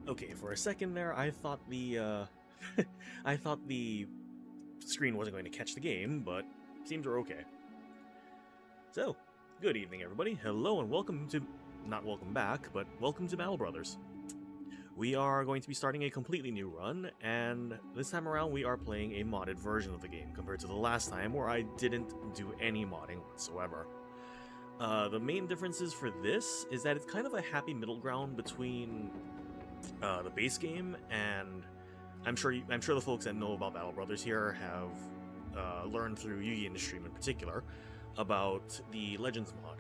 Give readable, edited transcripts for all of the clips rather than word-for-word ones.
Okay, for a second there, I thought the I thought the screen wasn't going to catch the game, but seems we're okay. So, good evening, everybody. Hello and welcome to, not welcome back, but welcome to Battle Brothers. We are going to be starting a completely new run, and this time around we are playing a modded version of the game compared to the last time where I didn't do any modding whatsoever. The main differences for this is that it's kind of a happy middle ground between the base game, and I'm sure the folks that know about Battle Brothers here have learned through Yugi Industry in particular about the Legends mod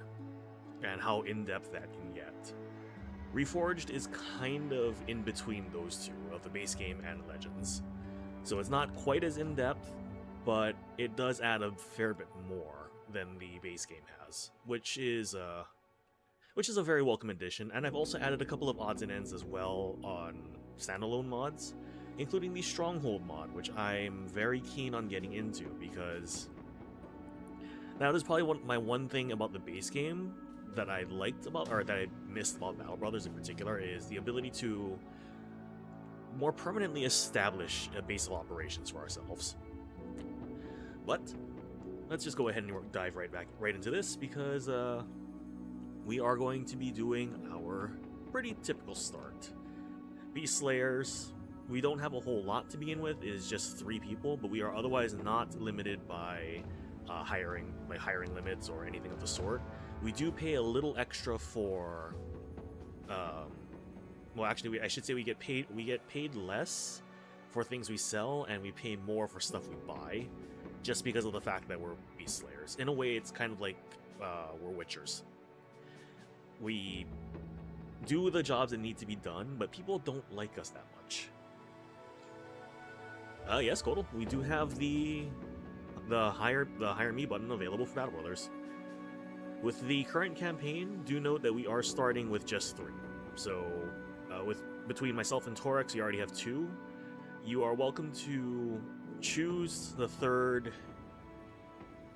and how in-depth that can get. Reforged is kind of in between those two, of the base game and Legends. So it's not quite as in-depth, but it does add a fair bit more than the base game has, which is a very welcome addition. And I've also added a couple of odds and ends as well on standalone mods, including the Stronghold mod, which I'm very keen on getting into, because that is probably my one thing about the base game that I liked about, or that I missed about Battle Brothers in particular, is the ability to more permanently establish a base of operations for ourselves. But let's just go ahead and dive right into this, because we are going to be doing our pretty typical start. Beast Slayers, we don't have a whole lot to begin with. It is just 3 people, but we are otherwise not limited by hiring limits or anything of the sort. We do pay a little extra for, well, actually, I should say we get paid less for things we sell, and we pay more for stuff we buy, just because of the fact that we're Beast Slayers. In a way, it's kind of like we're Witchers. We do the jobs that need to be done, but people don't like us that much. Yes, Kodal, we do have the hire me button available for Battle Brothers. With the current campaign, do note that we are starting with just 3. So, between myself and Torex, we already have 2. You are welcome to choose the third.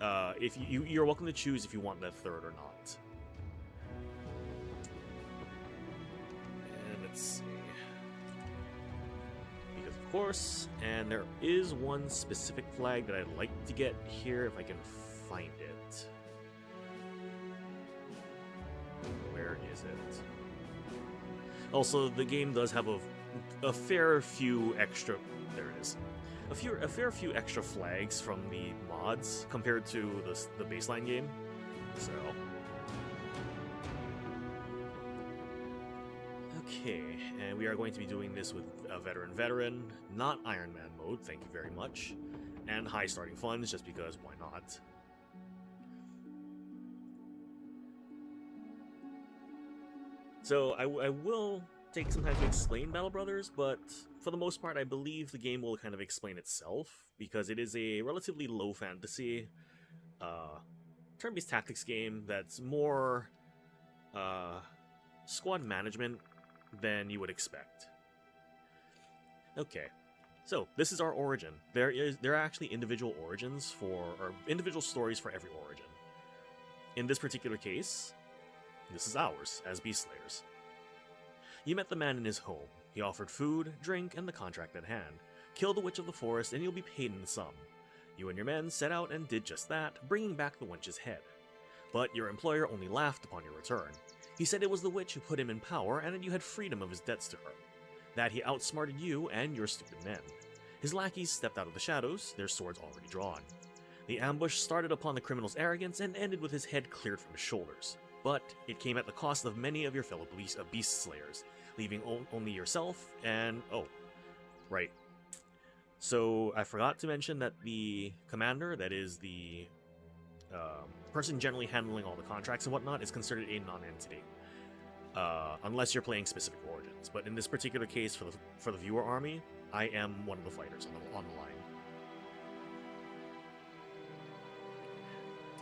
If you're welcome to choose if you want that third or not. And let's see. Because of course, and there is one specific flag that I'd like to get here if I can find it. Where is it? Also, the game does have a fair few extra. There it is. A fair few extra flags from the mods compared to the baseline game. So, okay, and we are going to be doing this with a veteran, not Iron Man mode. Thank you very much, and high starting funds, just because why not? So I will take some time to explain Battle Brothers, but for the most part, I believe the game will kind of explain itself, because it is a relatively low fantasy, turn-based tactics game that's more squad management than you would expect. Okay, so this is our origin. There are actually individual origins or individual stories for every origin. In this particular case, this is ours, as Beast Slayers. You met the man in his home. He offered food, drink, and the contract at hand. Kill the Witch of the Forest, and you'll be paid in the sum. You and your men set out and did just that, bringing back the wench's head. But your employer only laughed upon your return. He said it was the witch who put him in power, and that you had freed him of his debts to her. That he outsmarted you and your stupid men. His lackeys stepped out of the shadows, their swords already drawn. The ambush started upon the criminal's arrogance and ended with his head cleared from his shoulders. But it came at the cost of many of your fellow Beast Slayers, leaving only yourself and... oh, right. So, I forgot to mention that the commander, that is the person generally handling all the contracts and whatnot, is considered a non-entity. Unless you're playing specific origins. But in this particular case, for the viewer army, I am one of the fighters on the line.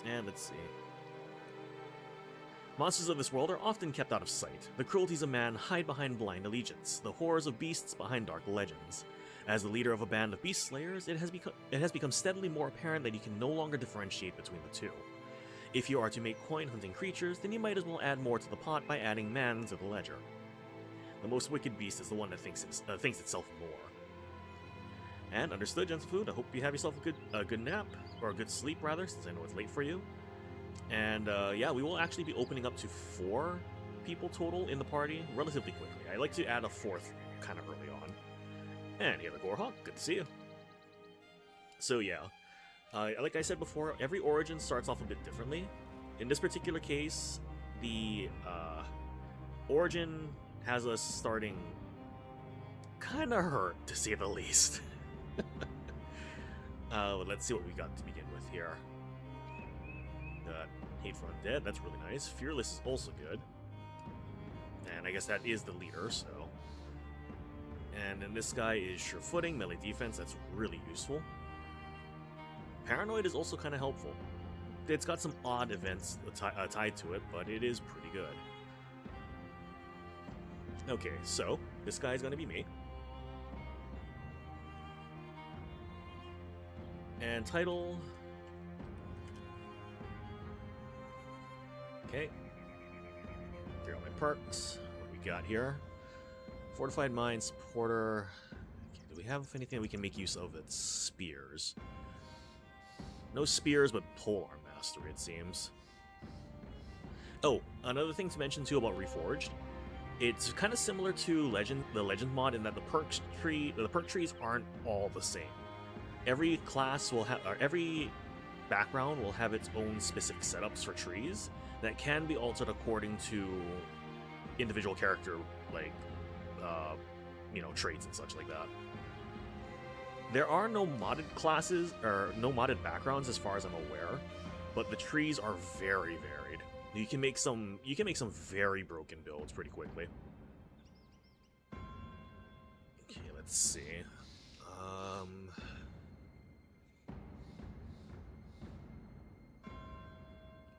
And let's see. Monsters of this world are often kept out of sight. The cruelties of man hide behind blind allegiance, the horrors of beasts behind dark legends. As the leader of a band of beast slayers, it has become steadily more apparent that you can no longer differentiate between the two. If you are to make coin hunting creatures, then you might as well add more to the pot by adding man to the ledger. The most wicked beast is the one that thinks itself more. And understood, Gentlefood. I hope you have yourself a good nap, or a good sleep rather, since I know it's late for you. And yeah, we will actually be opening up to 4 people total in the party relatively quickly. I like to add a 4th kind of early on. And here, the Gorehawk. Good to see you. So yeah, like I said before, every origin starts off a bit differently. In this particular case, the origin has us starting kind of hurt, to say the least. Let's see what we got to begin with here. Hateful Undead, that's really nice. Fearless is also good. And I guess that is the leader, so... And then this guy is Sure Footing, melee defense, that's really useful. Paranoid is also kind of helpful. It's got some odd events tied to it, but it is pretty good. Okay, so this guy is going to be me. And title... Okay. Here are my perks. What we got here? Fortified Mind, Supporter... Okay, do we have anything we can make use of that's spears? No spears, but Polearm Mastery, it seems. Oh, another thing to mention too about Reforged. It's kind of similar to the Legend mod in that the perk trees aren't all the same. Every class will have, or every background will have its own specific setups for trees that can be altered according to individual character, like, you know, traits and such like that. There are no modded classes, or no modded backgrounds as far as I'm aware, but the trees are very varied. You can make some very broken builds pretty quickly. Okay, let's see.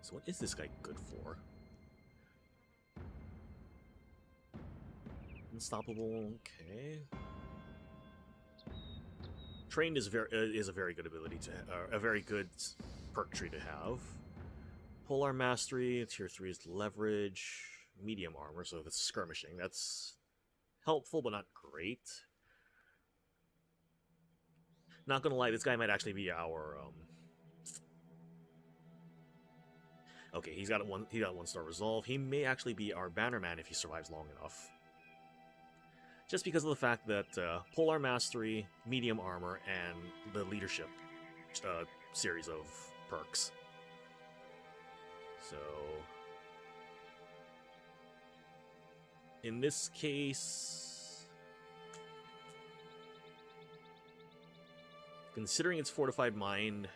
So what is this guy good for? Unstoppable, okay. Trained is a very good ability to a very good perk tree to have. Polearm Mastery, tier 3 is leverage, medium armor, so if it's skirmishing, that's helpful but not great. Not gonna lie, this guy might actually be our okay, he got 1-star resolve. He may actually be our Bannerman if he survives long enough. Just because of the fact that Polearm Mastery, medium armor, and the leadership series of perks. So, in this case, considering it's Fortified Mind,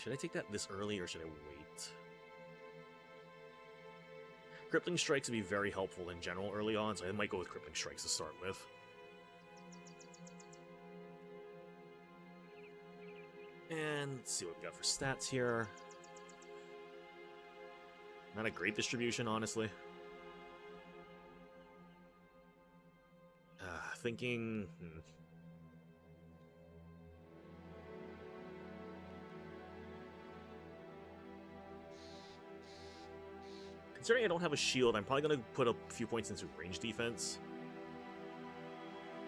should I take that this early or should I wait? Crippling Strikes would be very helpful in general early on, so I might go with Crippling Strikes to start with. And let's see what we got for stats here. Not a great distribution, honestly. Thinking... Considering I don't have a shield, I'm probably going to put a few points into range defense.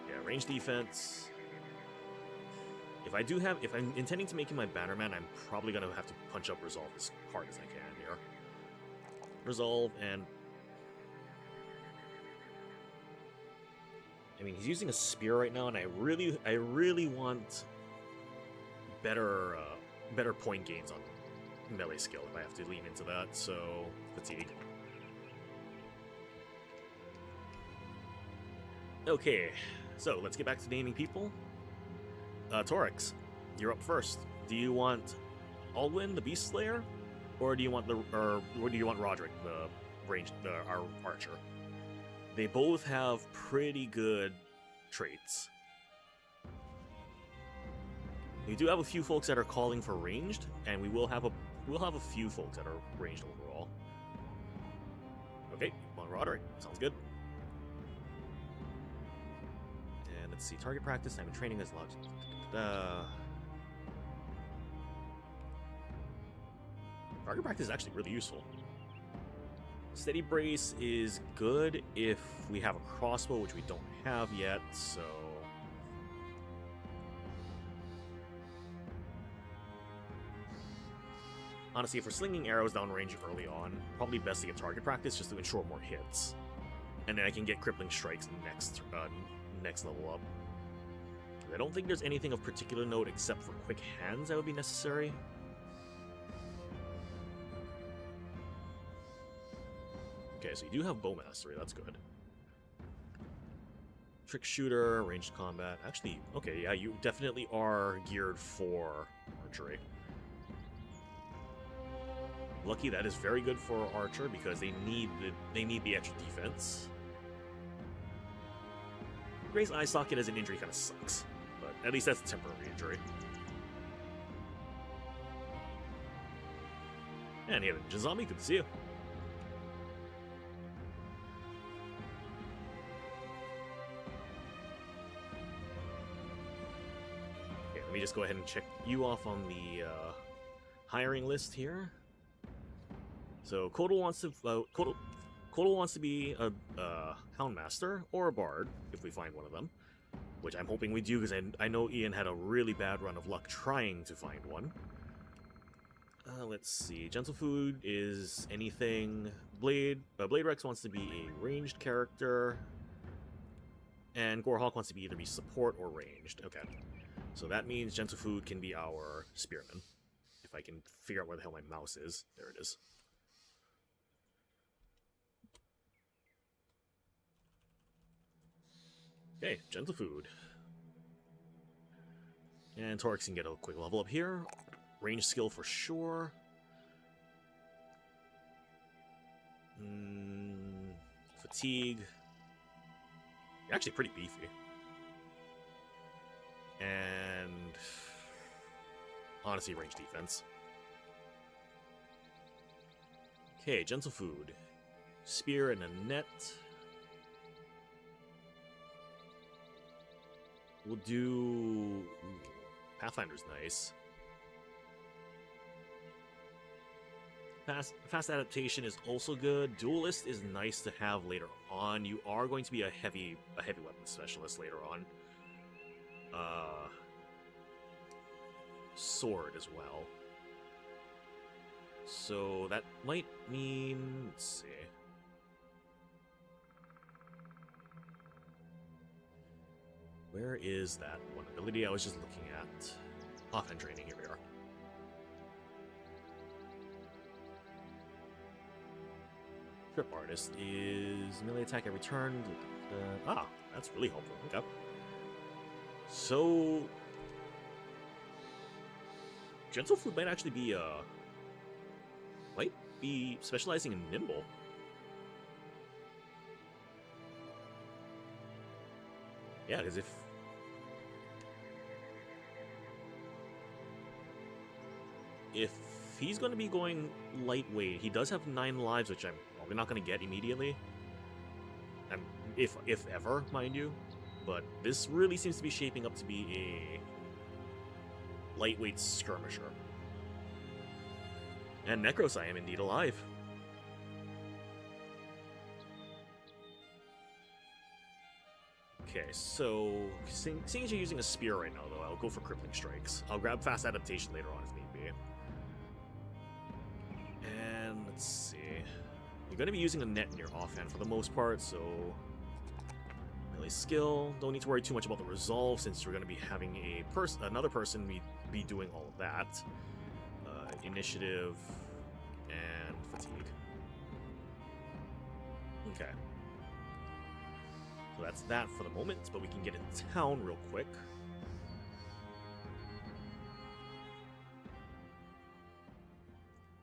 Yeah, range defense. If I'm intending to make him my Bannerman, I'm probably going to have to punch up Resolve as hard as I can here. Resolve, and... I mean, he's using a spear right now, and I really want better point gains on melee skill if I have to lean into that, so... Fatigue. Okay, so let's get back to naming people. Torix, you're up first. Do you want Alwyn, the Beast Slayer, or do you want Roderick, our archer? They both have pretty good traits. We do have a few folks that are calling for ranged, and we'll have a few folks that are ranged overall. Okay, on Roderick, sounds good. And let's see, target practice, time and training is logged. Target practice is actually really useful. Steady Brace is good if we have a crossbow, which we don't have yet, so... Honestly, if we're slinging arrows downrange early on, probably best to get target practice just to ensure more hits. And then I can get Crippling Strikes next level up. I don't think there's anything of particular note except for Quick Hands that would be necessary. Okay, so you do have Bow Mastery, that's good. Trick Shooter, ranged combat. Actually, okay, yeah, you definitely are geared for archery. Lucky, that is very good for Archer because they need the extra defense. Gray's Eye Socket as an injury kind of sucks, but at least that's a temporary injury. And here, Ninja Zombie, good to see you. Okay, let me just go ahead and check you off on the hiring list here. So Kotal wants to be a Houndmaster or a Bard if we find one of them, which I'm hoping we do because I know Ian had a really bad run of luck trying to find one. Let's see. Gentle Food is anything. Blade Rex wants to be a ranged character, and Gorehawk wants to be either be support or ranged. Okay, so that means Gentle Food can be our Spearman. If I can figure out where the hell my mouse is, there it is. Okay, Gentle Food. And Torix can get a quick level up here. Range skill for sure. Fatigue. You're actually pretty beefy. And honestly, range defense. Okay, Gentle Food. Spear and a net. We'll do... Pathfinder's nice. Fast adaptation is also good. Duelist is nice to have later on. You are going to be a heavy weapon specialist later on. Sword as well. So that might mean... Let's see. Where is that one ability I was just looking at? Offhand training, here we are. Trip Artist is melee attack every turn. That's really helpful. Okay. So... Gentle Food might actually be, might be specializing in Nimble. Yeah, because if he's going to be going lightweight, he does have 9 lives, which I'm probably not going to get immediately. If ever, mind you. But this really seems to be shaping up to be a lightweight skirmisher. And Necros, I am indeed alive. Okay, so seeing as you're using a spear right now, though, I'll go for Crippling Strikes. I'll grab Fast Adaptation later on if need be. And let's see. You're going to be using a net in your offhand for the most part, so... Melee skill. Don't need to worry too much about the resolve since you're going to be having another person be doing all of that. Initiative and fatigue. Okay. So that's that for the moment, but we can get into town real quick.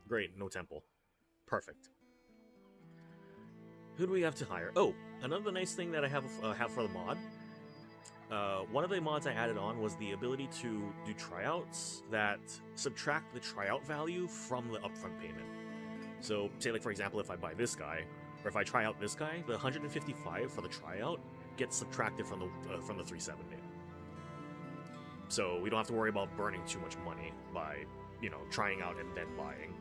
Great, no temple. Perfect. Who do we have to hire? Oh, another nice thing that I have for the mod. One of the mods I added on was the ability to do tryouts that subtract the tryout value from the upfront payment. So, say like for example, if I buy this guy, or if I try out this guy, the 155 for the tryout gets subtracted from the 370. So we don't have to worry about burning too much money by, trying out and then buying.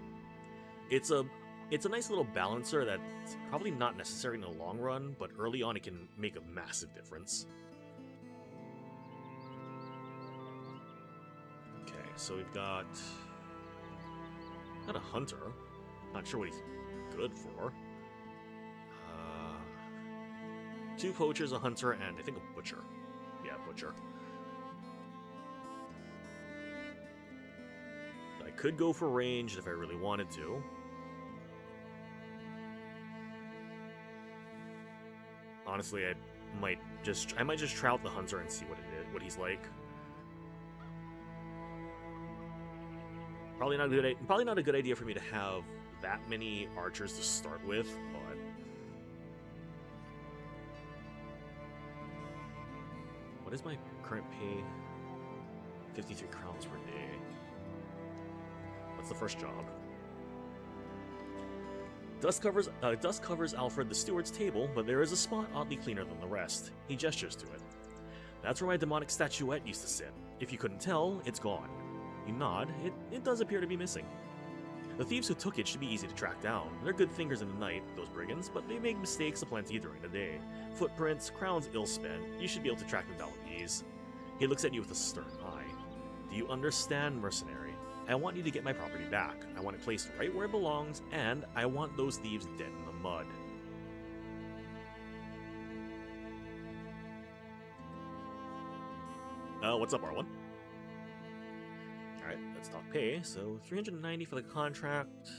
It's a It's a nice little balancer that's probably not necessary in the long run, but early on it can make a massive difference. Okay, so we've got a hunter. Not sure what he's good for. 2 poachers, a hunter, and I think a butcher. Yeah, butcher. I could go for ranged if I really wanted to. Honestly, I might just try out the hunter and see what he's like. Probably not a good idea for me to have that many archers to start with, but what is my current pay? 53 crowns per day. What's the first job? Dust covers Alfred the steward's table, but there is a spot oddly cleaner than the rest. He gestures to it. That's where my demonic statuette used to sit. If you couldn't tell, it's gone. You nod. It does appear to be missing. The thieves who took it should be easy to track down. They're good thinkers in the night, those brigands, but they make mistakes aplenty during the day. Footprints, crowns ill spent, you should be able to track them down with ease. He looks at you with a stern eye. Do you understand, mercenary? I want you to get my property back. I want it placed right where it belongs, and I want those thieves dead in the mud. What's up, R1? Alright, let's talk pay. So, 390 for the contract.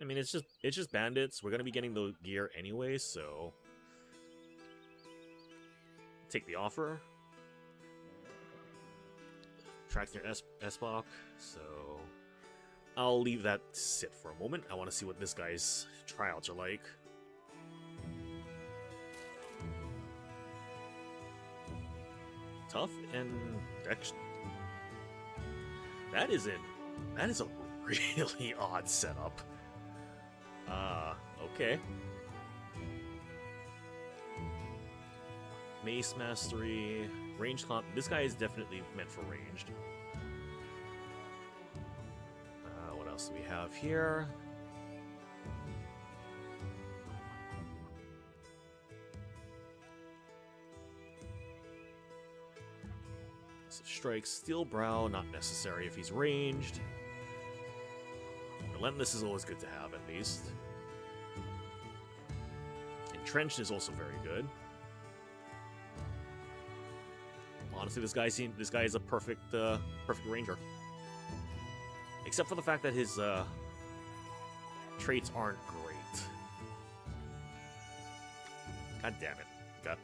I mean, it's just bandits. We're gonna be getting the gear anyway, so take the offer. Tracks near Esbok, so I'll leave that sit for a moment. I want to see what this guy's tryouts are like. Tough and dex. That is a really odd setup. Okay. Mace mastery, ranged comp. This guy is definitely meant for ranged. What else do we have here? Strike, Steel Brow, not necessary if he's ranged. Relentless is always good to have, at least. Entrenched is also very good. Honestly, this guy is a perfect ranger. Except for the fact that his traits aren't great. God damn it. Okay.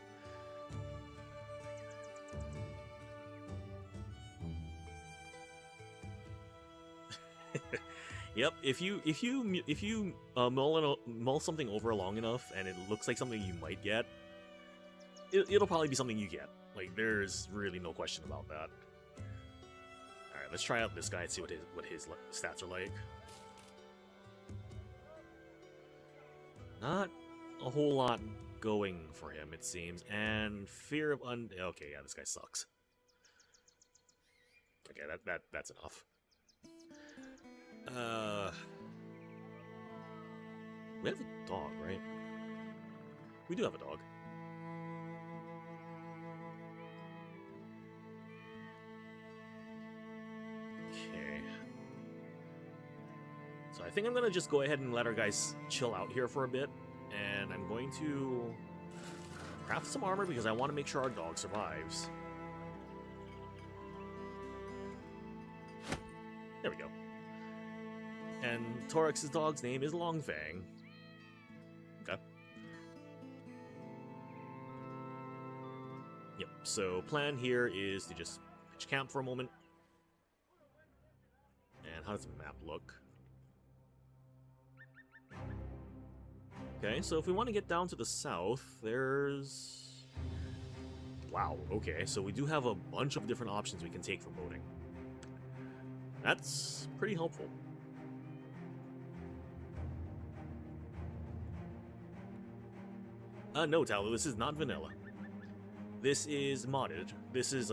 Yep, if you mull something over long enough and it looks like something you might get, it'll probably be something you get. Like, there's really no question about that. Alright, let's try out this guy and see what his stats are like. Not a whole lot going for him, it seems. And fear of okay, yeah, this guy sucks. Okay, that's enough. We have a dog, right? We do have a dog. Okay. So I think I'm gonna just go ahead and let our guys chill out here for a bit, and I'm going to craft some armor because I want to make sure our dog survives. There we go. And Torex's dog's name is Longfang. Okay. Yep, so plan here is to just pitch camp for a moment. And how does the map look? Okay, so if we want to get down to the south, there's... Wow, okay, so we do have a bunch of different options we can take for boating. That's pretty helpful. No, Talu, this is not vanilla. This is modded. This is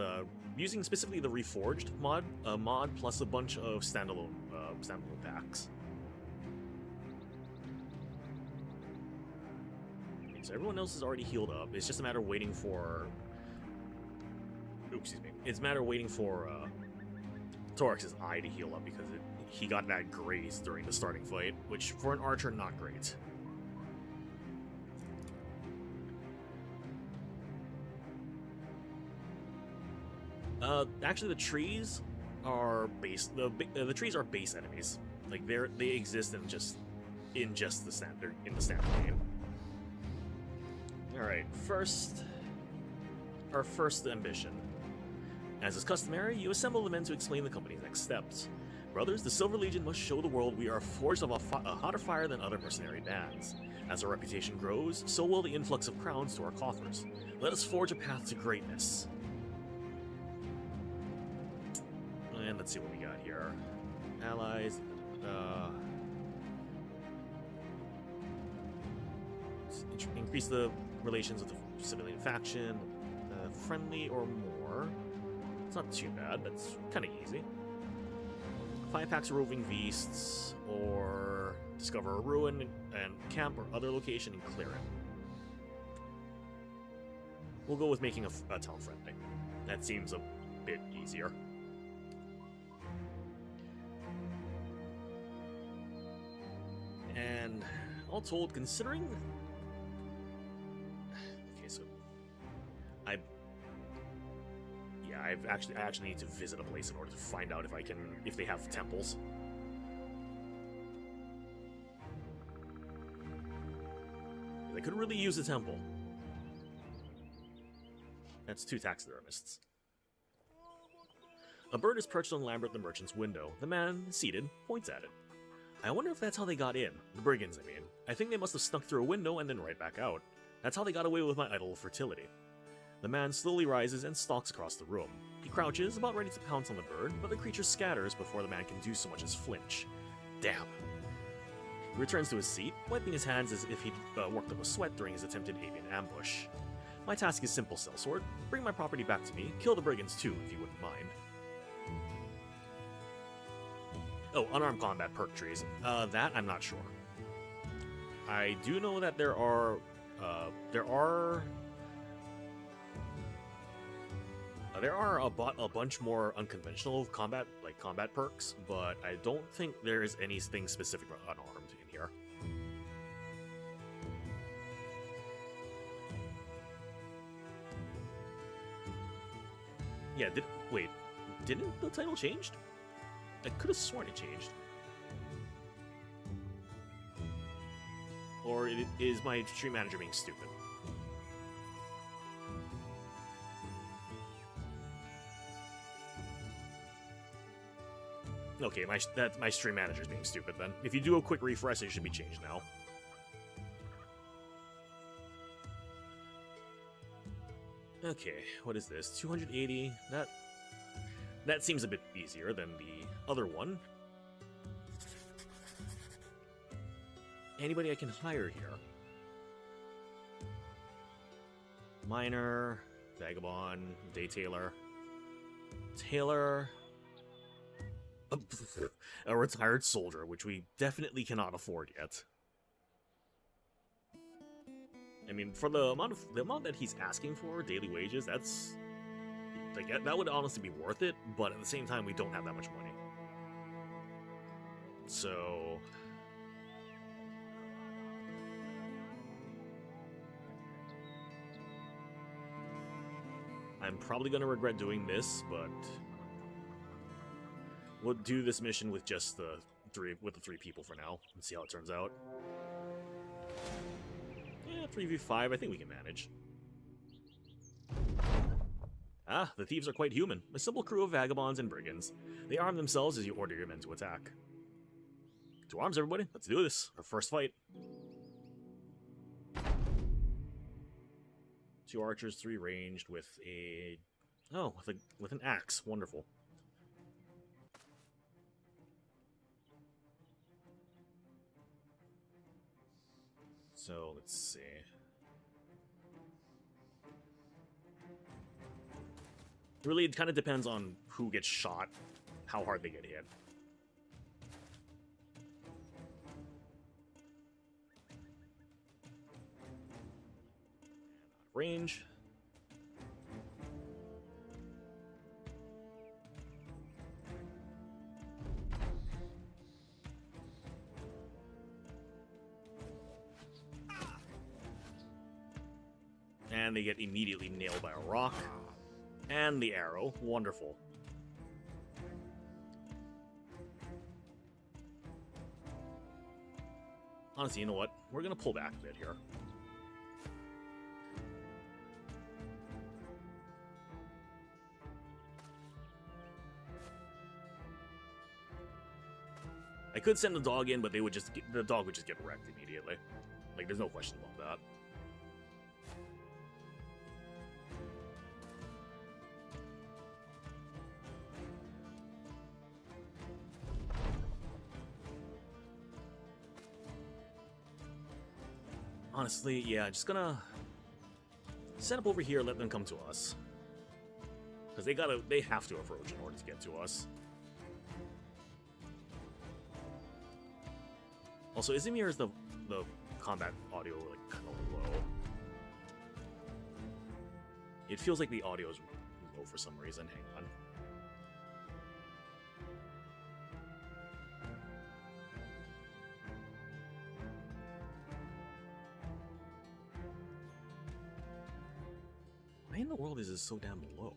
using specifically the Reforged mod, mod plus a bunch of standalone standalone packs. Okay, so everyone else is already healed up. It's just a matter of waiting for... Oops, excuse me. It's a matter of waiting for Torax's eye to heal up because he got that graze during the starting fight, which for an archer, not great. Actually, the trees are base. The trees are base enemies. Like they exist in just the standard game. All right, our first ambition. As is customary, you assemble the men to explain the company's next steps. Brothers, the Silver Legion must show the world we are forged of a hotter fire than other mercenary bands. As our reputation grows, so will the influx of crowns to our coffers. Let us forge a path to greatness. And let's see what we got here. Allies. Increase the relations with the civilian faction. Friendly or more. It's not too bad. That's kind of easy. 5 packs of roving beasts, or discover a ruin and camp or other location and clear it. We'll go with making a town friendly. That seems a bit easier. And all told, considering... Okay, so... I actually need to visit a place in order to find out if they have temples. They could really use a temple. That's 2 taxidermists. A bird is perched on Lambert the merchant's window. The man, seated, points at it. I wonder if that's how they got in. The brigands, I mean. I think they must have snuck through a window and then right back out. That's how they got away with my idol of fertility. The man slowly rises and stalks across the room. He crouches, about ready to pounce on the bird, but the creature scatters before the man can do so much as flinch. Damn. He returns to his seat, wiping his hands as if he'd worked up a sweat during his attempted avian ambush. My task is simple, sellsword. Bring my property back to me. Kill the brigands too, if you wouldn't mind. Oh, unarmed combat perk trees. That I'm not sure. I do know that there are a bunch more unconventional combat perks, but I don't think there is anything specific about unarmed in here. Yeah, didn't the title change? I could have sworn it changed. Or is my stream manager being stupid? Okay, my stream manager's being stupid then. If you do a quick refresh, it should be changed now. Okay, what is this? 280. That seems a bit easier than the other one. Anybody I can hire here? Miner, Vagabond, Day Tailor. Tailor... A retired soldier, which we definitely cannot afford yet. I mean, for the amount that he's asking for, daily wages, that's... like, that would honestly be worth it, but at the same time, we don't have that much money. So... I'm probably going to regret doing this, but... we'll do this mission with just the three people for now, and see how it turns out. Yeah, 3v5, I think we can manage. Ah, the thieves are quite human. A simple crew of vagabonds and brigands. They arm themselves as you order your men to attack. To arms, everybody. Let's do this. Our first fight. 2 archers, 3 ranged with a... oh, with an axe. Wonderful. So, let's see. Really, it kind of depends on who gets shot, how hard they get hit. range. And they get immediately nailed by a rock. And the arrow. Wonderful. Honestly, you know what? We're going to pull back a bit here. I could send the dog in, but they would just the dog would just get wrecked immediately. Like, there's no question about that. Honestly, yeah, just gonna set up over here, let them come to us. Because they have to approach in order to get to us. Also, Izimir's the combat audio like kind of low. It feels like the audio is low for some reason. Hang on. Why in the world is this so damn low?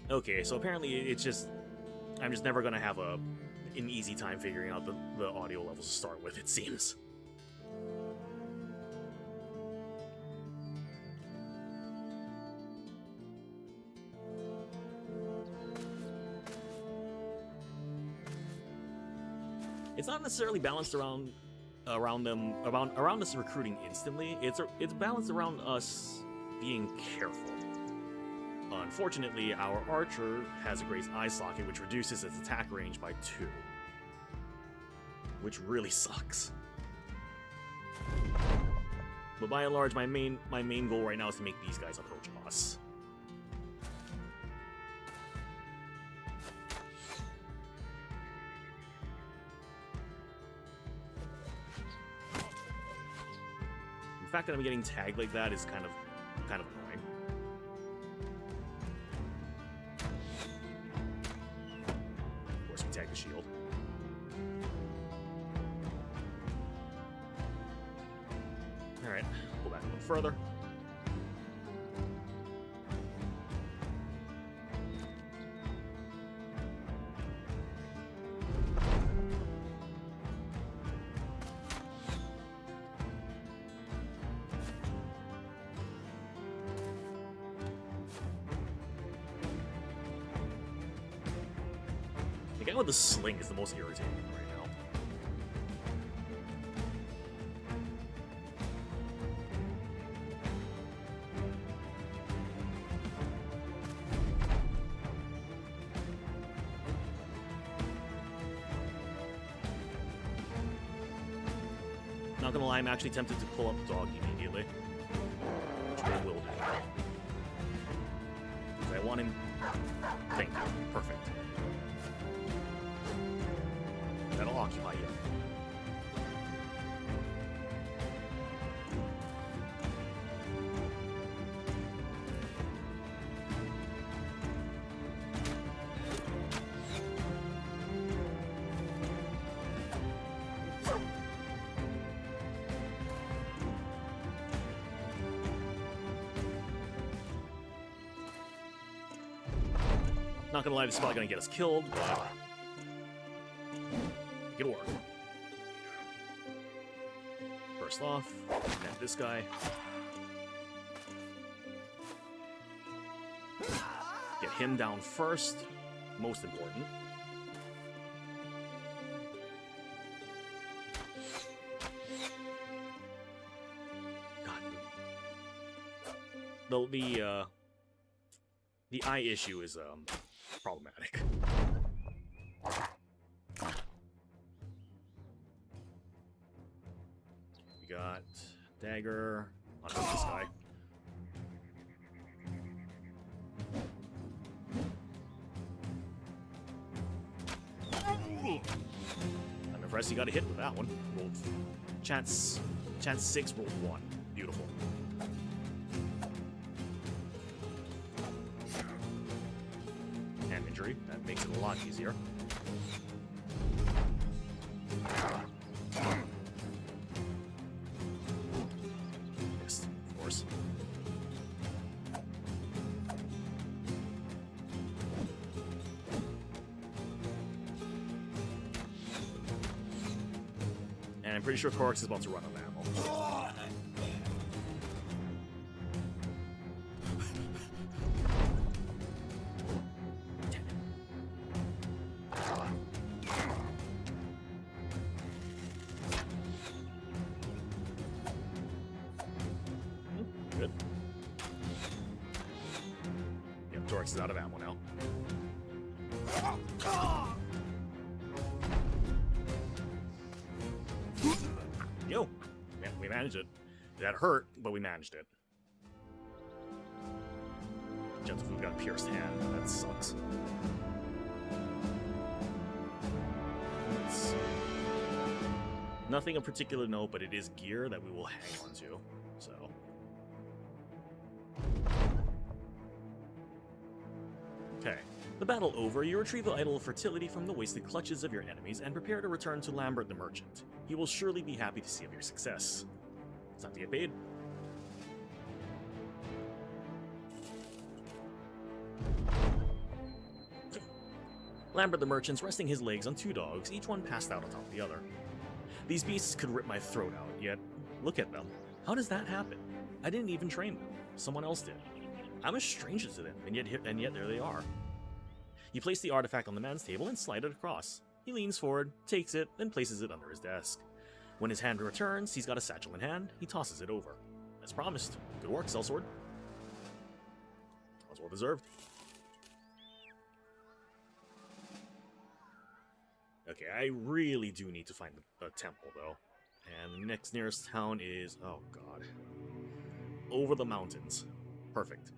Okay, so apparently it's just... I'm just never gonna have an easy time figuring out the audio levels to start with, it seems. It's not necessarily balanced around us recruiting instantly. It's balanced around us being careful. Unfortunately, our archer has a great eye socket, which reduces its attack range by 2, which really sucks. But by and large, my main goal right now is to make these guys approach us. The fact that I'm getting tagged like that is kind of annoying. Of course, we tag the shield. All right, pull back a little further. The guy with the sling is the most irritating right now. Not gonna lie, I'm actually tempted to pull up the dog immediately, which I will do. Because I want him. Thank you. Perfect. That'll occupy you. Not gonna lie, this is probably gonna get us killed, but it'll work. First off, then this guy. Get him down first. Most important. God. The eye issue is problematic. We got dagger on this guy. impressed you got a hit with that one. Rolled chance 6, rolled 1. Beautiful. Hand injury. That makes it a lot easier. Yes, of course. And I'm pretty sure Torx is about to run out of ammo. Good. Yep, Torx is out of ammo now. Yo, man, we managed it. That hurt, but we managed it. Gentlefoot got a pierced hand. That sucks. Let's see. Nothing of particular note, but it is gear that we will hang on to. So. Okay. The battle over, you retrieve the Idol of Fertility from the wasted clutches of your enemies and prepare to return to Lambert the Merchant. He will surely be happy to see of your success. It's time to get paid. Lambert the Merchant's resting his legs on 2 dogs, each one passed out on top of the other. These beasts could rip my throat out, yet look at them. How does that happen? I didn't even train them. Someone else did. I'm a stranger to them, and yet there they are. You place the artifact on the man's table and slide it across. He leans forward, takes it, then places it under his desk. When his hand returns, he's got a satchel in hand, he tosses it over. As promised. Good work, Sellsword. That was well deserved. Okay, I really do need to find a temple, though. And the next nearest town is... oh, God. Over the mountains. Perfect.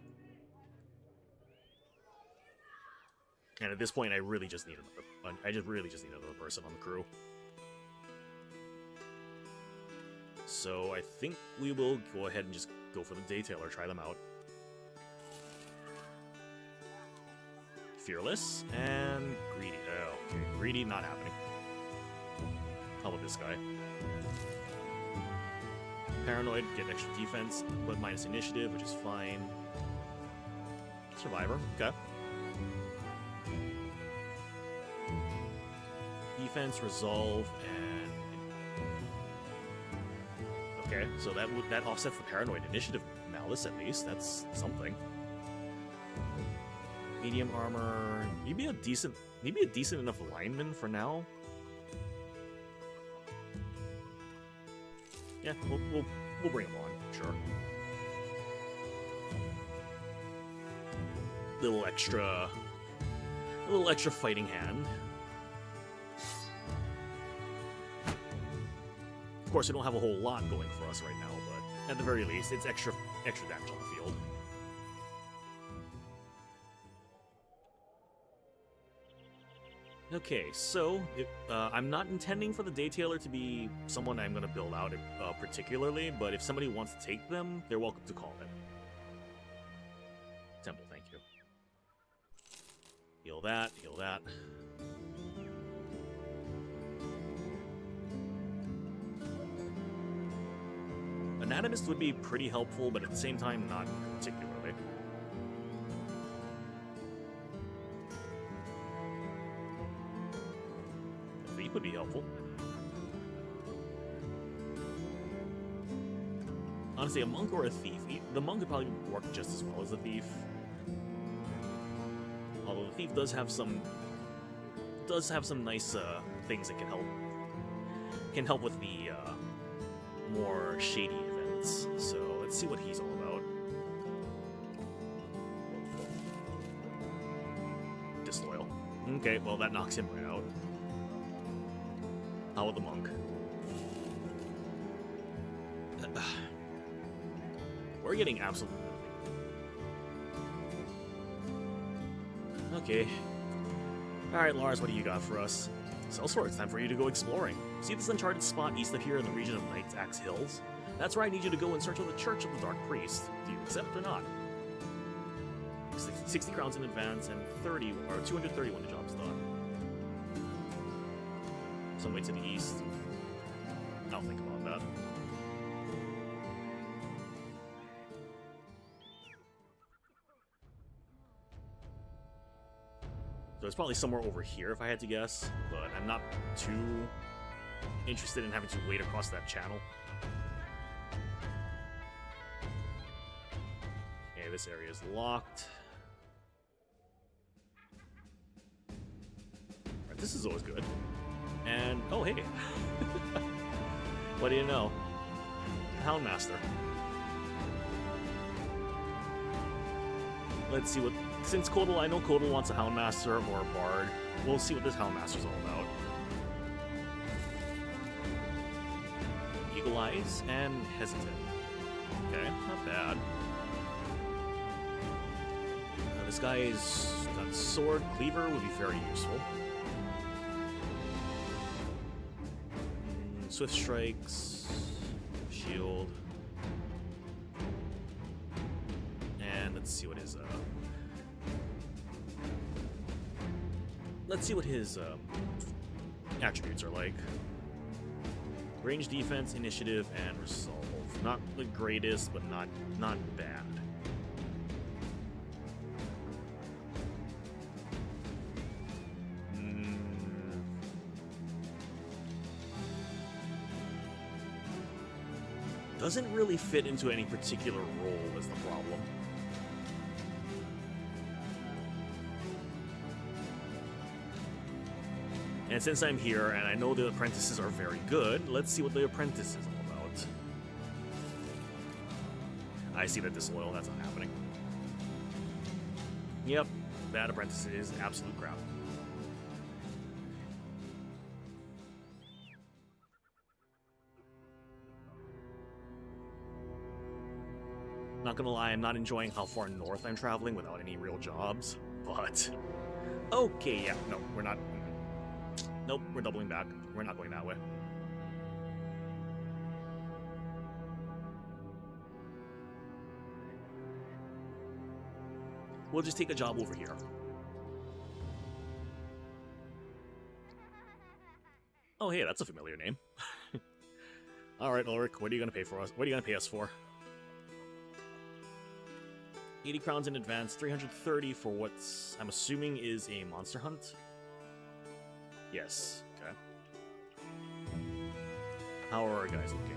And at this point, I really just need another person on the crew. So I think we will go ahead and just go for the Daytailer, try them out. Fearless and Greedy. Oh, okay. Greedy, not happening. How about this guy? Paranoid, get extra defense, but minus initiative, which is fine. Survivor, okay. Defense, resolve, and... okay, so that offsets the Paranoid initiative malice, at least. That's something. Medium armor, maybe a decent enough lineman for now. Yeah, we'll bring him on, sure. Little extra fighting hand. Of course, we don't have a whole lot going for us right now, but at the very least, it's extra damage on the field. Okay, so I'm not intending for the Daytailer to be someone I'm going to build out particularly, but if somebody wants to take them, they're welcome to call it. Temple, thank you. Heal that, heal that. Anatomist would be pretty helpful, but at the same time, not particularly. Would be helpful. Honestly, a monk or a thief. The monk would probably work just as well as the thief. Although the thief does have some nice things that can help with the more shady events. So let's see what he's all about. Disloyal. Okay, well that knocks him right out. How about the monk? We're getting absolutely nothing. Okay. Alright, Lars, what do you got for us? Sellsword, it's time for you to go exploring. See this uncharted spot east of here in the region of Knight's Axe Hills? That's where I need you to go in search of the Church of the Dark Priest. Do you accept or not? 60 crowns in advance and 230 when the job's done. Some way to the east. I'll think about that. So it's probably somewhere over here if I had to guess, but I'm not too interested in having to wade across that channel. Okay, this area is locked. Right, this is always good. And, oh hey! What do you know? Houndmaster. Let's see what... Since Kodal, I know Kodal wants a Houndmaster or a Bard. We'll see what this Houndmaster's all about. Eagle Eyes and Hesitant. Okay, not bad. This guy's got Sword. Cleaver would be very useful. Swift Strikes. Shield. And let's see what his, let's see what his attributes are like. Range, defense, initiative, and resolve. Not the greatest, but not bad. Doesn't really fit into any particular role is the problem. And since I'm here, and I know the apprentices are very good, let's see what the apprentice is all about. I see that disloyal, that's not happening. Yep, that apprentice is absolute crap. Not gonna lie, I'm not enjoying how far north I'm traveling without any real jobs, but... Okay, yeah, no, we're not... Nope, we're doubling back. We're not going that way. We'll just take a job over here. Oh, hey, that's a familiar name. Alright, Ulrich, what are you gonna pay for us? What are you gonna pay us for? 80 crowns in advance, 330 for what's, I'm assuming, is a monster hunt? Yes, okay. How are our guys looking?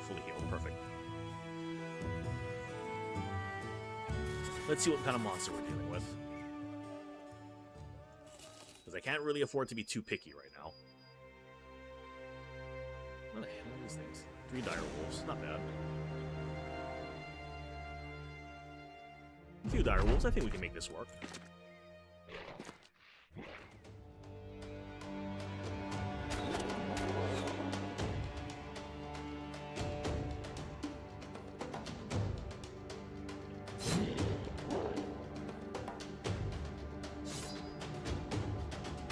Fully healed, perfect. Let's see what kind of monster we're dealing with. Because I can't really afford to be too picky right now. What the hell are these things? 3 dire wolves, not bad. A few dire wolves, I think we can make this work.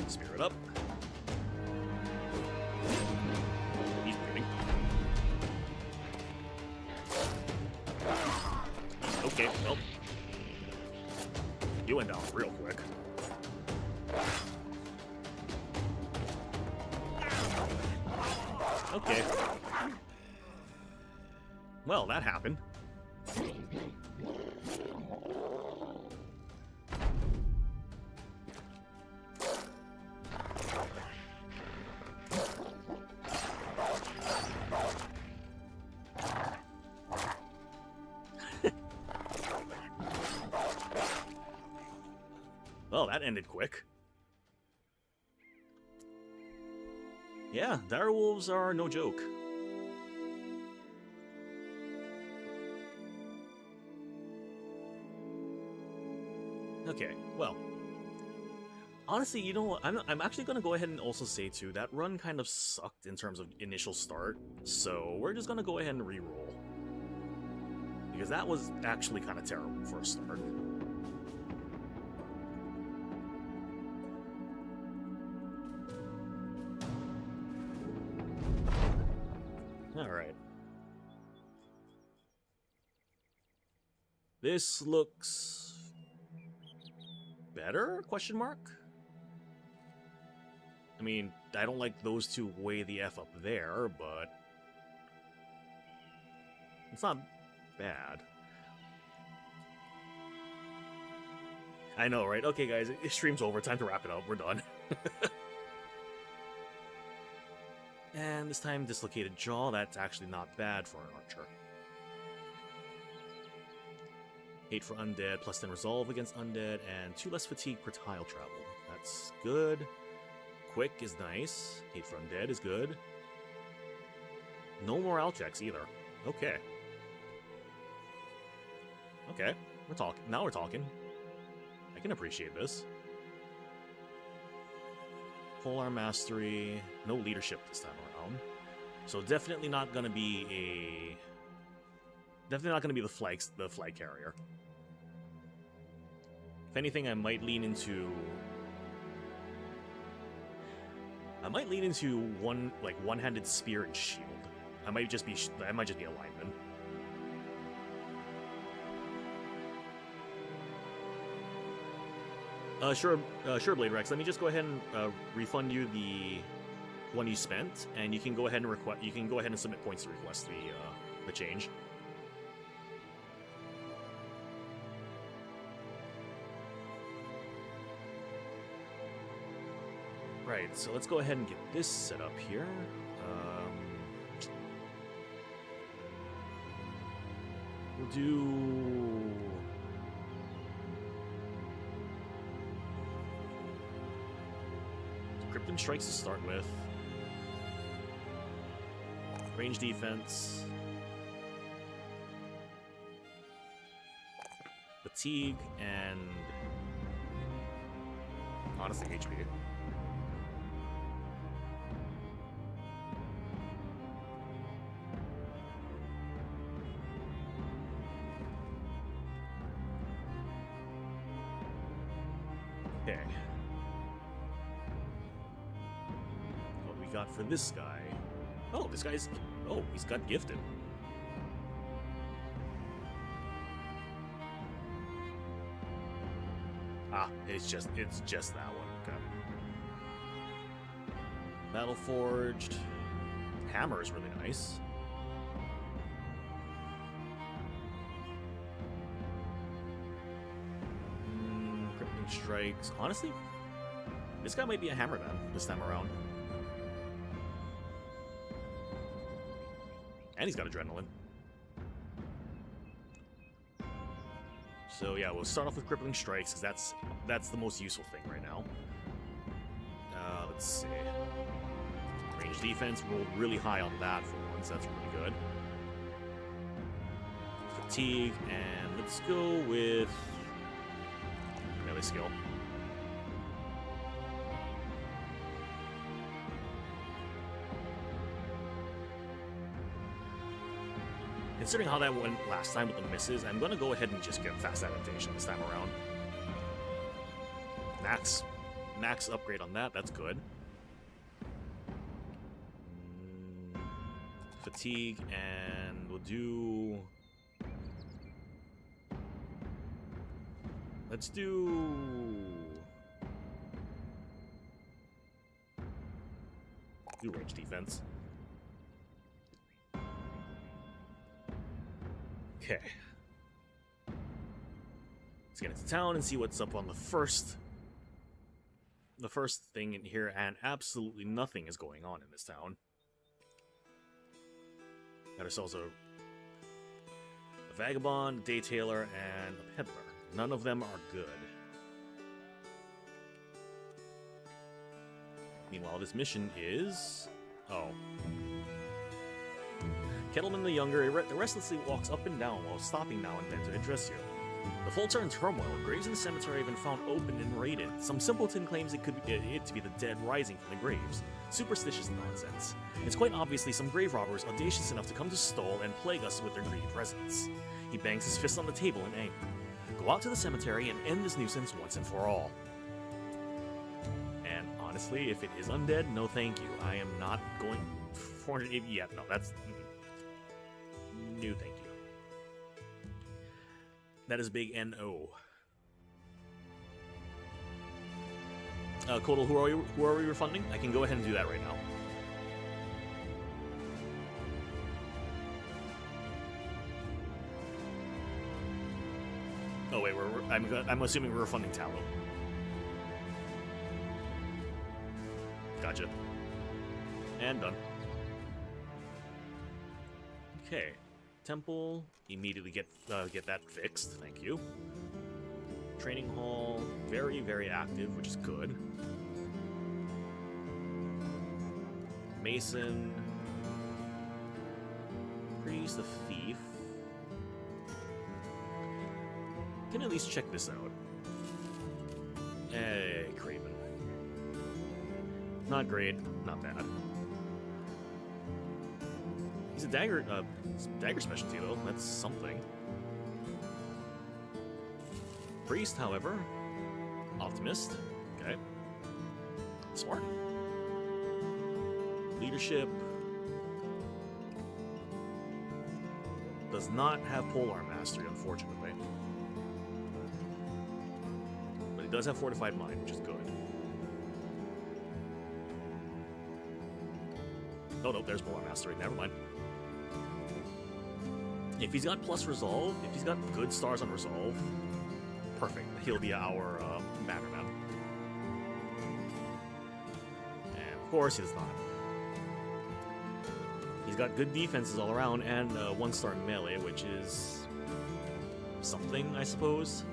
Spirit up. He's moving. Okay, well. You went down real quick. Okay. Well, that happened. Well, that ended quick. Yeah, direwolves are no joke. Okay, well. Honestly, you know what? I'm actually going to go ahead and also say, too, that run kind of sucked in terms of initial start. So we're just going to go ahead and re-roll. Because that was actually kind of terrible for a start. This looks better? Question mark? I mean, I don't like those two way the F up there, but it's not bad. I know, right? Okay, guys, stream's over. Time to wrap it up. We're done. And this time, dislocated jaw. That's actually not bad for an archer. Hate for undead, plus 10 resolve against undead, and 2 less fatigue per tile travel. That's good. Quick is nice. Hate for undead is good. No morale checks either. Okay. Okay, we're talking. Now we're talking. I can appreciate this. Polearm mastery. No leadership this time around. So definitely not gonna be a. Definitely not gonna be the flag carrier. If anything, I might lean into one-handed spear and shield. I might just be a lineman. Sure, Blade Rex. Let me just go ahead and refund you the one you spent, and you can go ahead and request. You can go ahead and submit points to request the change. Right, so let's go ahead and get this set up here. We'll do... Crippling Strikes to start with. Range defense. Fatigue, and... honestly, HP. Okay. What do we got for this guy? Oh, this guy's... oh, he's got gifted. Ah, it's just that one. Okay. Battleforged. Hammer is really nice. Crippling Strikes. Honestly, this guy might be a hammerman this time around. And he's got adrenaline. So yeah, we'll start off with Crippling Strikes, because that's the most useful thing right now. Let's see. Range defense rolled really high on that for once, that's really good. Fatigue, and let's go with melee skill. Considering how that went last time with the misses, I'm going to go ahead and just get fast adaptation this time around. Max upgrade on that, that's good. Fatigue, and we'll do... let's do... range defense. Okay. Let's get into town and see what's up on the first thing in here, and absolutely nothing is going on in this town. Got ourselves a vagabond, a daytailor, and a peddler. None of them are good. Meanwhile, this mission is... oh. Kettleman the Younger restlessly walks up and down while stopping now and then to address you. The vaults are in turmoil. Graves in the cemetery have been found open and raided. Some simpleton claims it could be it to be the dead rising from the graves. Superstitious nonsense. It's quite obviously some grave robbers audacious enough to come to Stoll and plague us with their greedy presence. He bangs his fist on the table in anger. Go out to the cemetery and end this nuisance once and for all. And honestly, if it is undead, no thank you. I am not going... 480... yeah, no, that's... no thank you. That is big N-O. Kodal, who are we refunding? I can go ahead and do that right now. Oh wait, I'm assuming we're refunding Tallow. Gotcha. And done. Okay, temple. Immediately get that fixed. Thank you. Training hall, very, very active, which is good. Mason. Priest, the thief. Can at least check this out. Hey, Craven. Not great, not bad. He's a dagger specialty though. That's something. Priest, however, optimist. Okay, smart. Leadership does not have polearm mastery, unfortunately, but it does have fortified mind, which is good. Oh no, there's polearm mastery. Never mind. If he's got plus resolve, if he's got good stars on resolve, perfect. He'll be our bannerman. And of course, he does not. He's got good defenses all around and 1-star in melee, which is something, I suppose.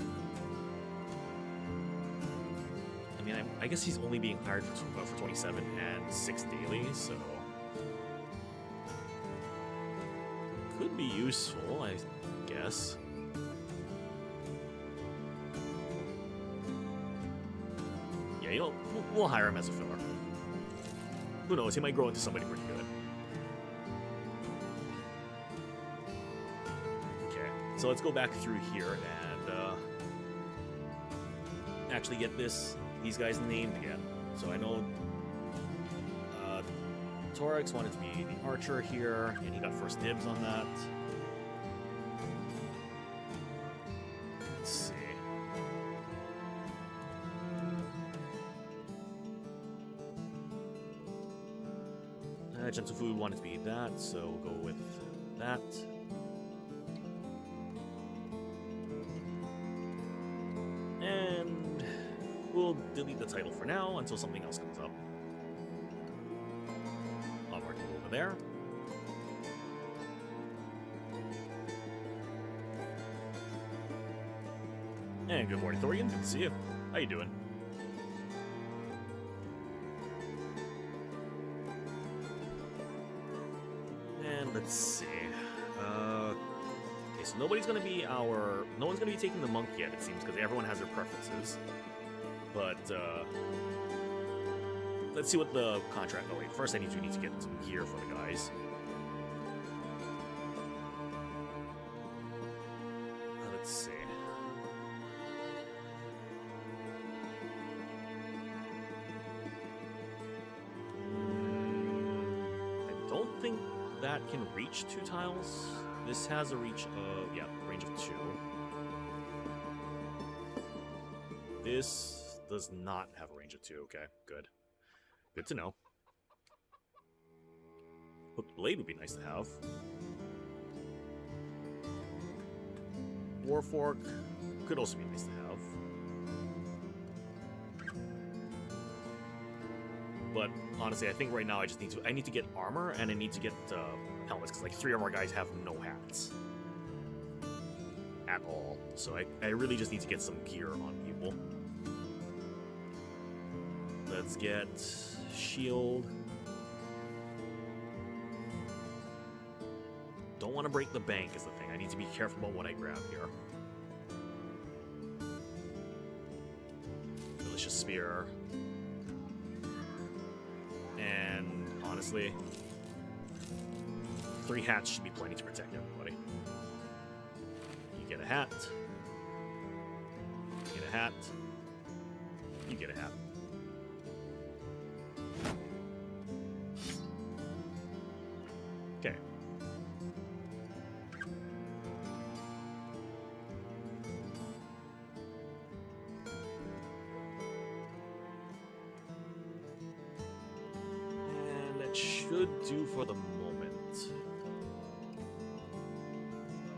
I mean, I guess he's only being hired for 27 and 6 daily, so could be useful, I guess. Yeah, you know, we'll hire him as a filler. Who knows, he might grow into somebody pretty good. Okay, so let's go back through here and actually get these guys named again. So I know Torax wanted to be the archer here, and he got first dibs on that. Let's see. Gentle Food wanted to be that, so we'll go with that. And we'll delete the title for now until something else comes up. I'll mark it over there. And good morning, Thorian. Good to see you. How you doing? And let's see. Okay, so no one's gonna be taking the monk yet, it seems, because everyone has their preferences. But let's see what the contract. Oh wait, first I need to get some gear for the guys. Let's see. I don't think that can reach 2 tiles. This has a reach of, yeah, range of 2. This does not have a range of 2. Okay, good. Good to know. Hooked blade would be nice to have. Warfork could also be nice to have. But honestly, I think right now I need to get armor and I need to get helmets, because like 3 of our guys have no hats at all. So I really just need to get some gear on people. Let's get shield. Don't want to break the bank is the thing. I need to be careful about what I grab here. Delicious spear. And honestly, 3 hats should be plenty to protect everybody. You get a hat. You get a hat. You get a hat. Okay. That should do for the moment.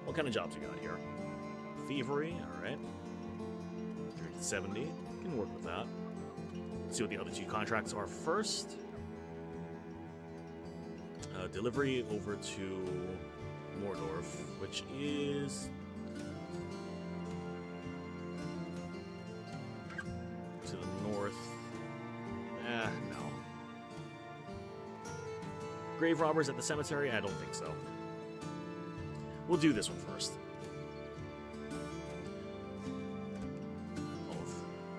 What kind of jobs we got here? Thievery, alright. 370, can work with that. Let's see what the other two contracts are first. Delivery over to Mordorf, which is to the north. No. Grave robbers at the cemetery? I don't think so. We'll do this one first.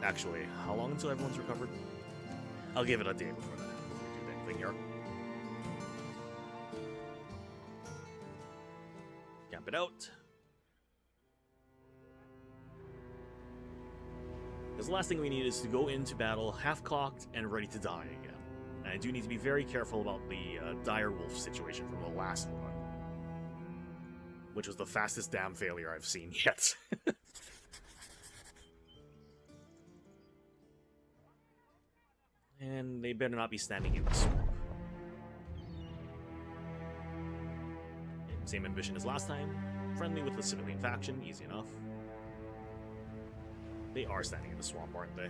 Actually, how long until everyone's recovered? I'll give it a day before that. Before we do anything here. Camp it out. Because the last thing we need is to go into battle half-cocked and ready to die again. And I do need to be very careful about the dire wolf situation from the last one. Which was the fastest damn failure I've seen yet. And they better not be standing in the swamp. Same ambition as last time. Friendly with the civilian faction, easy enough. They are standing in the swamp, aren't they?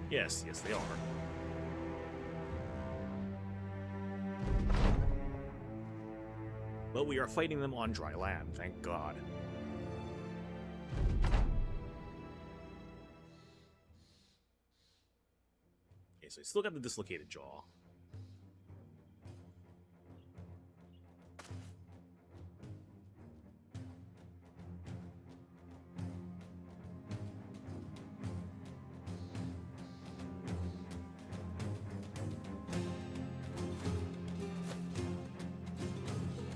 Yes, yes they are. But we are fighting them on dry land, thank God. Okay, so I still got the dislocated jaw.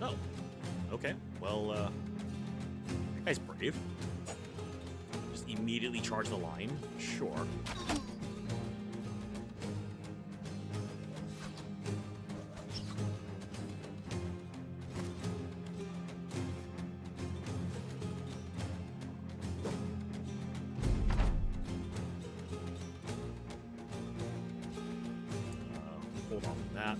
Oh, okay. Well, that guy's brave. Just immediately charge the line. Sure. Hold on to that.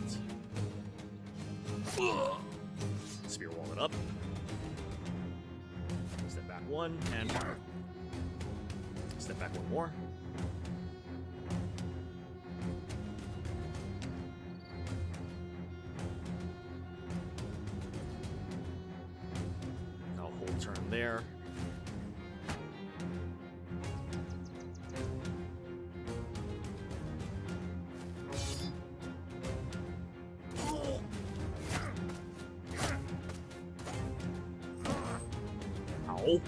Spear wall it up. Step back one, and fire. Step back one more. I'll hold turn there. Ow.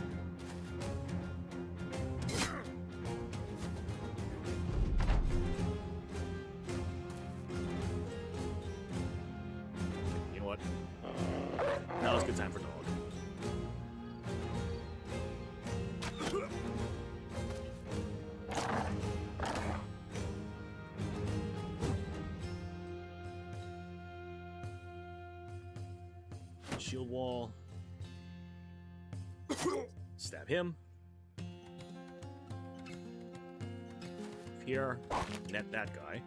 You know what? Now is a good time for dog. Shield wall. Stab him. Here, net that guy.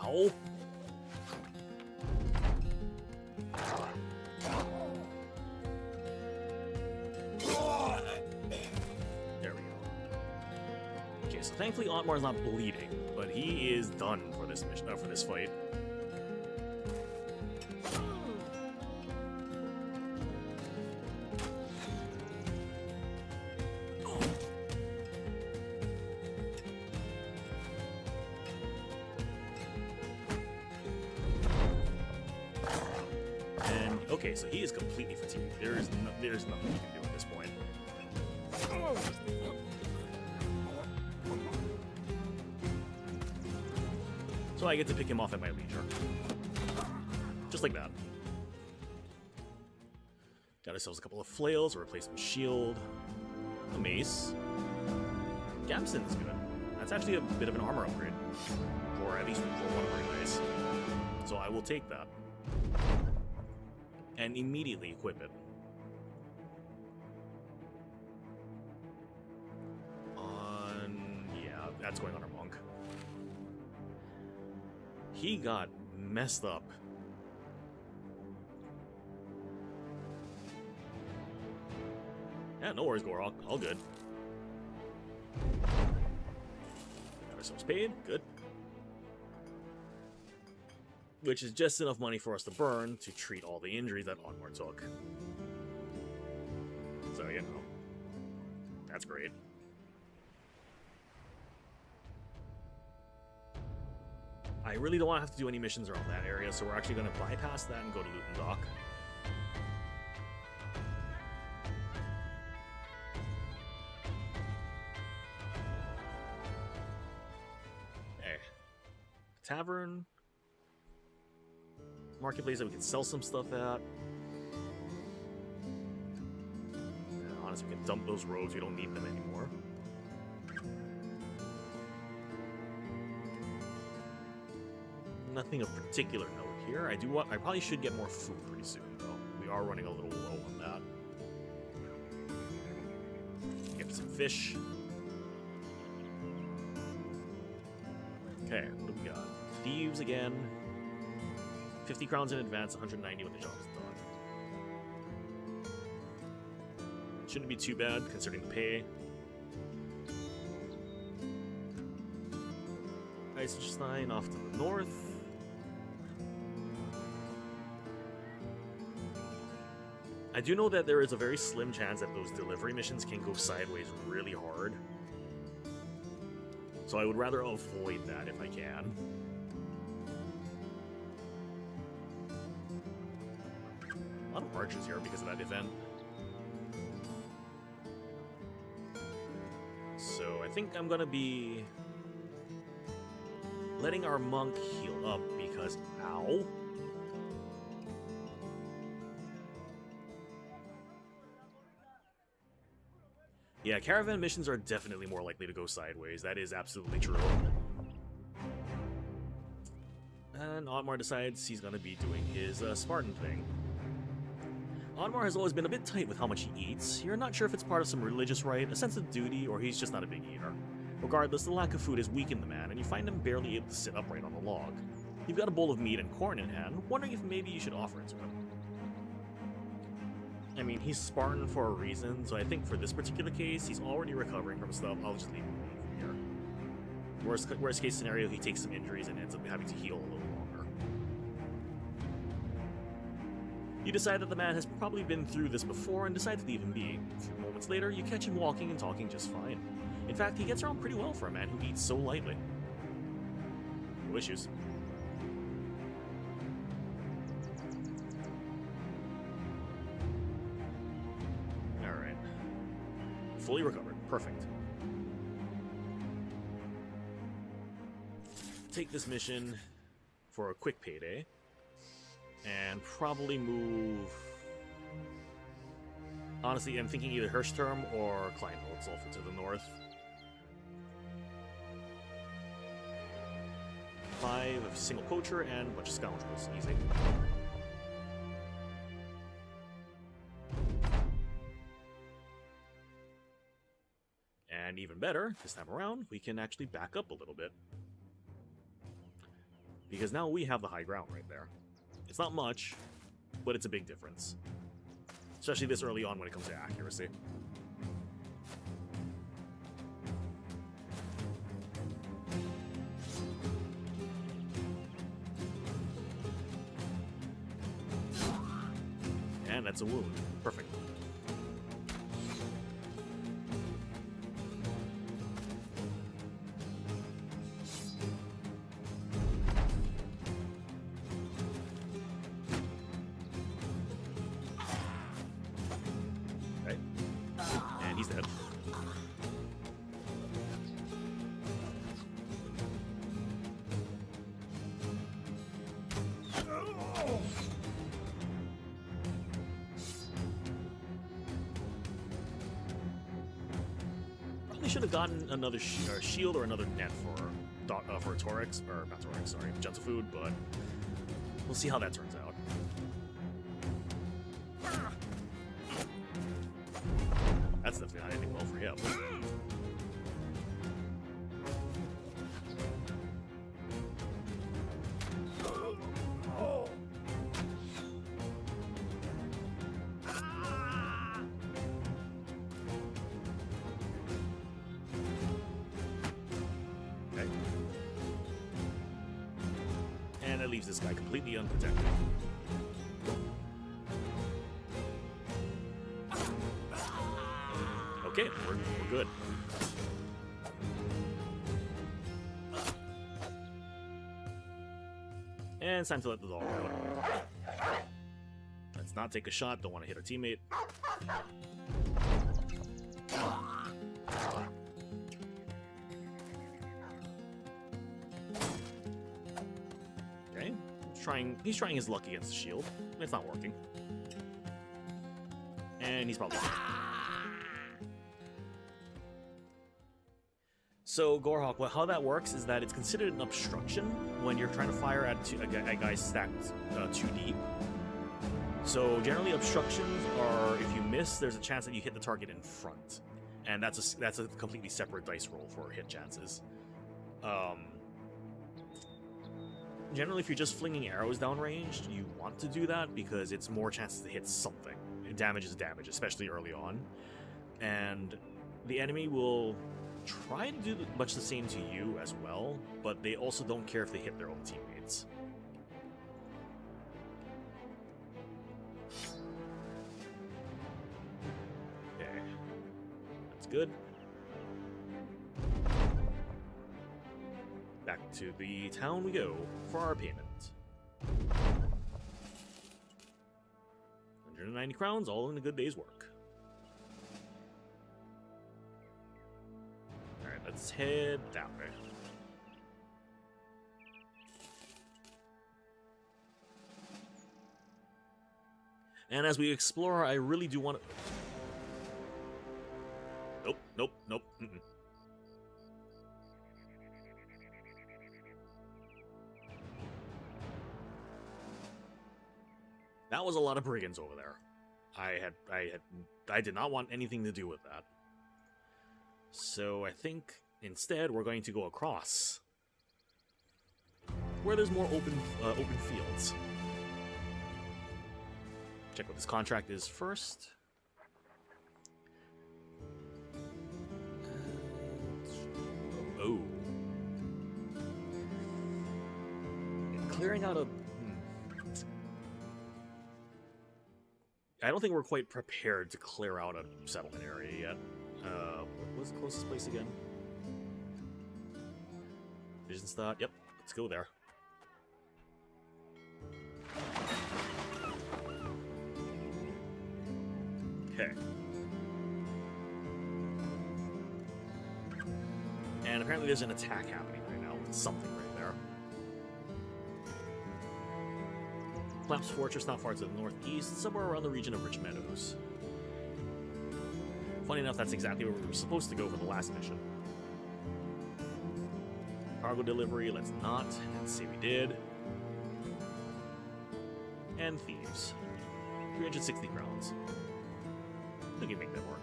Ow. There we go. Okay, so thankfully Otmar's not bleeding, but he is done for this mission, for this fight. And okay, so he is completely fatigued. There's nothing you can do at this point. So I get to pick him off at my leisure. Just like that. Got ourselves a couple of flails, a replacement shield, a mace. Gamson is good. That's actually a bit of an armor upgrade. Or at least for one of our guys. So I will take that. And immediately equip it. That's going on our monk. He got messed up. Yeah, no worries, Gorok. All good. Got ourselves paid. Good. Which is just enough money for us to burn to treat all the injuries that Onmar took. So, you know. That's great. I really don't want to have to do any missions around that area, so we're actually going to bypass that and go to Luton Dock. Okay. Tavern. Marketplace that we can sell some stuff at. Yeah, honestly, we can dump those roads. We don't need them anymore. Nothing of particular note here. I probably should get more food pretty soon, though. We are running a little low on that. Get some fish. Okay, what do we got? Thieves again. 50 crowns in advance, 190 when the job is done. Shouldn't be too bad, considering the pay. Eisenstein off to the north. I do know that there is a very slim chance that those delivery missions can go sideways really hard. So I would rather avoid that if I can. A lot of archers here because of that event. So I think I'm gonna be letting our monk heal up because, ow. Yeah, caravan missions are definitely more likely to go sideways. That is absolutely true. And Otmar decides he's gonna be doing his Spartan thing. Otmar has always been a bit tight with how much he eats. You're not sure if it's part of some religious rite, a sense of duty, or he's just not a big eater. Regardless, the lack of food has weakened the man, and you find him barely able to sit upright on the log. You've got a bowl of meat and corn in hand, wondering if maybe you should offer it to him. I mean, he's Spartan for a reason, so I think for this particular case, he's already recovering from stuff. I'll just leave him alone from here. Worst case scenario, he takes some injuries and ends up having to heal a little longer. You decide that the man has probably been through this before and decide to leave him be. A few moments later, you catch him walking and talking just fine. In fact, he gets around pretty well for a man who eats so lightly. No issues. Alright. Fully recovered. Perfect. Take this mission for a quick payday. And probably move... Honestly, I'm thinking either Hirschturm or Kleinholzhofen to the north. 5 of single poacher and a bunch of scoundrels. Easy. And even better, this time around, we can actually back up a little bit. Because now we have the high ground right there. It's not much, but it's a big difference. Especially this early on when it comes to accuracy. And that's a wound. Perfect. Okay. And he's dead. Probably should have gotten another shield or another net for Torix, or not Torix, sorry, Gentle Food, but we'll see how that turns out. That's definitely not ending well for him. that leaves this guy completely unprotected. Okay, we're good. And it's time to let the dog out. Let's not take a shot, don't want to hit our teammate. Okay, he's trying his luck against the shield. It's not working. And he's probably dead. So, Gorehawk, well, how that works is that it's considered an obstruction when you're trying to fire at a guy stacked too deep. So, generally, obstructions are, if you miss, there's a chance that you hit the target in front. And that's a completely separate dice roll for hit chances. Generally, if you're just flinging arrows downrange, you want to do that because it's more chances to hit something. Damage is damage, especially early on. And the enemy will try to do much the same to you as well, but they also don't care if they hit their own teammates. Okay. That's good. Back to the town we go for our payment. 190 crowns, all in a good day's work. Alright, let's head that way. And as we explore, I really do want to... Nope. Mm-mm. That was a lot of brigands over there. I did not want anything to do with that. So I think instead we're going to go across, where there's more open fields. Check what this contract is first. Oh, clearing out a. I don't think we're quite prepared to clear out a settlement area yet. What's the closest place again? Visionstadt. Yep, let's go there. Okay. And apparently there's an attack happening right now with something right there. Clamp's Fortress, not far to the northeast, somewhere around the region of Rich Meadows. Funny enough, that's exactly where we were supposed to go for the last mission. Cargo delivery, let's not, and say we did. And thieves. 360 crowns. We can make that work.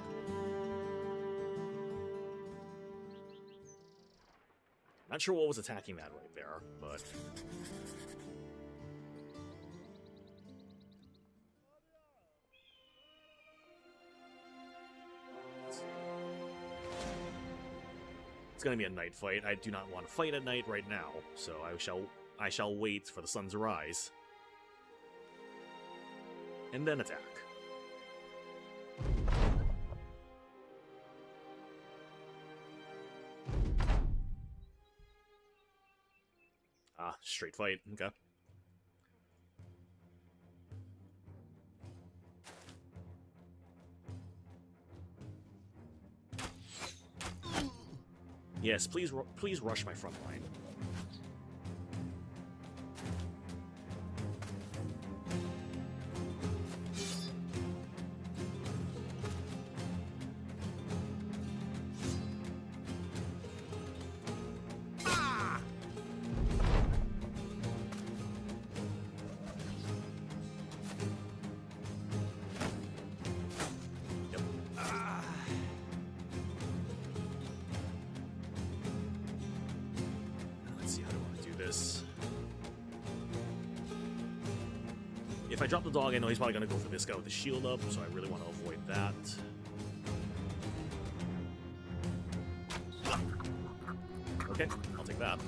Not sure what was attacking that right there, but... It's gonna be a night fight. I do not want to fight at night right now, so I shall wait for the sun to rise. And then attack. Ah, straight fight. Okay. Yes, please rush my front line. If I drop the dog, I know he's probably going to go for this guy with the shield up, so I really want to avoid that. Okay, I'll take that.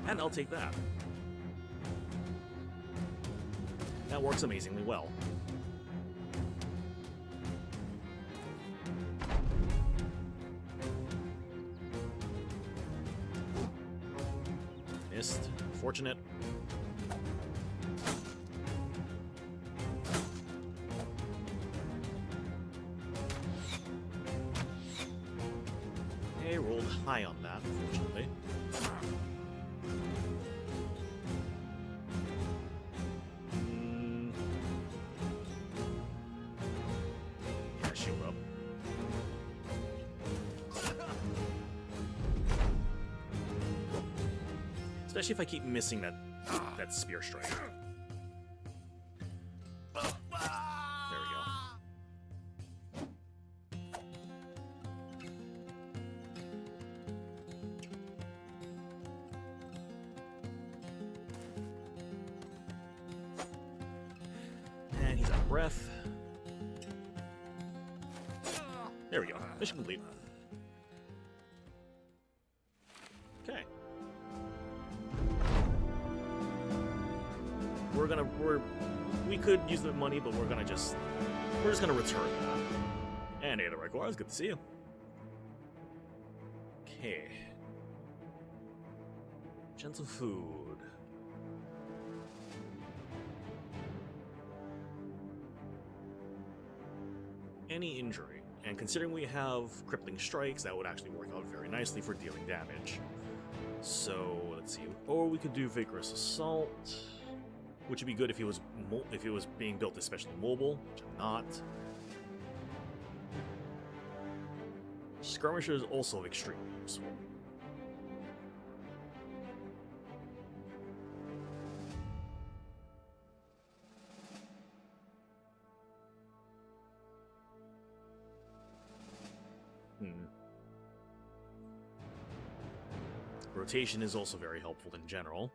And I'll take that. That works amazingly well. Missed. Fortunate. Okay, rolled high on that, unfortunately. Yeah, shield up. Especially if I keep missing that spear strike. There we go. And he's out of breath. There we go. Mission complete. Okay. We could use the money, but we're just gonna return that. And Ada Requires, good to see you. Okay. Gentle food. Any injury, and considering we have crippling strikes, that would actually work out very nicely for dealing damage. So let's see. Or we could do vigorous assault, which would be good if he was being built especially mobile, which I'm not. Skirmisher is also extremely useful. Rotation is also very helpful in general.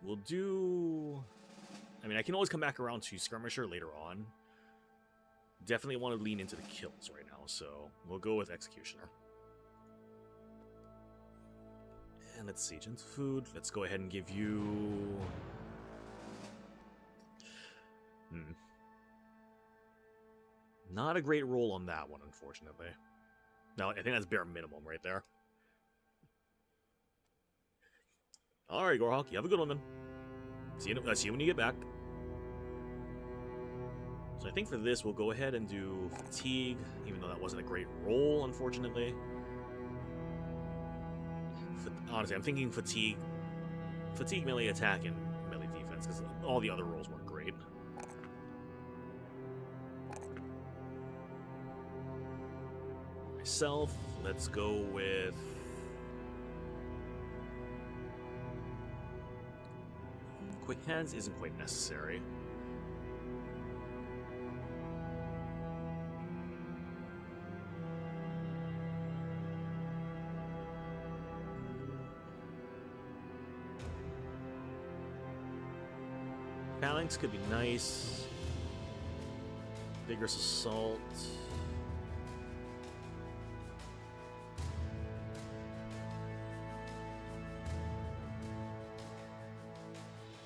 We'll do... I mean, I can always come back around to Skirmisher later on. Definitely want to lean into the kills right now, so we'll go with Executioner. And let's see, Gentle Food. Let's go ahead and give you... Not a great roll on that one, unfortunately. No, I think that's bare minimum right there. Alright, Gorehawk, you have a good one then. See you when you get back. So I think for this, we'll go ahead and do Fatigue, even though that wasn't a great roll, unfortunately. Honestly, I'm thinking Fatigue. Fatigue melee attack and melee defense, because all the other rolls weren't great. Myself, let's go with... Quick Hands isn't quite necessary. Phalanx could be nice. Vigorous Assault.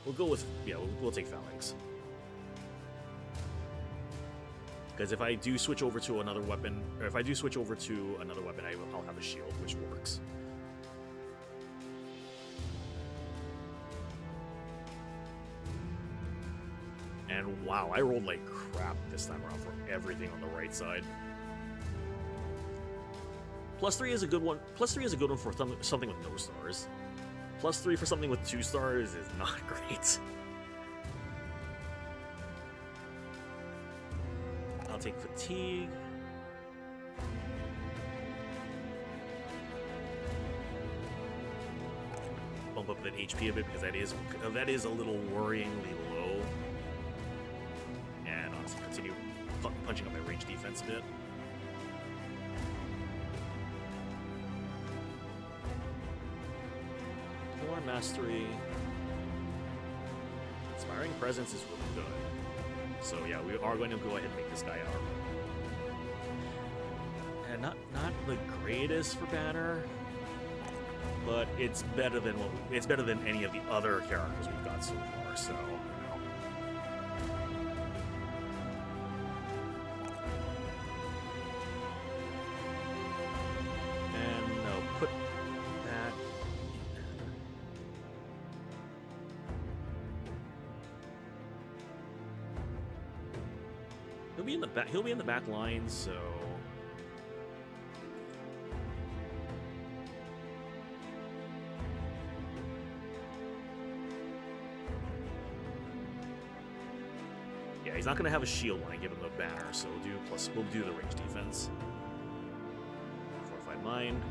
We'll go with, yeah, we'll take Phalanx. Because if I do switch over to another weapon, or if I do switch over to another weapon, I'll have a shield, which works. And wow, I rolled like crap this time around for everything on the right side. +3 is a good one. +3 is a good one for something with no stars. +3 for something with 2 stars is not great. I'll take Fatigue. Bump up that HP a bit because that is a little worryingly low. And I'll continue punching up my range defense a bit. Mastery. Inspiring Presence is really good. So yeah, we are going to go ahead and make this guy our... And not the greatest for banner, but it's better than any of the other characters we've got so far. So, and I'll put that. He'll be in the back. He'll be in the back line. So. Yeah, he's not going to have a shield when I give him the banner, so we'll do the range defense. Fortified Mine.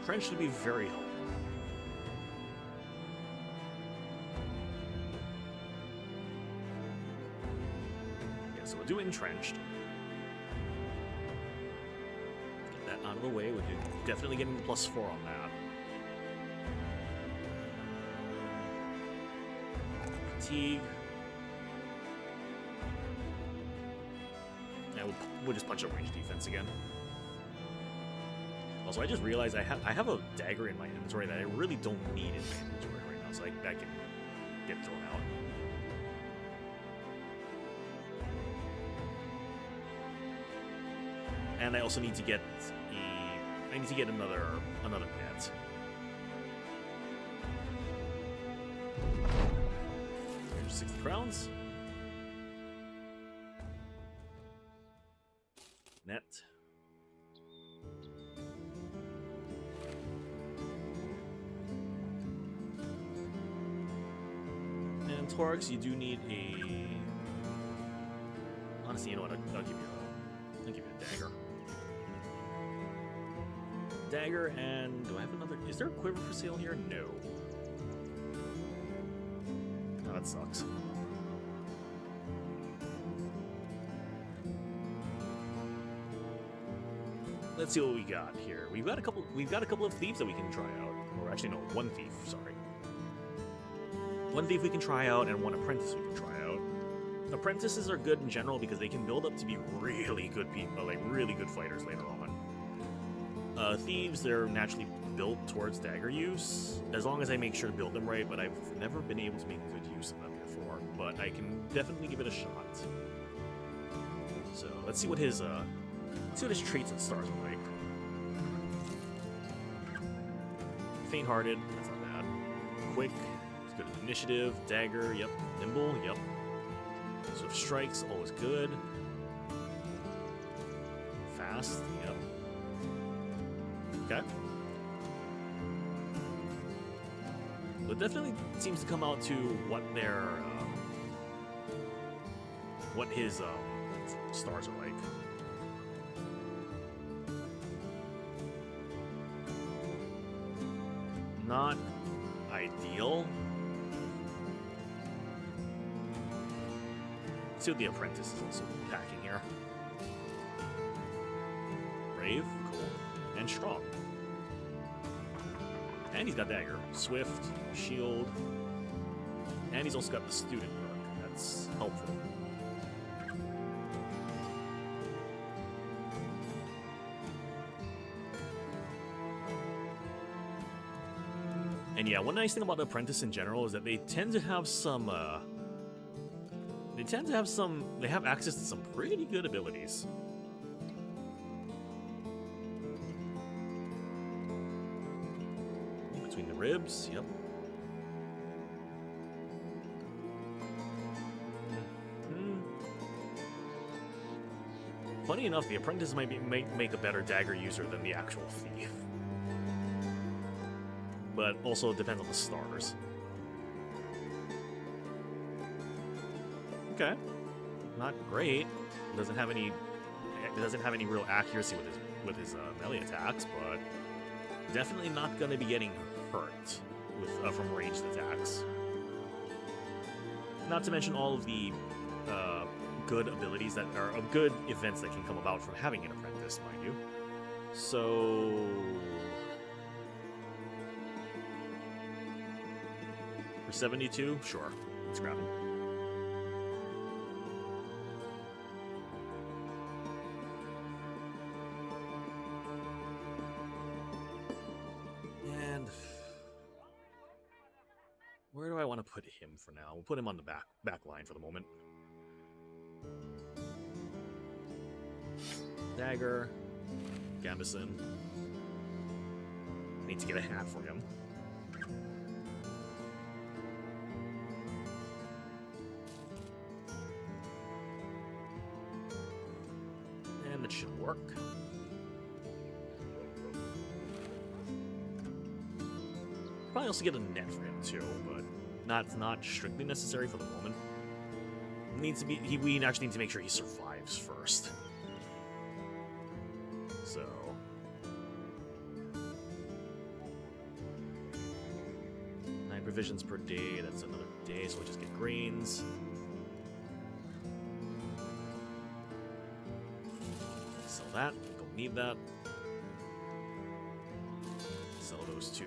Trench should be very helpful. Yeah, so we'll do Entrenched. Get that out of the way. We're definitely getting +4 on that. Fatigue. Yeah, we'll just punch up range defense again. Also, I just realized I have a dagger in my inventory that I really don't need in my inventory right now, so that can get thrown out. And I also need to get another net. Here's 60 crowns. Net. And Torx, you do need a. Honestly, you know what? I'll give you a dagger. Dagger, and do I have another? Is there a quiver for sale here? No. Oh, that sucks. Let's see what we got here. We've got a couple of thieves that we can try out. Or actually, no, one thief. Sorry. One thief we can try out, and one apprentice we can try out. Apprentices are good in general because they can build up to be really good people, like really good fighters later on. Thieves, they're naturally built towards dagger use, as long as I make sure to build them right, but I've never been able to make good use of them before, but I can definitely give it a shot. So, let's see what his traits and stars are like. Faint-hearted, that's not bad. Quick, it's good at initiative. Dagger, yep. Nimble, yep. Swift strikes, always good. Fast, yep. Okay. But definitely seems to come out to what his stars are like. Not ideal. Let's see what the apprentice is also packing here. Brave, cool, and strong. And he's got dagger, swift, shield, and he's also got the student perk. That's helpful. And yeah, one nice thing about the apprentice in general is that they tend to have some. They have access to some pretty good abilities. Between the ribs, yep. Funny enough, the apprentice might make a better dagger user than the actual thief. But also it depends on the stars. Okay, not great. Doesn't have any real accuracy with his melee attacks, but definitely not going to be getting hurt with from ranged attacks. Not to mention all of the good abilities that are good events that can come about from having an apprentice, mind you. So for 72, sure, let's grab him. And where do I want to put him for now? We'll put him on the back line for the moment. Dagger, Gambison. I need to get a hat for him. And that should work. Probably also get a net for him too, but not strictly necessary for the moment. Needs to be. We actually need to make sure he survives first. So 9 provisions per day. That's another day, so we'll just get grains. Sell that. Don't need that. Sell those 2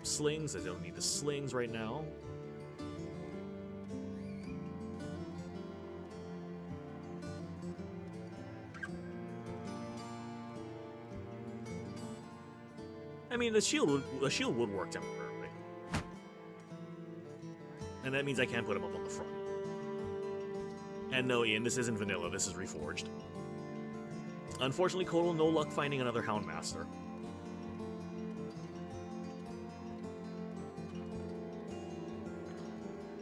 slings. I don't need the slings right now. I mean, the shield would work temporarily. And that means I can't put him up on the front. And no, Ian, this isn't vanilla, this is reforged. Unfortunately, Kotal, no luck finding another Houndmaster.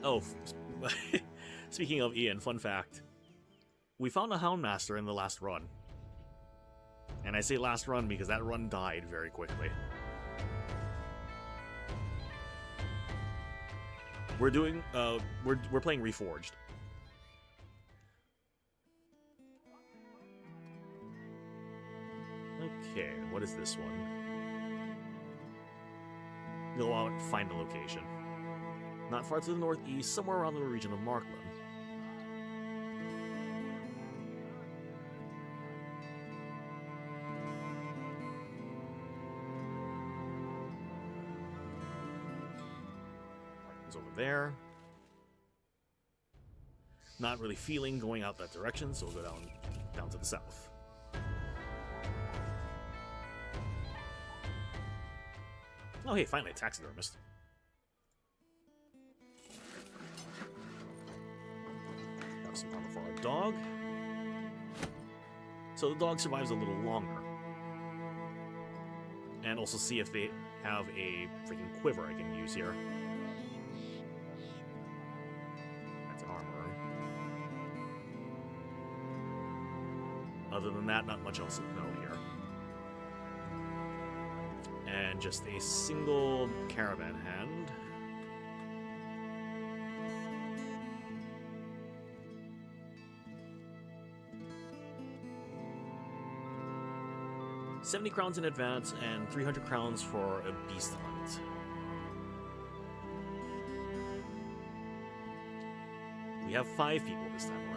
Oh, speaking of Ian, fun fact. We found a Houndmaster in the last run. And I say last run because that run died very quickly. We're doing, we're playing Reforged. Okay, what is this one? Go out and find the location. Not far to the northeast, somewhere around the region of Markland. Over there. Not really feeling going out that direction, so we'll go down to the south. Oh hey, finally a taxidermist. Got some armor for our dog. So the dog survives a little longer. And also see if they have a freaking quiver I can use here. Other than that, not much else to know here. And just a single caravan hand. $70 crowns in advance and 300 crowns for a beast hunt. We have 5 people this time around.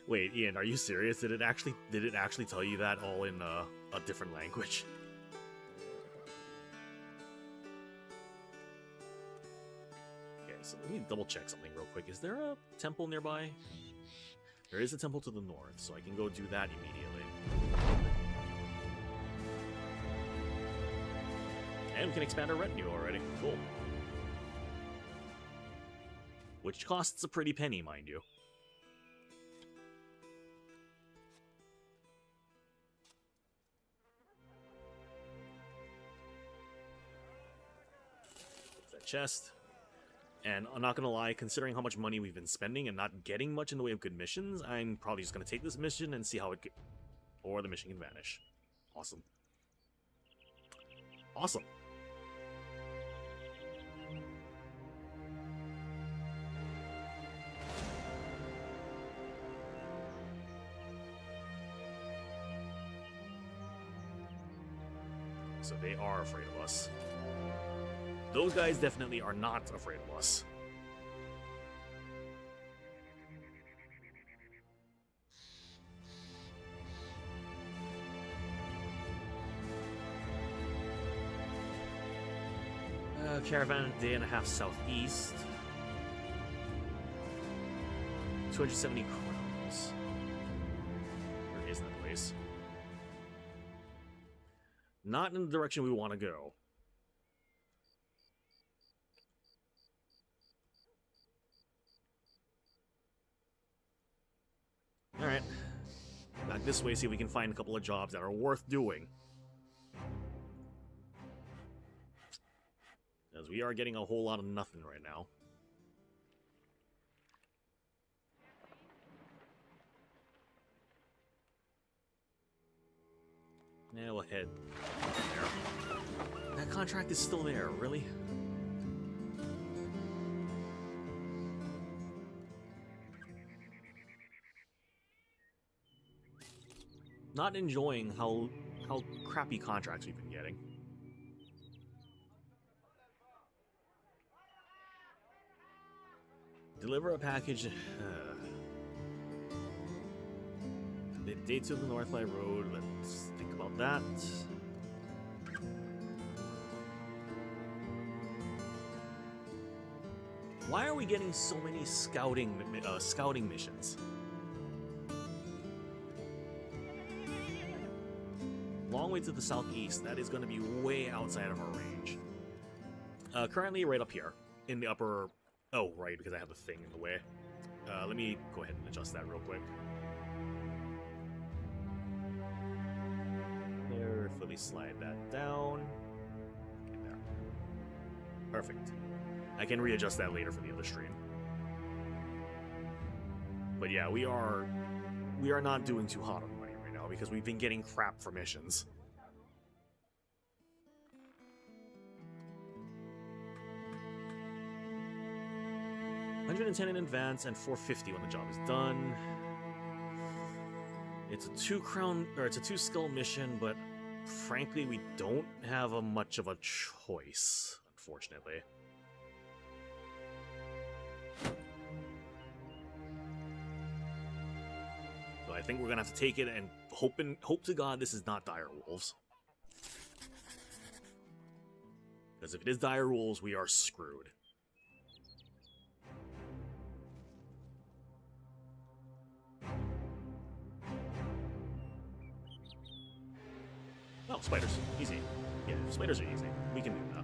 Wait, Ian, are you serious? Did it actually tell you that all in a different language? Okay, so let me double check something real quick. Is there a temple nearby? There is a temple to the north, so I can go do that immediately. And we can expand our retinue already. Cool. Which costs a pretty penny, mind you. Chest. And I'm not gonna lie, considering how much money we've been spending and not getting much in the way of good missions, I'm probably just gonna take this mission and see how it or the mission can vanish. Awesome. Awesome. so they are afraid of us. Those guys definitely are not afraid of us. Caravan a day and a half southeast. 270 crowns. Where is that place? Not in the direction we want to go. Alright. Back this way, see if we can find a couple of jobs that are worth doing. Because we are getting a whole lot of nothing right now. Yeah, we'll head there. That contract is still there, really? Not enjoying how crappy contracts we've been getting. Deliver a package. The dates of the Northlight Road. Let's think about that. Why are we getting so many scouting missions? Long way to the southeast. That is going to be way outside of our range. Currently, right up here in the upper. Oh, right, because I have the thing in the way. Let me go ahead and adjust that real quick. Carefully slide that down. And there. Perfect. I can readjust that later for the other stream. But yeah, we are not doing too hot on money right now because we've been getting crap for missions. $110 in advance and $450 when the job is done. It's a 2 skill mission, but frankly, we don't have much of a choice, unfortunately. So I think we're gonna have to take it and hope to God this is not Dire Wolves. Because if it is Dire Wolves, we are screwed. Oh, spiders. Easy. Yeah, spiders are easy. We can do that.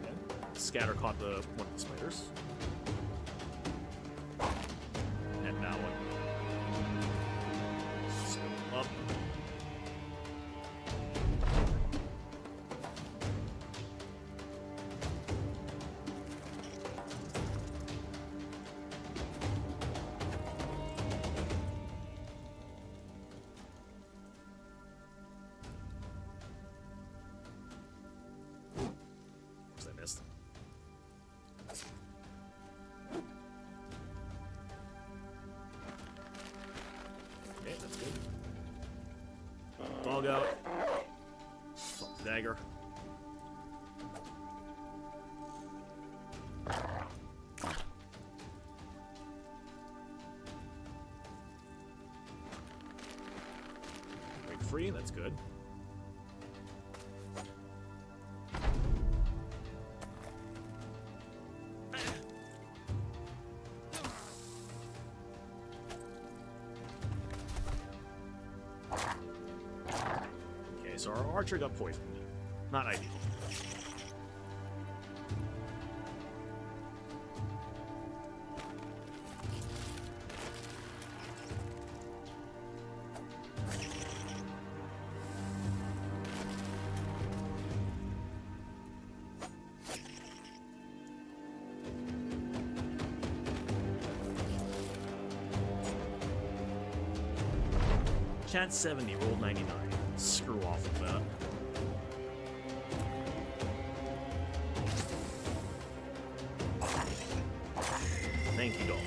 Okay. Scatter caught one of the spiders. And now one. Up. Oops, I missed. Okay, that's good. Dog out. Fuck the dagger. Break free, that's good. So our archer got poisoned. Not ideal. Chance 70, roll 99. Screw off with that. Thank you, dollar.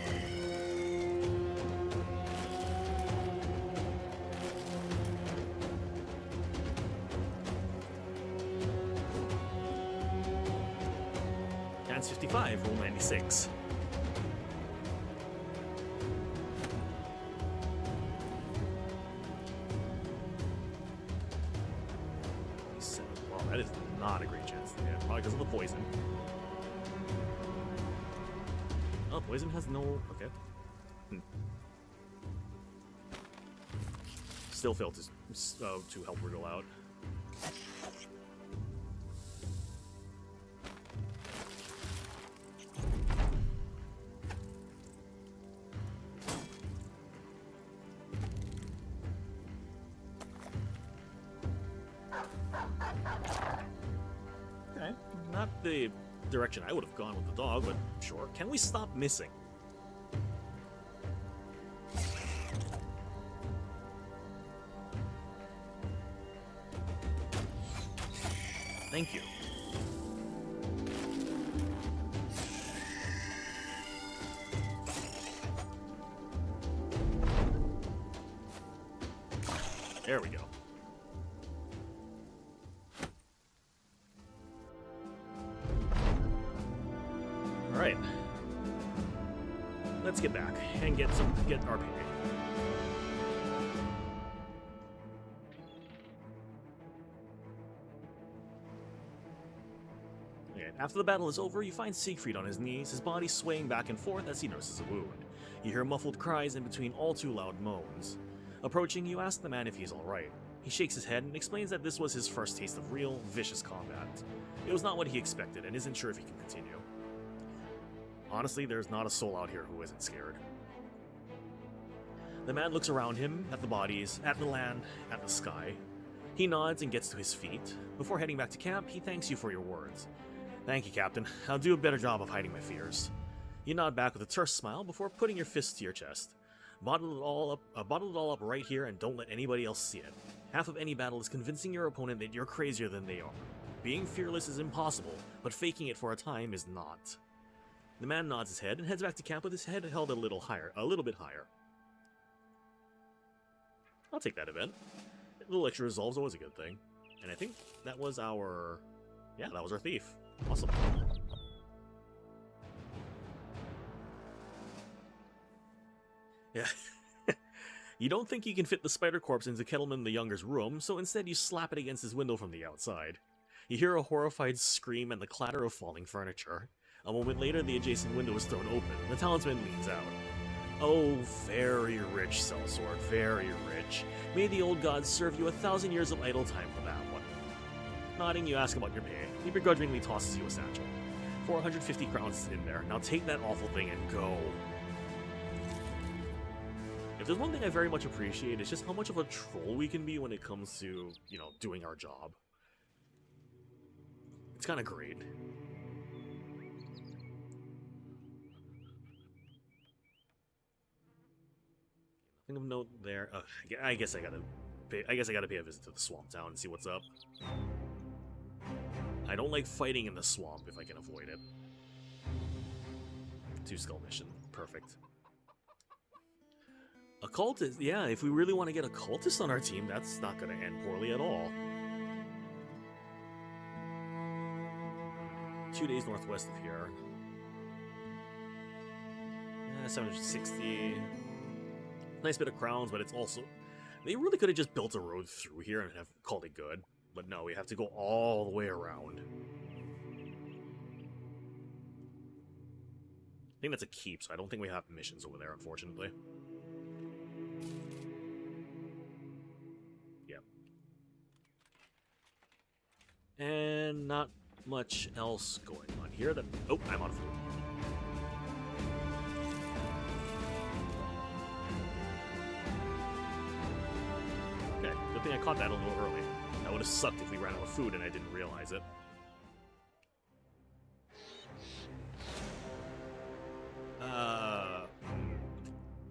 Chance 55, roll 96. Wow, that is not a great chance. Yeah, probably because of the poison. Oh, poison has no... Okay. Still failed to help Wriggle out. Okay, not the direction I would have gone with the dog, but sure. Can we stop missing? Thank you. There we go. All right. Let's get back and get our pay. After the battle is over, you find Siegfried on his knees, his body swaying back and forth as he nurses a wound. You hear muffled cries in between all too loud moans. Approaching, you ask the man if he's alright. He shakes his head and explains that this was his first taste of real, vicious combat. It was not what he expected and isn't sure if he can continue. Honestly, there's not a soul out here who isn't scared. The man looks around him, at the bodies, at the land, at the sky. He nods and gets to his feet. Before heading back to camp, he thanks you for your words. Thank you, Captain. I'll do a better job of hiding my fears. You nod back with a terse smile before putting your fist to your chest. Bottle it all up right here and don't let anybody else see it. Half of any battle is convincing your opponent that you're crazier than they are. Being fearless is impossible, but faking it for a time is not. The man nods his head and heads back to camp with his head held a little bit higher. I'll take that event. A little extra resolve is always a good thing. And I think that was our... Yeah, that was our thief. Awesome. Yeah. You don't think you can fit the spider corpse into Kettleman the Younger's room, so instead you slap it against his window from the outside. You hear a horrified scream and the clatter of falling furniture. A moment later, the adjacent window is thrown open. The talisman leans out. Oh, very rich, Sellsword, very rich. May the old gods serve you 1,000 years of idle time for that one. Nodding, you ask about your pay. He begrudgingly tosses you a satchel. 450 crowns is in there. Now take that awful thing and go. If there's one thing I very much appreciate, it's just how much of a troll we can be when it comes to, you know, doing our job. It's kind of great. Nothing of note there. I guess I gotta pay a visit to the swamp town and see what's up. I don't like fighting in the swamp if I can avoid it. 2 skull mission. Perfect. A cultist? Yeah, if we really want to get a cultist on our team, that's not going to end poorly at all. 2 days northwest of here. 760. Nice bit of crowns, but it's also... They really could have just built a road through here and have called it good. But no, we have to go all the way around. I think that's a keep, so I don't think we have missions over there, unfortunately. Yep. And not much else going on here. Oh, I'm on food. Okay, good thing I caught that a little early. That would have sucked if we ran out of food and I didn't realize it.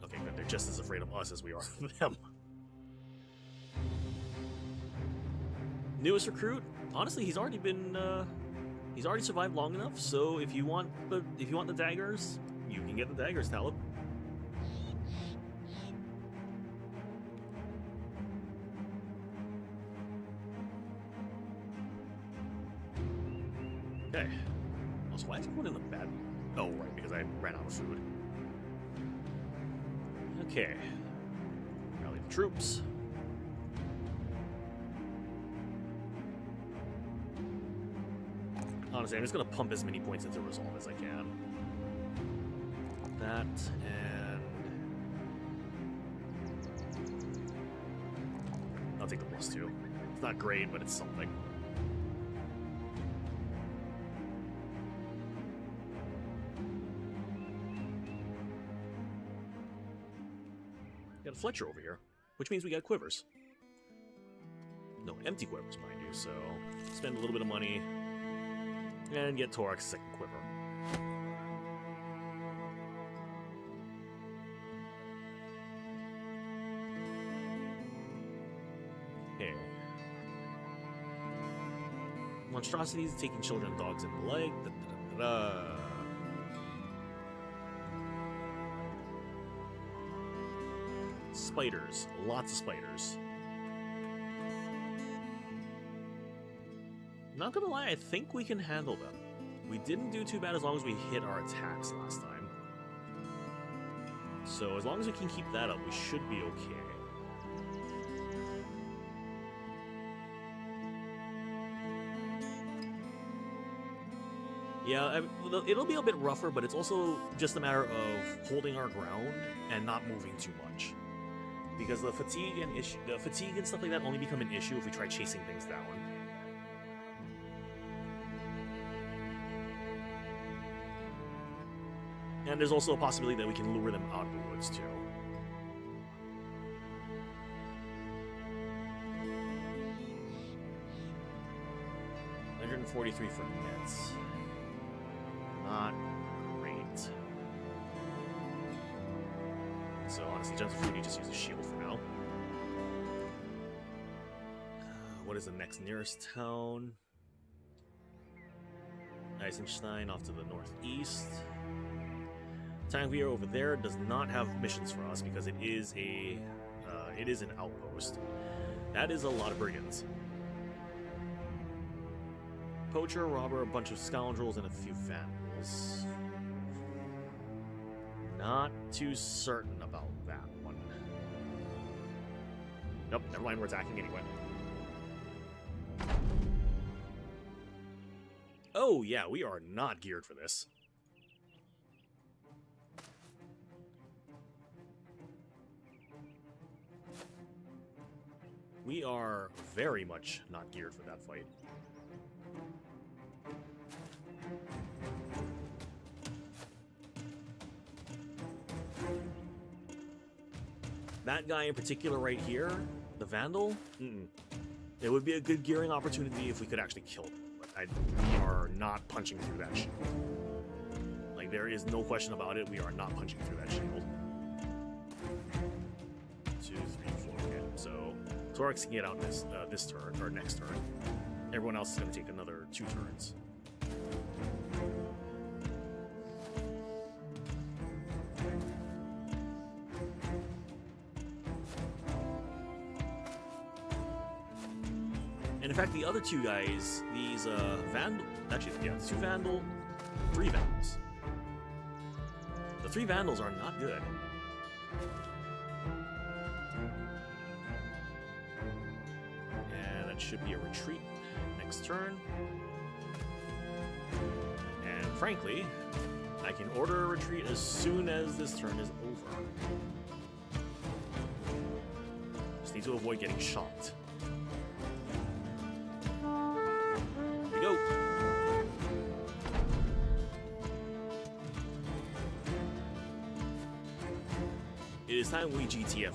Okay, good. They're just as afraid of us as we are of them. Newest recruit, honestly, he's already been, he's already survived long enough, so if you want the daggers, you can get the daggers, Talib. Okay. Also, why is everyone in the bed? Oh, right, because I ran out of food. Okay. Rally the troops. Honestly, I'm just gonna pump as many points into resolve as I can. That and I'll take the +2. It's not great, but it's something. Got a Fletcher over here, which means we got quivers. No, empty quivers, mind you, so spend a little bit of money and get Torak's second quiver. Okay. Monstrosities taking children, dogs, and the like. Spiders. Lots of spiders. Not gonna lie, I think we can handle them. We didn't do too bad as long as we hit our attacks last time. So as long as we can keep that up, we should be okay. Yeah, it'll be a bit rougher, but it's also just a matter of holding our ground and not moving too much. Because the fatigue and stuff like that only become an issue if we try chasing things down. And there's also a possibility that we can lure them out of the woods too. $143 for nets. Not great. So honestly, Gentlefruity just use a shield for now. What is the next nearest town? Eisenstein off to the northeast. Tangvier over there does not have missions for us because it is an outpost. That is a lot of brigands. Poacher, robber, a bunch of scoundrels, and a few vandals. Not too certain about that one. Nope, never mind, we're attacking anyway. Oh yeah, we are not geared for this. We are very much not geared for that fight. That guy in particular right here, the Vandal, it would be a good gearing opportunity if we could actually kill him, but we are not punching through that shield. Like, there is no question about it, we are not punching through that shield. 2, 3, 4, okay, so Torax can get out this turn, or next turn. Everyone else is going to take another 2 turns. And in fact, the other 2 guys, these Vandal, actually, yeah, 2 Vandal, 3 Vandals. The 3 Vandals are not good. And that should be a retreat next turn. And frankly, I can order a retreat as soon as this turn is over. Just need to avoid getting shot. Go. It is time we GTFO.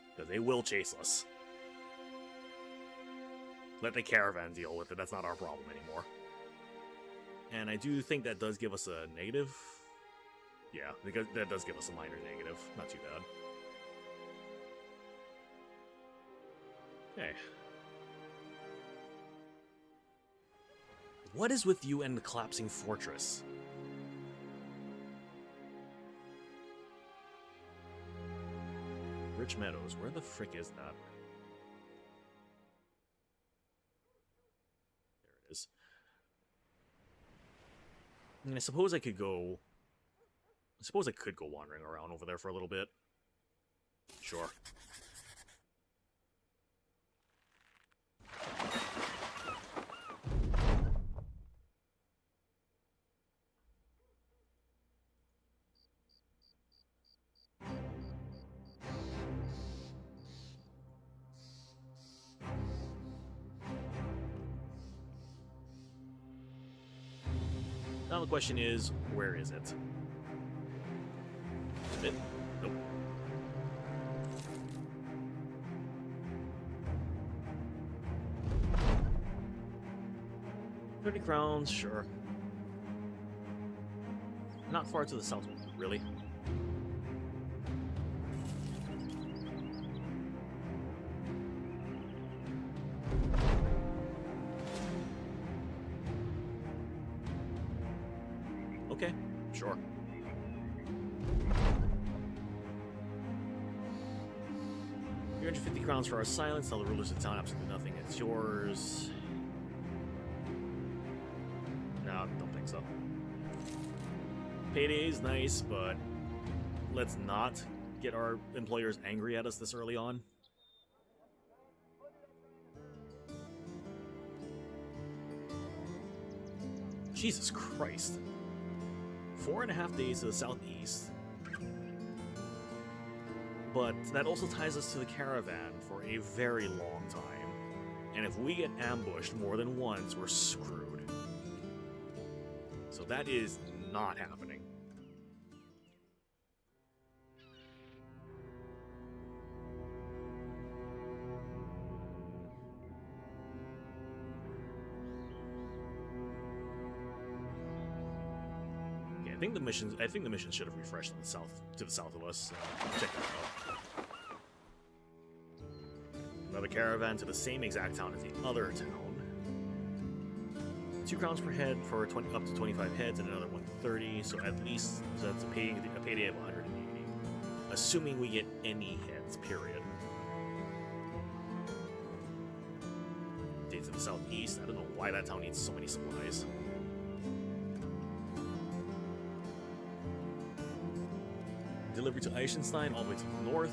Because they will chase us. Let the caravan deal with it, that's not our problem anymore. And I do think that does give us a negative. Yeah, because that does give us a minor negative. Not too bad. Okay. What is with you and the collapsing fortress? Rich Meadows, where the frick is that? There it is. I mean, I suppose I could go... I suppose I could go wandering around over there for a little bit. Sure. Now the question is, where is it? Is it? Nope. $30 crowns, sure. Not far to the south, really. Okay, sure. $350 crowns for our silence. Tell the rulers of town absolutely nothing. It's yours. No, don't think so. Payday is nice, but let's not get our employers angry at us this early on. Jesus Christ. 4.5 days to the southeast. But that also ties us to the caravan for a very long time. And if we get ambushed more than once, we're screwed. So that is not happening. I think the mission should have refreshed to the south of us. Check that out. Another caravan to the same exact town as the other town. 2 crowns per head for up to 25 heads, and another 130. So at least that's a payday of 180, assuming we get any heads. Period. Day to the southeast. I don't know why that town needs so many supplies. Delivery to Eichenstein, all the way to the north.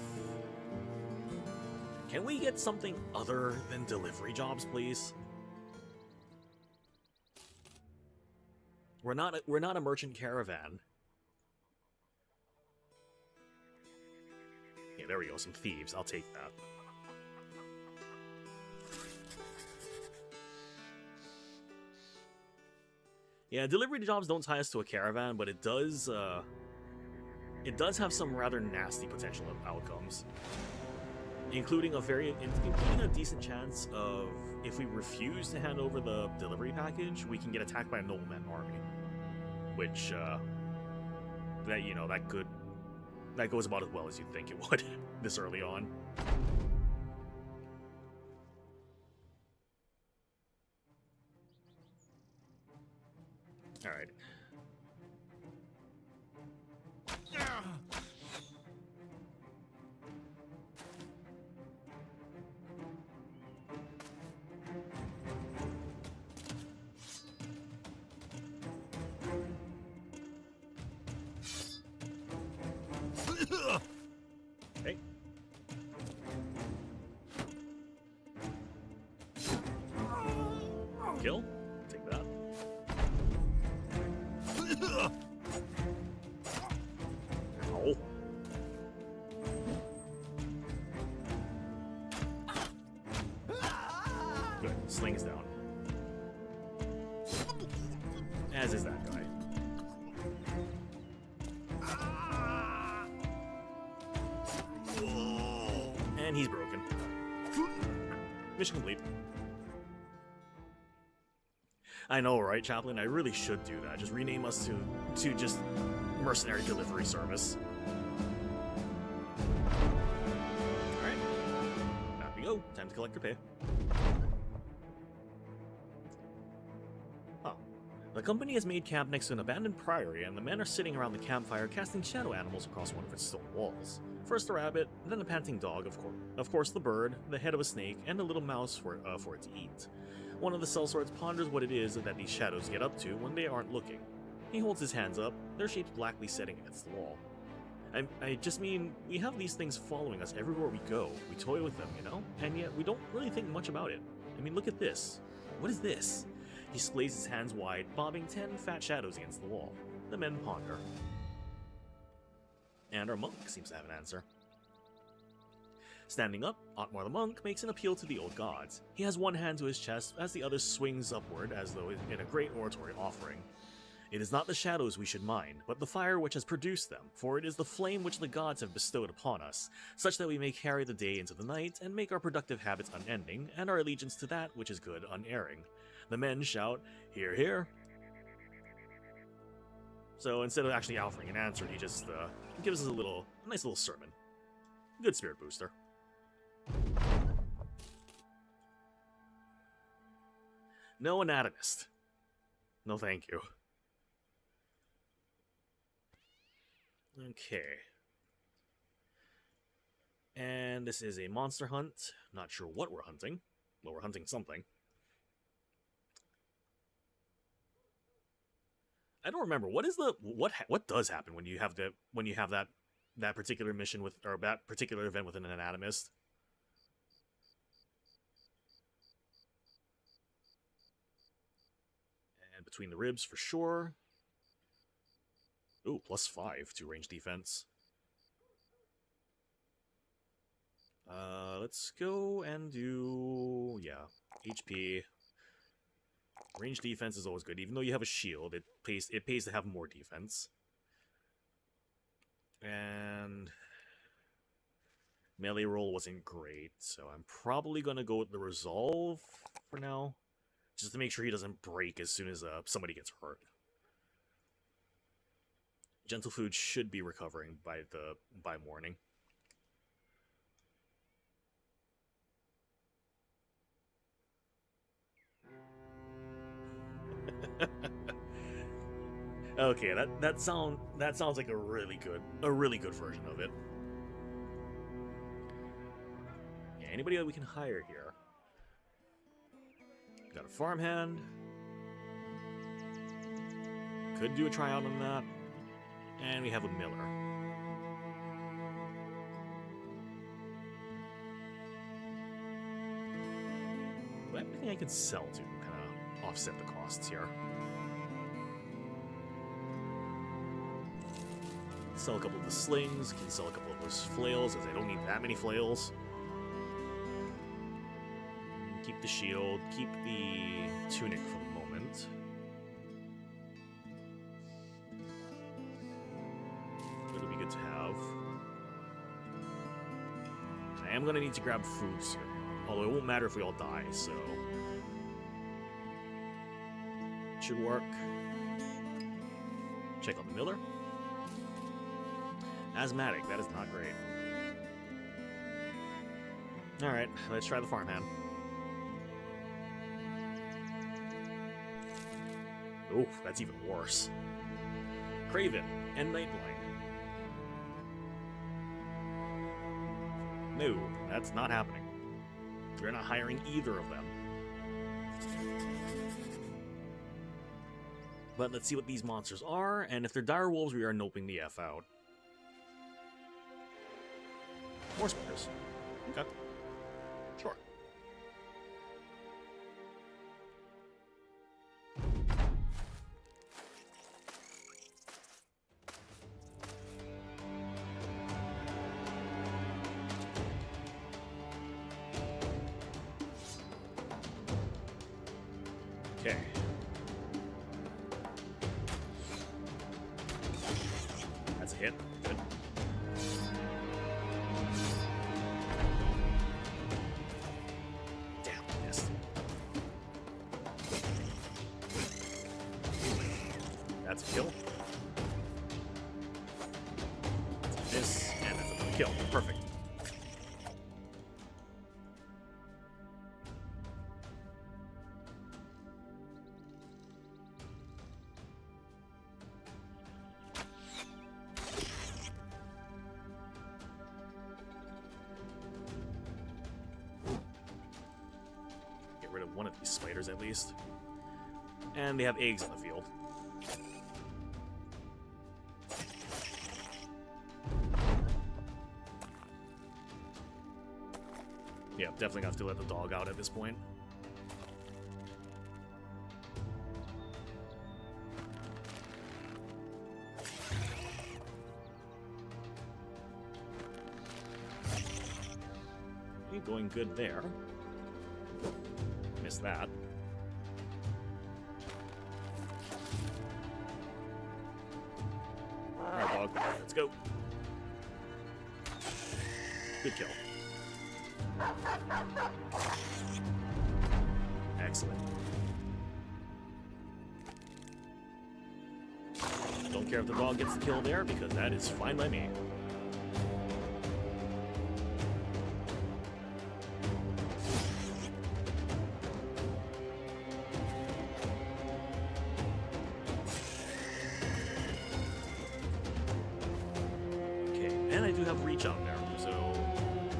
Can we get something other than delivery jobs, please? We're not a merchant caravan. Yeah, there we go, some thieves. I'll take that. Yeah, delivery jobs don't tie us to a caravan, but it does have some rather nasty potential outcomes, including a decent chance of, if we refuse to hand over the delivery package, we can get attacked by a nobleman army, which that goes about as well as you'd think it would this early on. All right. Hey. Kill? Take that. Ow. Good. Sling's down. As is that guy. And he's broken. Mission complete. I know, right, Chaplain? I really should do that. Just rename us to just mercenary delivery service. Alright. Back we go. Time to collect your pay. Oh. The company has made camp next to an abandoned priory, and the men are sitting around the campfire casting shadow animals across one of its stone walls. First a rabbit, then a panting dog, of course the bird, the head of a snake, and a little mouse for it to eat. One of the sellswords ponders what it is that these shadows get up to when they aren't looking. He holds his hands up, their shapes blackly setting against the wall. I just mean, we have these things following us everywhere we go. We toy with them, you know? And yet, we don't really think much about it. I mean, look at this. What is this? He displays his hands wide, bobbing 10 fat shadows against the wall. The men ponder. And our monk seems to have an answer. Standing up, Otmar the monk makes an appeal to the old gods. He has one hand to his chest as the other swings upward as though in a great oratory offering. It is not the shadows we should mind, but the fire which has produced them, for it is the flame which the gods have bestowed upon us, such that we may carry the day into the night and make our productive habits unending, and our allegiance to that which is good unerring. The men shout, "Hear, hear!" So instead of actually offering an answer, he just gives us a nice little sermon. Good spirit booster. No anatomist. No thank you. Okay. And this is a monster hunt. Not sure what we're hunting. Well, we're hunting something. I don't remember. What is the what does happen when you have that particular mission with, or that particular event with an anatomist? And between the ribs for sure. Ooh, +5 to range defense. Let's go and do, yeah, HP. Range defense is always good, even though you have a shield. It pays to have more defense. And melee roll wasn't great, so I'm probably gonna go with the resolve for now, just to make sure he doesn't break as soon as somebody gets hurt. Gentle food should be recovering by morning. Okay, that sounds like a really good version of it. Yeah, anybody that we can hire here. Got a farmhand. Could do a tryout on that. And we have a miller. Do I have anything I can sell to kind of offset the costs here? Sell a couple of the slings, can sell a couple of those flails, as I don't need that many flails. Keep the shield, keep the tunic for the moment. It'll be good to have. I am going to need to grab food soon, although it won't matter if we all die, so... should work. Check out the miller. Asthmatic, that is not great. Alright, let's try the farmhand. Oof, that's even worse. Craven and Nightblind. No, that's not happening. We're not hiring either of them. But let's see what these monsters are, and if they're dire wolves, we are noping the F out. More spiders. Okay. Sure. Okay. That's a hit. Good. Damn, missed. That's a kill. That's a miss, and that's another kill. Perfect. Rid of one of these spiders at least. And they have eggs on the field. Yeah, definitely have to let the dog out at this point. Okay, going good there. Missed that. Alright, dog. Let's go. Good kill. Excellent. Don't care if the dog gets the kill there, because that is fine by me. And I do have reach out there, so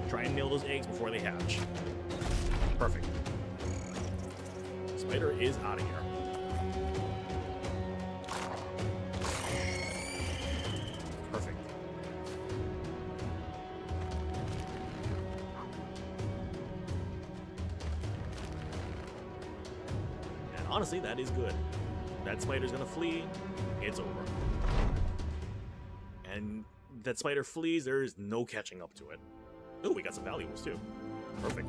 try and nail those eggs before they hatch. Perfect. Spider is out of here. Perfect. And honestly, that is good. That spider's gonna flee. It's over. And that spider flees, there is no catching up to it. Oh, we got some valuables too. Perfect.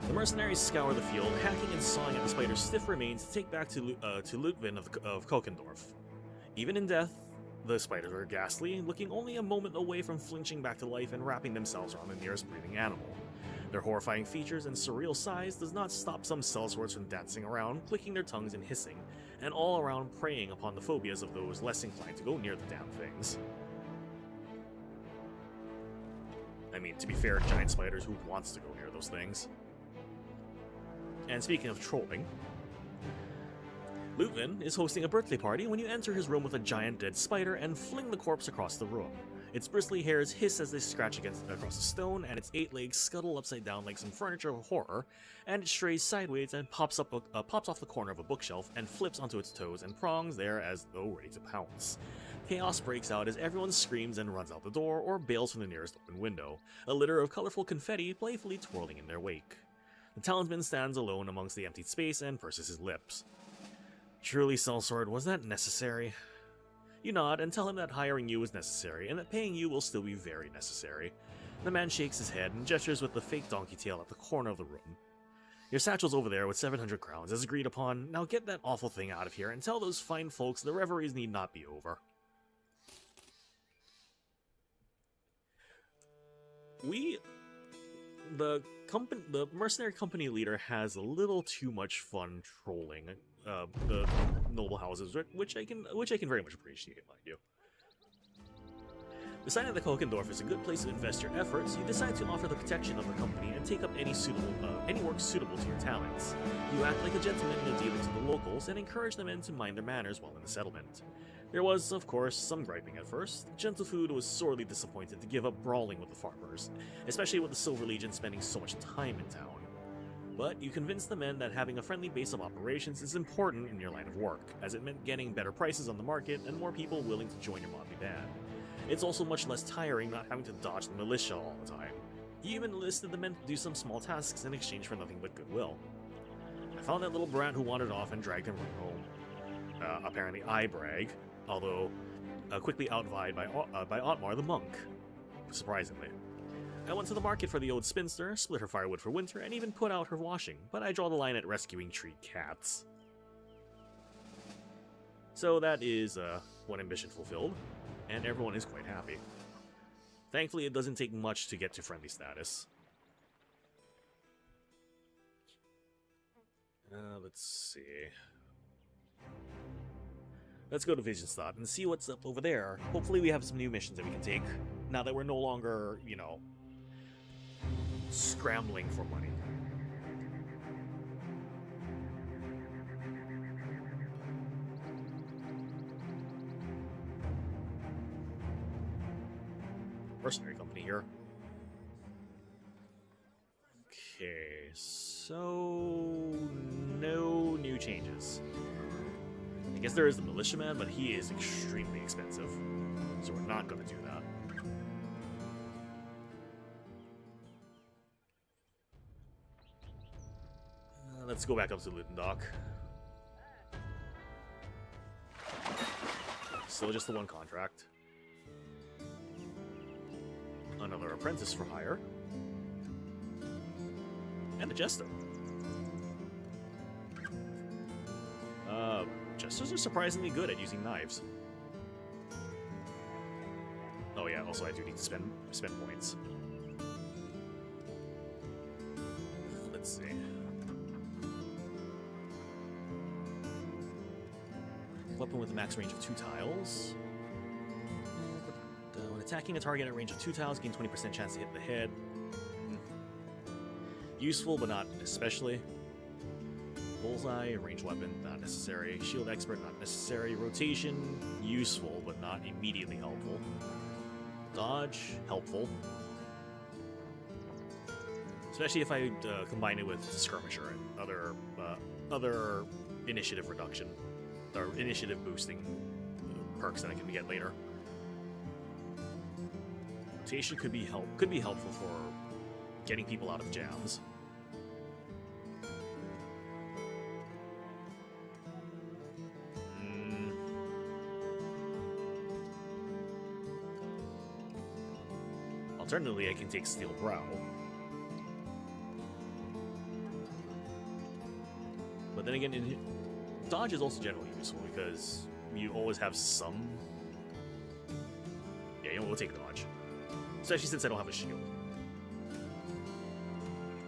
The mercenaries scour the field, hacking and sawing at the spider's stiff remains to take back to Ludwin of Kokendorf. Even in death, the spiders are ghastly, looking only a moment away from flinching back to life and wrapping themselves around the nearest breathing animal. Their horrifying features and surreal size does not stop some sellswords from dancing around, clicking their tongues and hissing, and all around preying upon the phobias of those less inclined to go near the damn things. I mean, to be fair, giant spiders, who wants to go near those things? And speaking of trolling, Ludwin is hosting a birthday party when you enter his room with a giant dead spider and fling the corpse across the room. Its bristly hairs hiss as they scratch across the stone, and its 8 legs scuttle upside down like some furniture of horror, and it strays sideways and pops off the corner of a bookshelf and flips onto its toes and prongs there as though ready to pounce. Chaos breaks out as everyone screams and runs out the door or bails from the nearest open window, a litter of colorful confetti playfully twirling in their wake. The talisman stands alone amongst the emptied space and purses his lips. Truly, Sellsword, was that necessary? You nod and tell him that hiring you is necessary, and that paying you will still be very necessary. The man shakes his head and gestures with the fake donkey tail at the corner of the room. Your satchel's over there with 700 crowns, as agreed upon. Now get that awful thing out of here and tell those fine folks the reveries need not be over. The mercenary company leader has a little too much fun trolling the noble houses, which I can very much appreciate, mind you. Deciding that Kokendorf is a good place to invest your efforts, you decide to offer the protection of the company and take up any work suitable to your talents. You act like a gentleman in the dealings with the locals and encourage the men to mind their manners while in the settlement. There was, of course, some griping at first. Gentlefood was sorely disappointed to give up brawling with the farmers, especially with the Silver Legion spending so much time in town. But you convinced the men that having a friendly base of operations is important in your line of work, as it meant getting better prices on the market and more people willing to join your motley band. It's also much less tiring not having to dodge the militia all the time. You even enlisted the men to do some small tasks in exchange for nothing but goodwill. I found that little brat who wandered off and dragged him right home. Apparently I brag, although quickly outvied by Otmar the monk, surprisingly. I went to the market for the old spinster, split her firewood for winter, and even put out her washing, but I draw the line at rescuing treat cats. So that is one ambition fulfilled, and everyone is quite happy. Thankfully, it doesn't take much to get to friendly status. Let's see. Let's go to Vision's Thought and see what's up over there. Hopefully we have some new missions that we can take, now that we're no longer, you know, scrambling for money. Mercenary company here. Okay, so no new changes. I guess there is the militiaman, but he is extremely expensive, so we're not going to do that. Let's go back up to Luton Dock. Still just the one contract. Another apprentice for hire. And a jester. Jesters are surprisingly good at using knives. Oh yeah, also I do need to spend points. Let's see. Weapon with a max range of 2 tiles. When attacking a target at a range of 2 tiles, gain 20% chance to hit the head. Useful, but not especially. Bullseye, range weapon, not necessary. Shield expert, not necessary. Rotation, useful, but not immediately helpful. Dodge, helpful. Especially if I combine it with skirmisher and other initiative reduction or initiative boosting perks that I can get later. Rotation could be helpful for getting people out of jams. Alternatively, I can take Steel Brow. But then again, dodge is also generally useful because you always have some... Yeah, you know, we'll take dodge. Especially since I don't have a shield.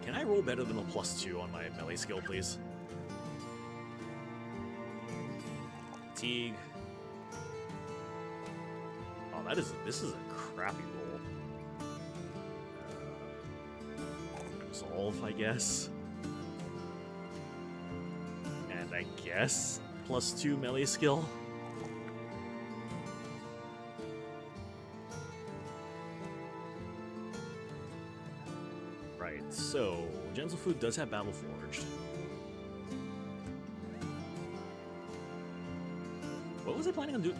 Can I roll better than a +2 on my melee skill, please? Fatigue. Oh, this is a crappy roll. Resolve, I guess. And I guess +2 melee skill. Right, so Gentle Food does have Battle Forged. What was I planning on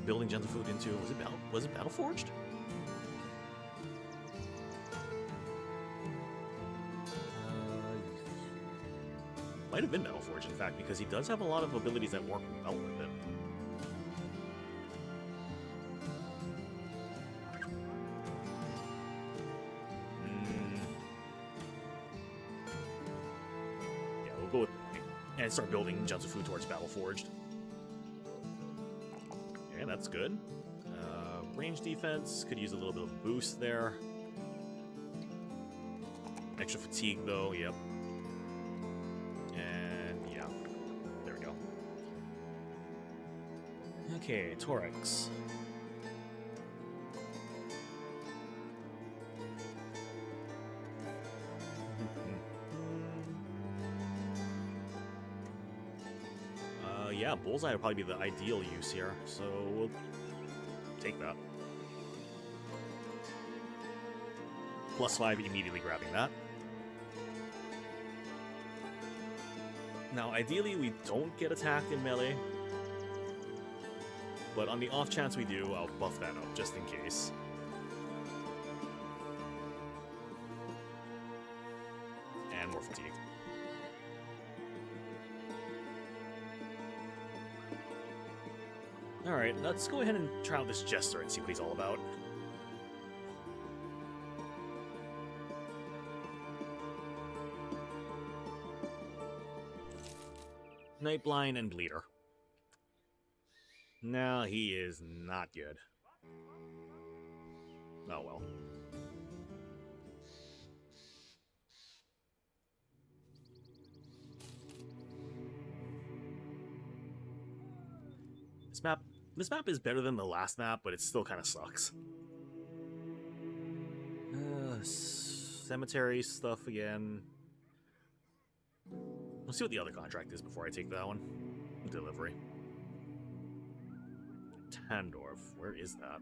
building Gentle Food into? Was it Battle Forged? Might have been Battle Forged, in fact, because he does have a lot of abilities that work well with it. Yeah, we'll go with and start building Gentle Food towards Battle Forged. Okay, that's good. Range defense could use a little bit of a boost there. Extra fatigue, though. Yep. Okay, Torix. Yeah, Bullseye would probably be the ideal use here, so we'll take that. +5, immediately grabbing that. Now, ideally, we don't get attacked in melee. But on the off chance we do, I'll buff that up, just in case. And more fatigue. Alright, let's go ahead and try out this Jester and see what he's all about. Nightblind and Bleeder. No, he is not good. Oh well. This map is better than the last map, but it still kind of sucks. Cemetery stuff again. Let's see what the other contract is before I take that one. Delivery. Tandorf. Where is that?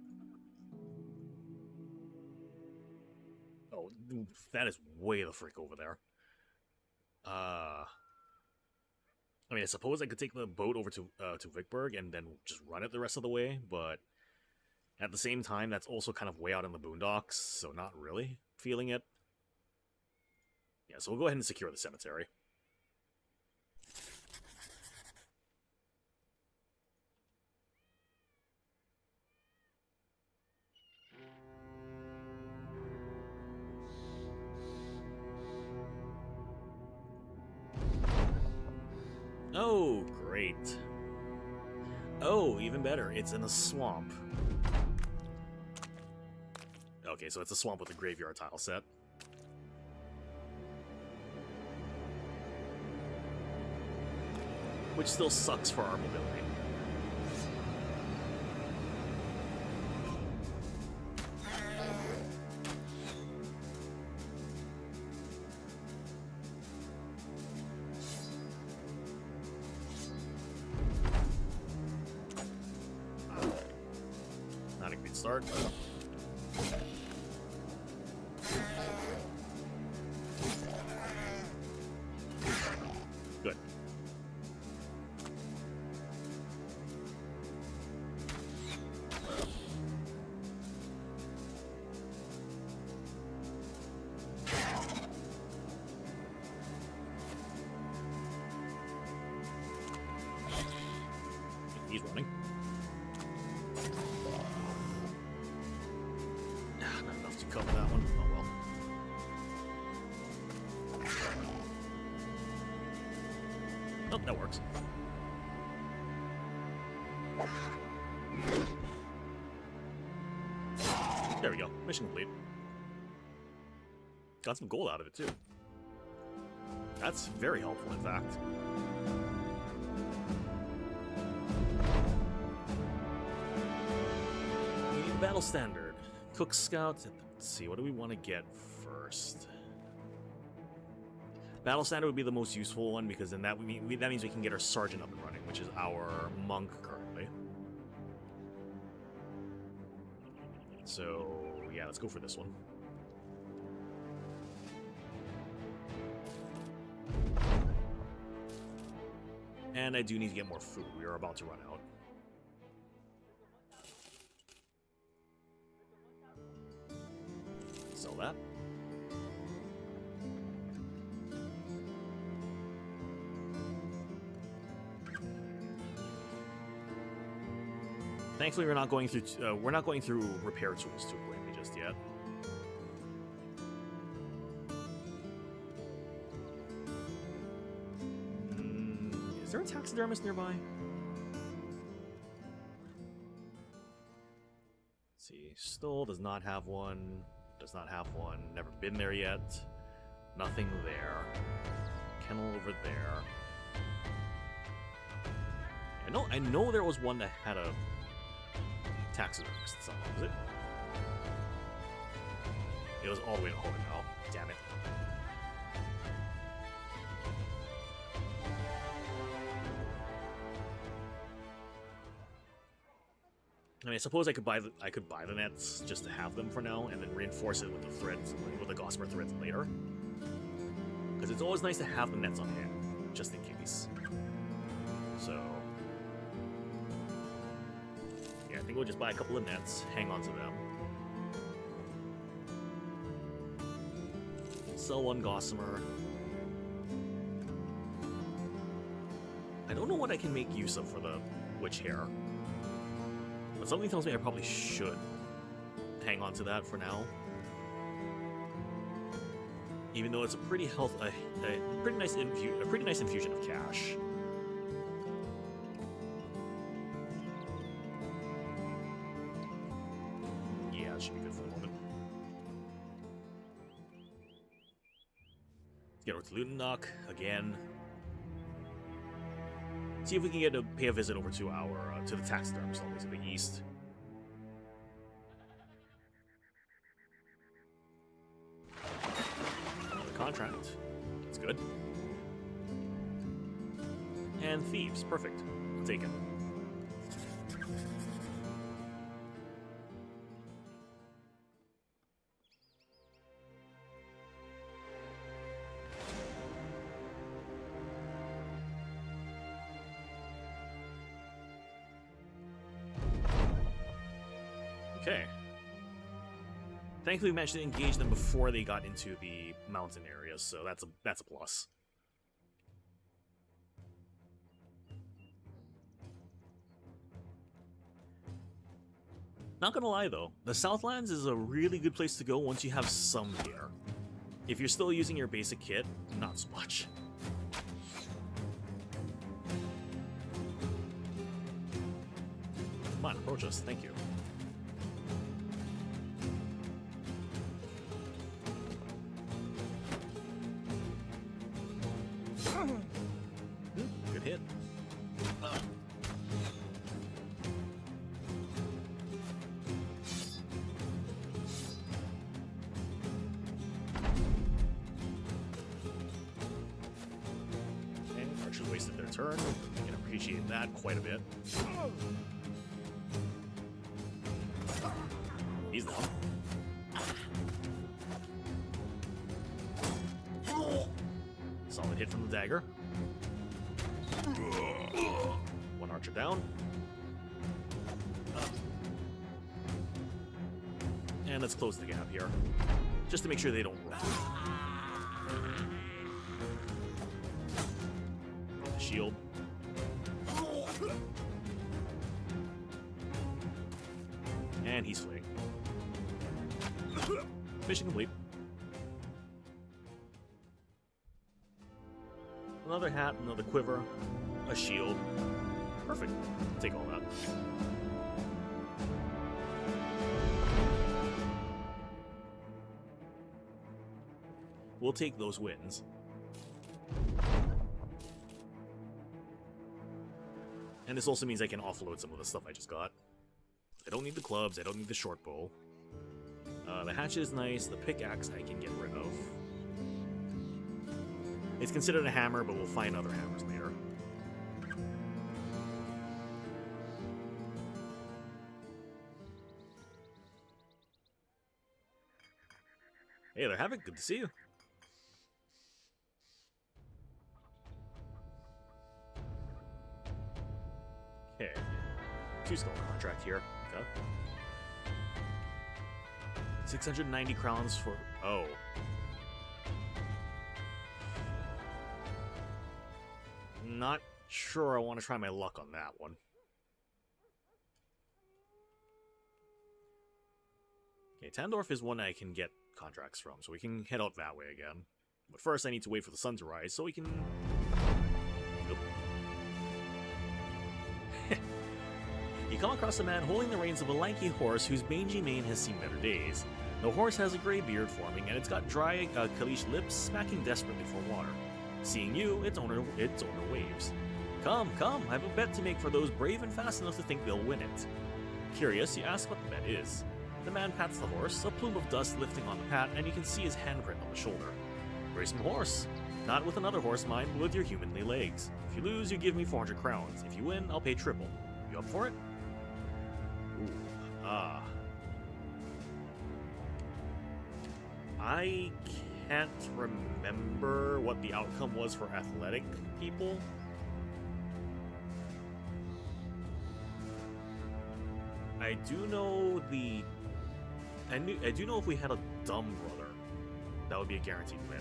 Oh, that is way the frick over there. I mean, I suppose I could take the boat over to Vickburg and then just run it the rest of the way, but at the same time, that's also kind of way out in the boondocks, so not really feeling it. Yeah, so we'll go ahead and secure the cemetery. Oh, great. Oh, even better. It's in a swamp. Okay, so it's a swamp with a graveyard tile set. Which still sucks for our mobility. Not a great start. Good. He's running. Not enough to cover that one. Oh well. Oh, that works. There we go. Mission complete. Got some gold out of it, too. That's very helpful, in fact. We need a battle standard. Cook Scout. Let's see, what do we want to get first? Battle standard would be the most useful one, because then that means we can get our sergeant up and running, which is our monk currently. So, yeah, let's go for this one. And I do need to get more food. We are about to run out. Sell that. Thankfully, we're not going through repair tools too quickly just yet. Is there a taxidermist nearby? Let's see. Stoll does not have one. Does not have one. Never been there yet. Nothing there. Kennel over there. I know there was one that had a taxidermist somewhere, was it? It was all the way to Hohenau. Damn it. I mean, I suppose I could buy the nets just to have them for now, and then reinforce it with the threads, with the gossamer threads later. Because it's always nice to have the nets on hand, just in case. So, yeah, I think we'll just buy a couple of nets, hang on to them. Sell one gossamer. I don't know what I can make use of for the witch hair. But something tells me I probably should hang on to that for now. Even though it's a pretty pretty nice infusion of cash. Yeah, it should be good for the moment. Let's get over to Lutendock again. See if we can get to pay a visit over to our to the taxidermist always in the east. Another contract. That's good. And thieves. Perfect. I'll take it. Okay. Thankfully, we managed to engage them before they got into the mountain areas, so that's a plus. Not gonna lie though, the Southlands is a really good place to go once you have some gear. If you're still using your basic kit, not so much. Come on, approach us, thank you. Good hit. And Archers wasted their turn. I can appreciate that quite a bit. He's down. Solid hit from the dagger. One archer down. And let's close the gap here. Just to make sure they don't roll. Shield. And he's fleeing. Mission complete. Another hat, another quiver, a shield. Perfect. Take all that. We'll take those wins. And this also means I can offload some of the stuff I just got. I don't need the clubs, I don't need the short bow. The hatchet is nice, the pickaxe I can get rid of. It's considered a hammer, but we'll find other hammers later. Hey there, Havoc, good to see you. Okay. 2 skull contract here. Okay. 690 crowns for... Oh. Not sure I want to try my luck on that one. Okay, Tandorf is one I can get contracts from, so we can head out that way again. But first I need to wait for the sun to rise, so we can... Nope. You come across a man holding the reins of a lanky horse whose mangy mane has seen better days. The horse has a grey beard forming, and it's got dry, Kalish lips smacking desperately for water. Seeing you, its owner waves. Come, come, I have a bet to make for those brave and fast enough to think they'll win it. Curious, you ask what the bet is. The man pats the horse, a plume of dust lifting on the pat, and you can see his handprint on the shoulder. Race my horse. Not with another horse, mind, but with your humanly legs. If you lose, you give me 400 crowns. If you win, I'll pay triple. You up for it? Ooh, I can't remember what the outcome was for athletic people. I do know I do know if we had a dumb brother, that would be a guaranteed win.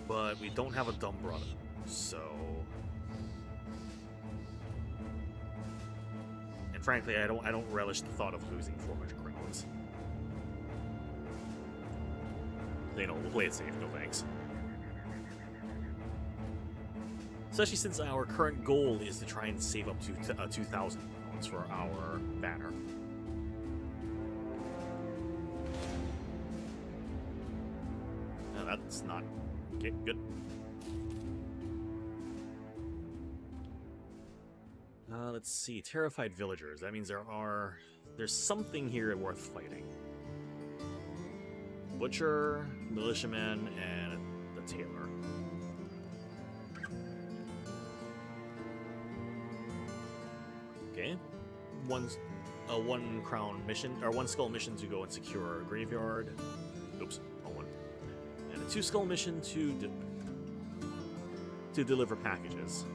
But we don't have a dumb brother, so... And frankly, I don't relish the thought of losing 400 crowns. You know, we'll play it safe, no thanks. Especially since our current goal is to try and save up to 2,000 crowns for our banner. that's not... Okay, good. Let's see. Terrified villagers. That means there's something here worth fighting. Butcher, militiaman, and the tailor. Okay. One crown mission, or 1 skull mission to go and secure a graveyard. Oops, wrong one. And a 2 skull mission to deliver packages.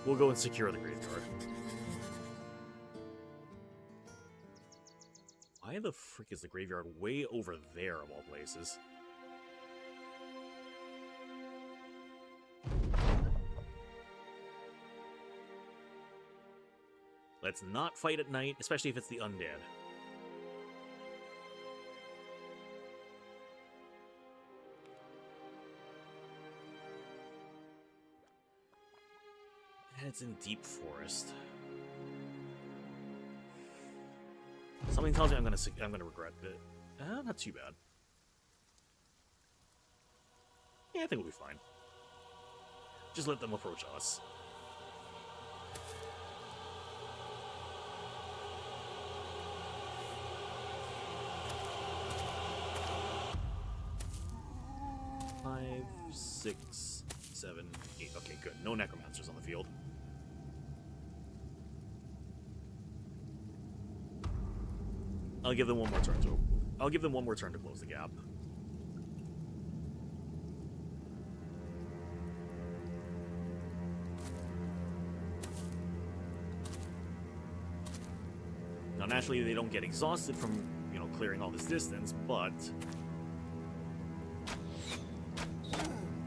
We'll go and secure the graveyard. Why the frick is the graveyard way over there of all places? Let's not fight at night, especially if it's the undead. And it's in deep forest. Something tells me I'm gonna regret it. Not too bad. Yeah, I think we'll be fine. Just let them approach us. Five, 6, 7, 8. Okay, good. No necromancers on the field. I'll give them one more turn to close the gap. Now, naturally, they don't get exhausted from, clearing all this distance, but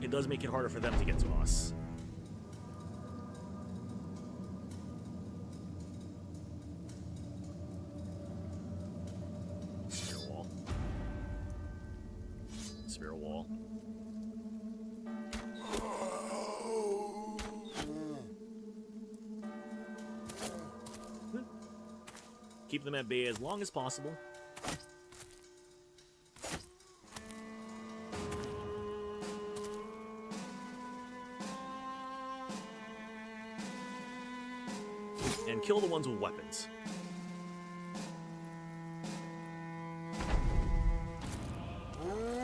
it does make it harder for them to get to us. Spear wall. Keep them at bay as long as possible. And kill the ones with weapons.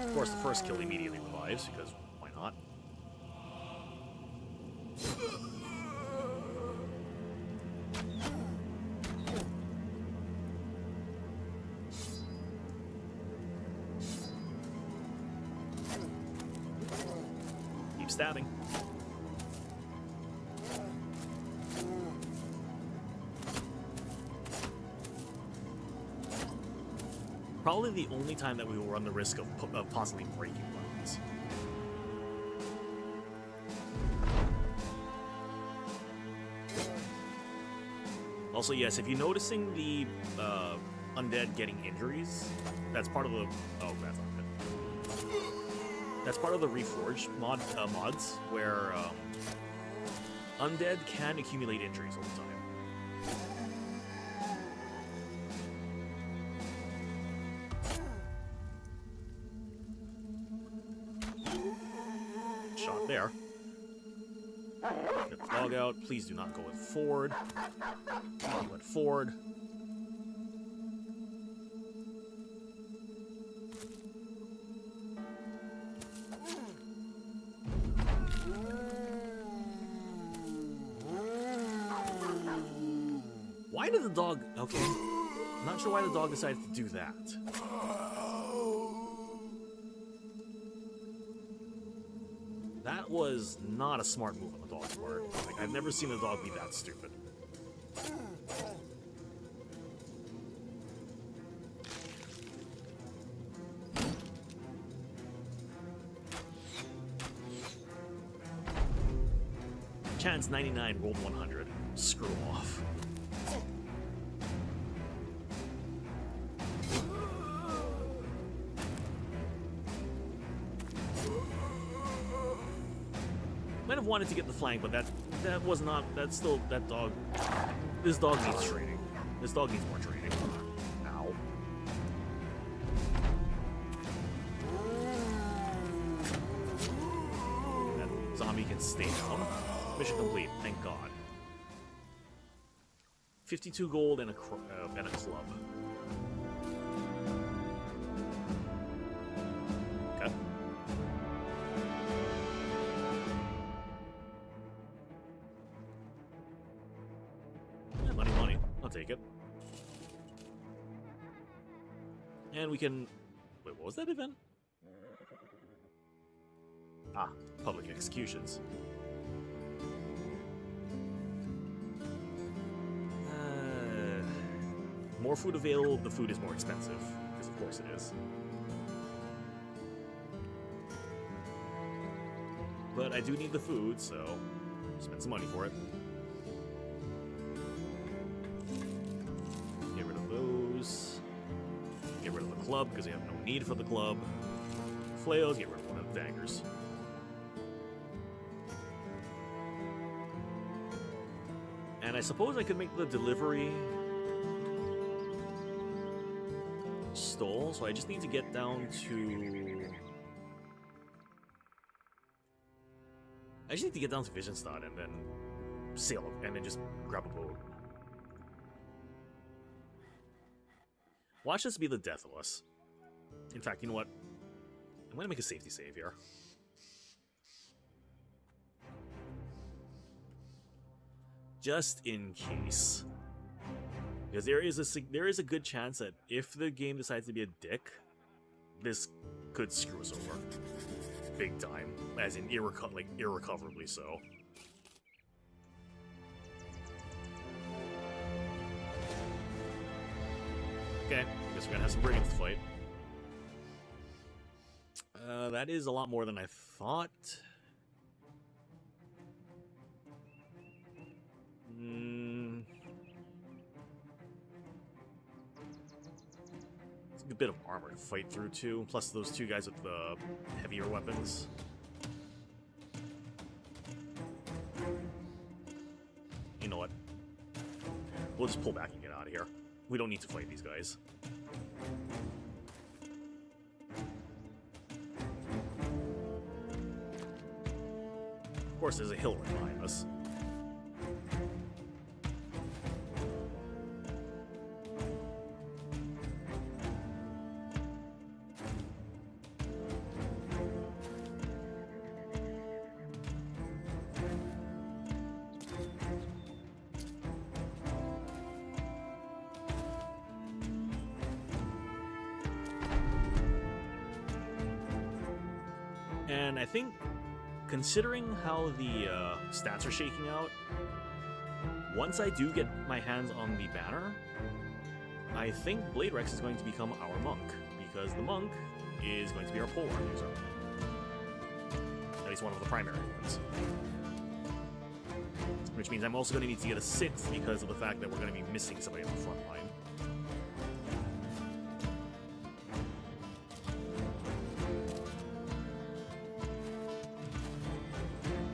Of course, the first kill immediately revives, because why not? Keep stabbing. Probably the only time that we will run the risk of possibly breaking weapons. Also, yes, if you're noticing the undead getting injuries, that's part of the... Oh, that's not good. That's part of the Reforged mods, where undead can accumulate injuries all the time. Shot there. Get the dog out. Please do not go with forward. He went forward. Why did the dog... Okay. I'm not sure why the dog decided to do that. That was not a smart move on the dog's part. Like, I've never seen a dog be that stupid. Chance 99 rolled 100. Screw off. Might have wanted to get the flank, but that was not... That's still... That dog... This dog needs training. This dog needs more training. Ow. we can stay down. Mission complete, thank God. 52 gold and a club. Okay. Yeah, money, money. I'll take it. And we can... Wait, what was that event? Ah, public executions. More food available, the food is more expensive. Because of course it is. But I do need the food, so spend some money for it. Get rid of those. Get rid of the club, because we have no need for the club. Flails, get rid of one of the daggers. And I suppose I could make the delivery stall, so I just need to get down to... I just need to get down to Visionstadt and then sail and then just grab a boat. Watch this be the death of us. In fact, you know what? I'm gonna make a safety save here. Just in case. Because there is a good chance that if the game decides to be a dick, this could screw us over. Big time. As in irrecoverably so. Okay, guess we're gonna have some brigands to fight. That is a lot more than I thought. It's a bit of armor to fight through too, plus those two guys with the heavier weapons. You know what? We'll just pull back and get out of here. We don't need to fight these guys. Of course, there's a hill right behind us. And I think, considering how the stats are shaking out, once I do get my hands on the banner, I think Blade Rex is going to become our monk, because the monk is going to be our polearm user. At least one of the primary ones. Which means I'm also going to need to get a 6 because of the fact that we're going to be missing somebody on the front line.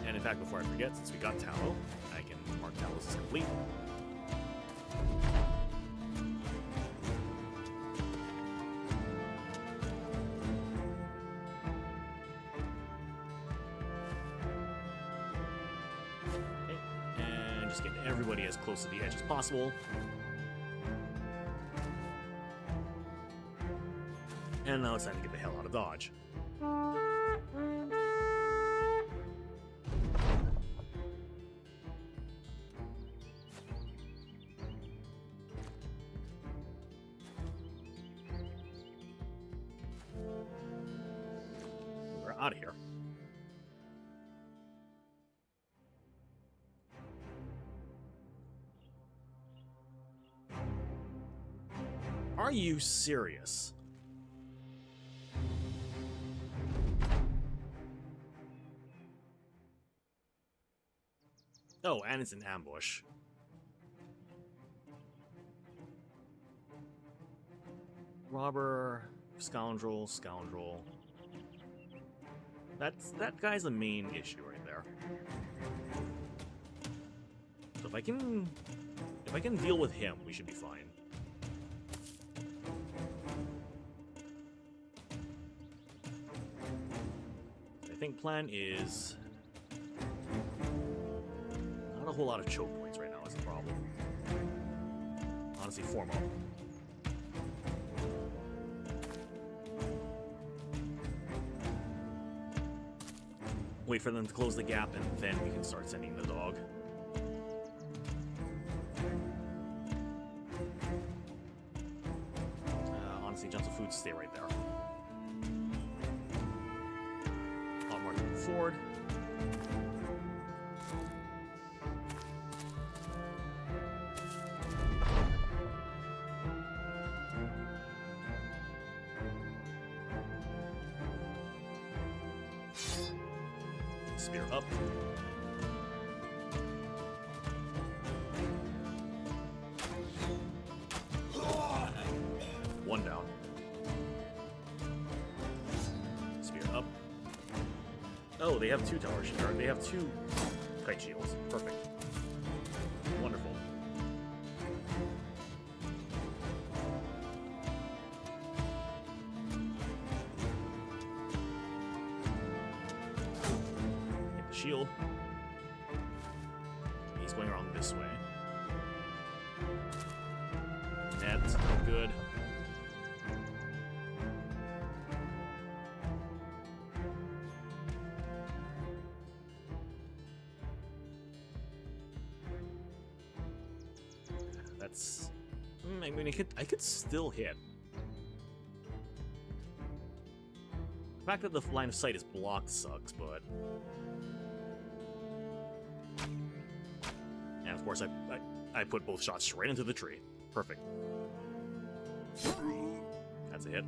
In fact, before I forget, since we got Tallow, I can mark Talos as complete. Okay, and just get everybody as close to the edge as possible. And now it's time to get the hell out of Dodge. Out of here. Are you serious? Oh, and it's an ambush. Robber, scoundrel, scoundrel. That guy's the main issue right there. So if I can deal with him, we should be fine. I think plan is whole lot of choke points right now is the problem. Honestly, form up. Wait for them to close the gap, and then we can start sending the dog. Honestly, Jumps of Food, stay right there. Hot Mark move forward. Spear up. One down. Spear up. Oh, they have two tower shields. They have two kite shields. Perfect. Wonderful. Hit the shield. He's going around this way. That's good. That's... I mean, I could still hit. The fact that the line of sight is blocked sucks, but... And of course, I put both shots straight into the tree. Perfect. That's a hit.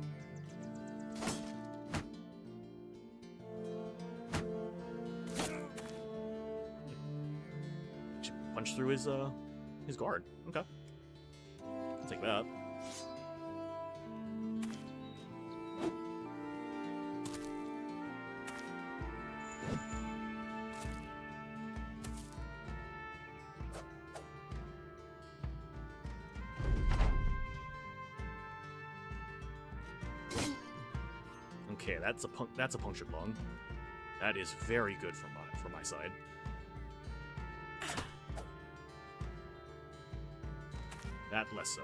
Should punch through his guard. Okay. I'll take that. Okay, that's a punctured lung. That is very good for my side. That less so.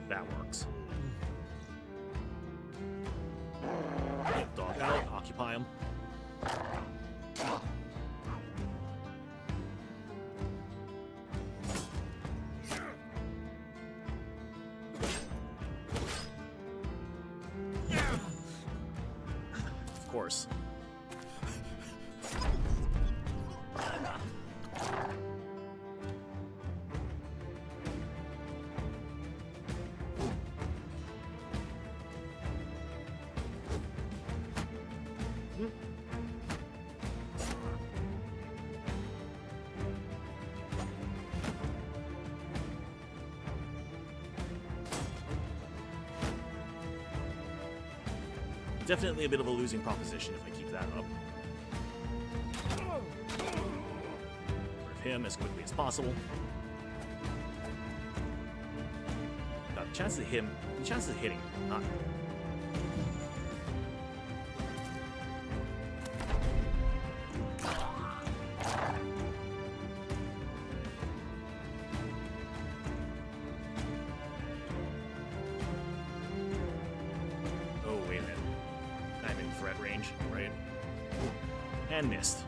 That works. Get dog out, occupy him. Of course. Definitely a bit of a losing proposition if I keep that up. Rid of him as quickly as possible. Got the chances of hitting, not. Oh, wait a minute. I'm in threat range, right? And missed.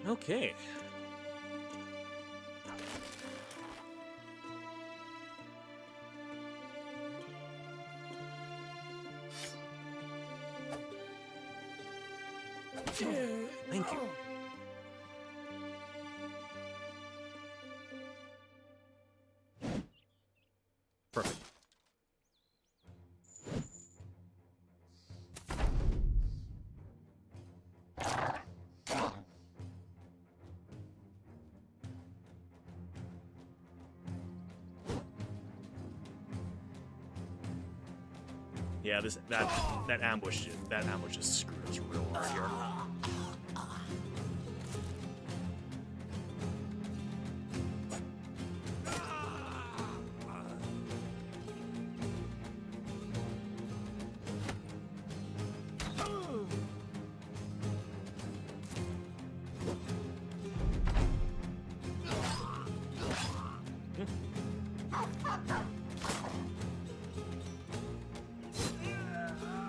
Okay. Thank you. Perfect. Yeah, that ambush just screwed us real hard here.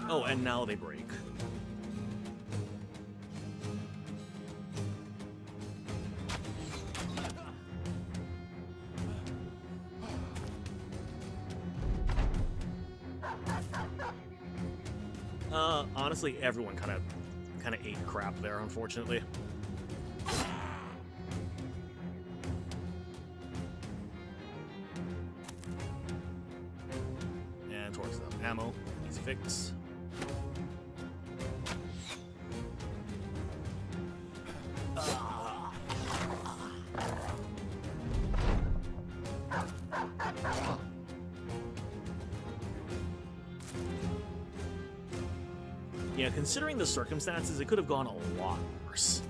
Oh, and now they break. Honestly, everyone kind of ate crap there, unfortunately. And torches up. Ammo. Easy fix. Yeah, considering the circumstances, it could have gone a lot worse.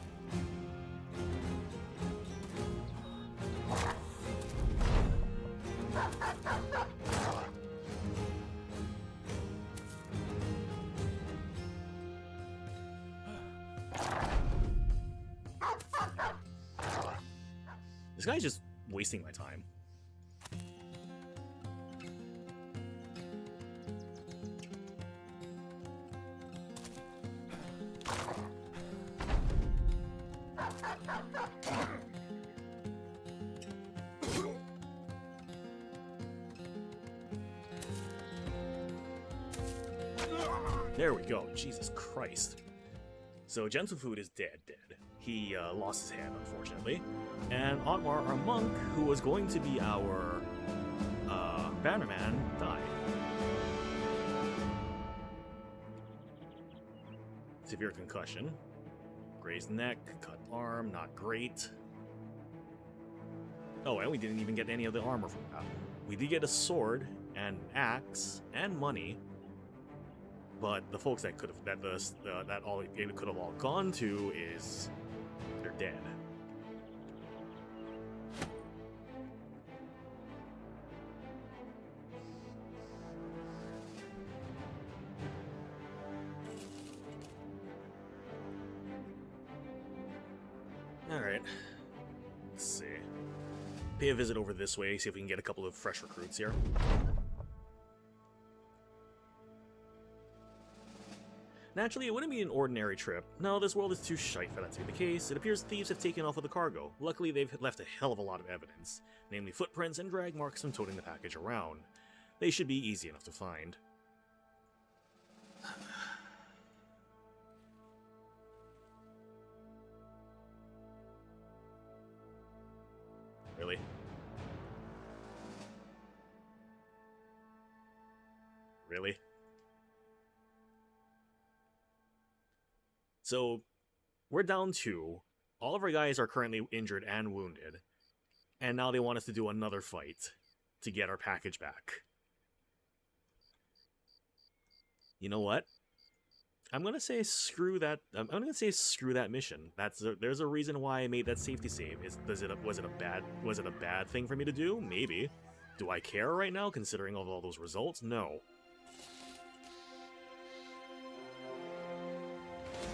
This guy's just wasting my time. There we go. Jesus Christ. So Gentlefud is dead. He lost his hand, unfortunately. And Otmar, our monk, who was going to be our bannerman, died. Severe concussion. Grazed neck, cut arm, not great. Oh, and we didn't even get any of the armor from that. We did get a sword, and axe, and money. But the folks that could have that all it could have all gone to is they're dead. All right. Let's see. Pay a visit over this way. See if we can get a couple of fresh recruits here. Naturally, it wouldn't be an ordinary trip. No, this world is too shite for that to be the case. It appears thieves have taken off with the cargo. Luckily, they've left a hell of a lot of evidence, namely footprints and drag marks from toting the package around. They should be easy enough to find. Really? Really? So, we're down 2. All of our guys are currently injured and wounded. And now they want us to do another fight to get our package back. You know what? I'm gonna say screw that. I'm gonna say screw that mission. There's a reason why I made that safety save. Was it a bad thing for me to do? Maybe. Do I care right now, considering all those results? No.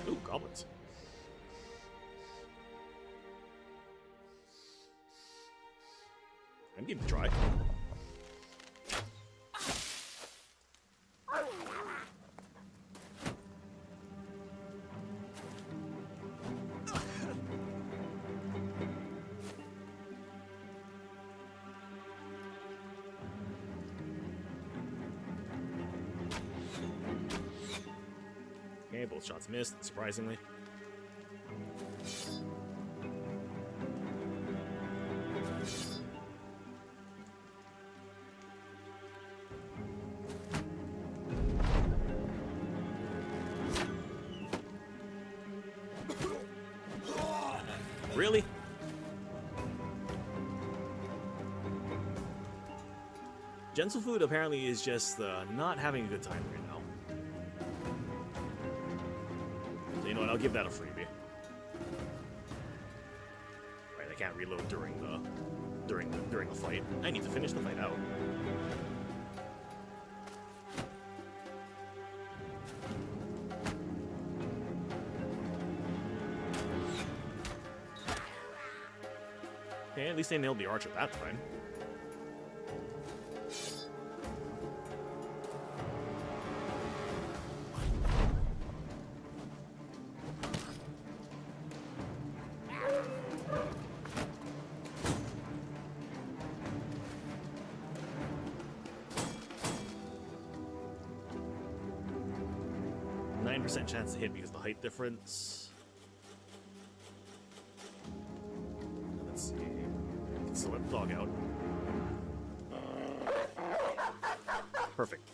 Ooh, goblins. I'm giving it a try. Okay, both shots missed, surprisingly. Really? Gentlefud apparently is just not having a good time right now. I'll give that a freebie. Right, I can't reload during the fight. I need to finish the fight out. Okay, at least they nailed the archer that time. 9% chance to hit because of the height difference. Let's see. Can still let the dog out. Perfect.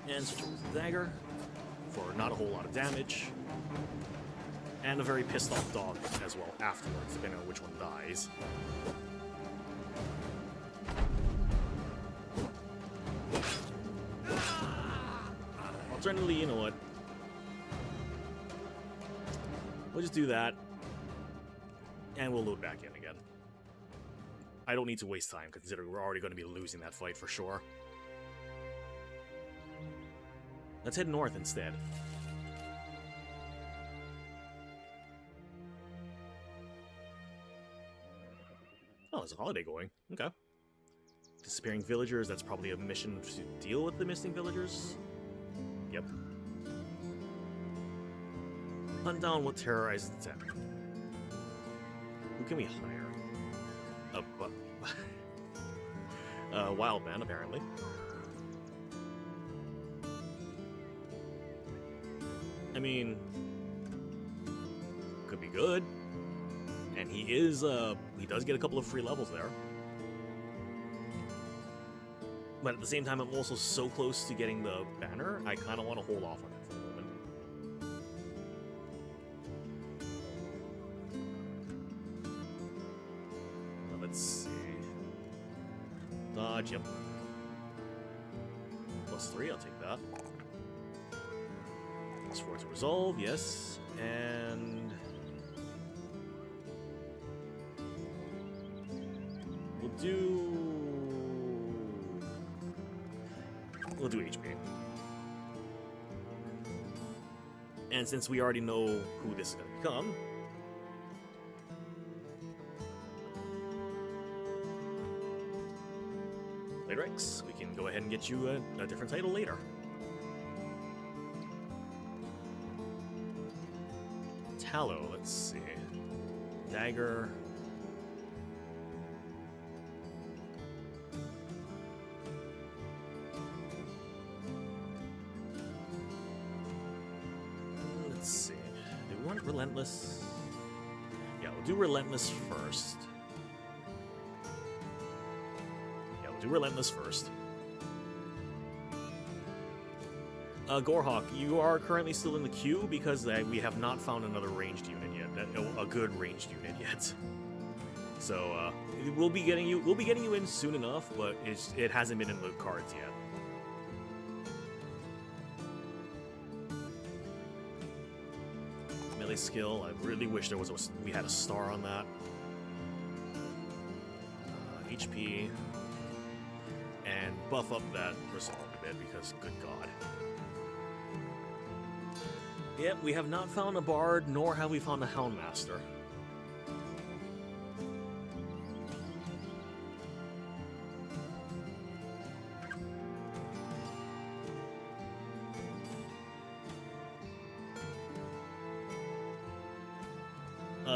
And switch over to the dagger for not a whole lot of damage. And a very pissed off dog as well afterwards, depending on which one dies. Alternatively, you know what? We'll just do that, and we'll load back in again. I don't need to waste time, considering we're already going to be losing that fight for sure. Let's head north instead. Oh, there's a holiday going. Okay. Disappearing villagers, that's probably a mission to deal with the missing villagers. Yep. Hunt down what terrorizes the town. Who can we hire? A wild man, apparently. I mean, could be good. And he does get a couple of free levels there. But at the same time, I'm also so close to getting the banner, I kind of want to hold off on it for the moment. Now, let's see. Dodge, yep. +3, I'll take that. +4 to resolve, yes. And we'll do HP. And since we already know who this is going to become, Rex, we can go ahead and get you a different title later. Tallow, let's see. Dagger. Let's see. Do we want Relentless? Yeah, we'll do Relentless first. Yeah, we'll do Relentless first. Gorehawk, you are currently still in the queue because we have not found another ranged unit yet. A good ranged unit yet. So we'll be getting you in soon enough, but it hasn't been in the cards yet. Melee skill. I really wish we had a star on that. HP and buff up that resolve a bit because good god. Yep, we have not found a bard, nor have we found a Houndmaster.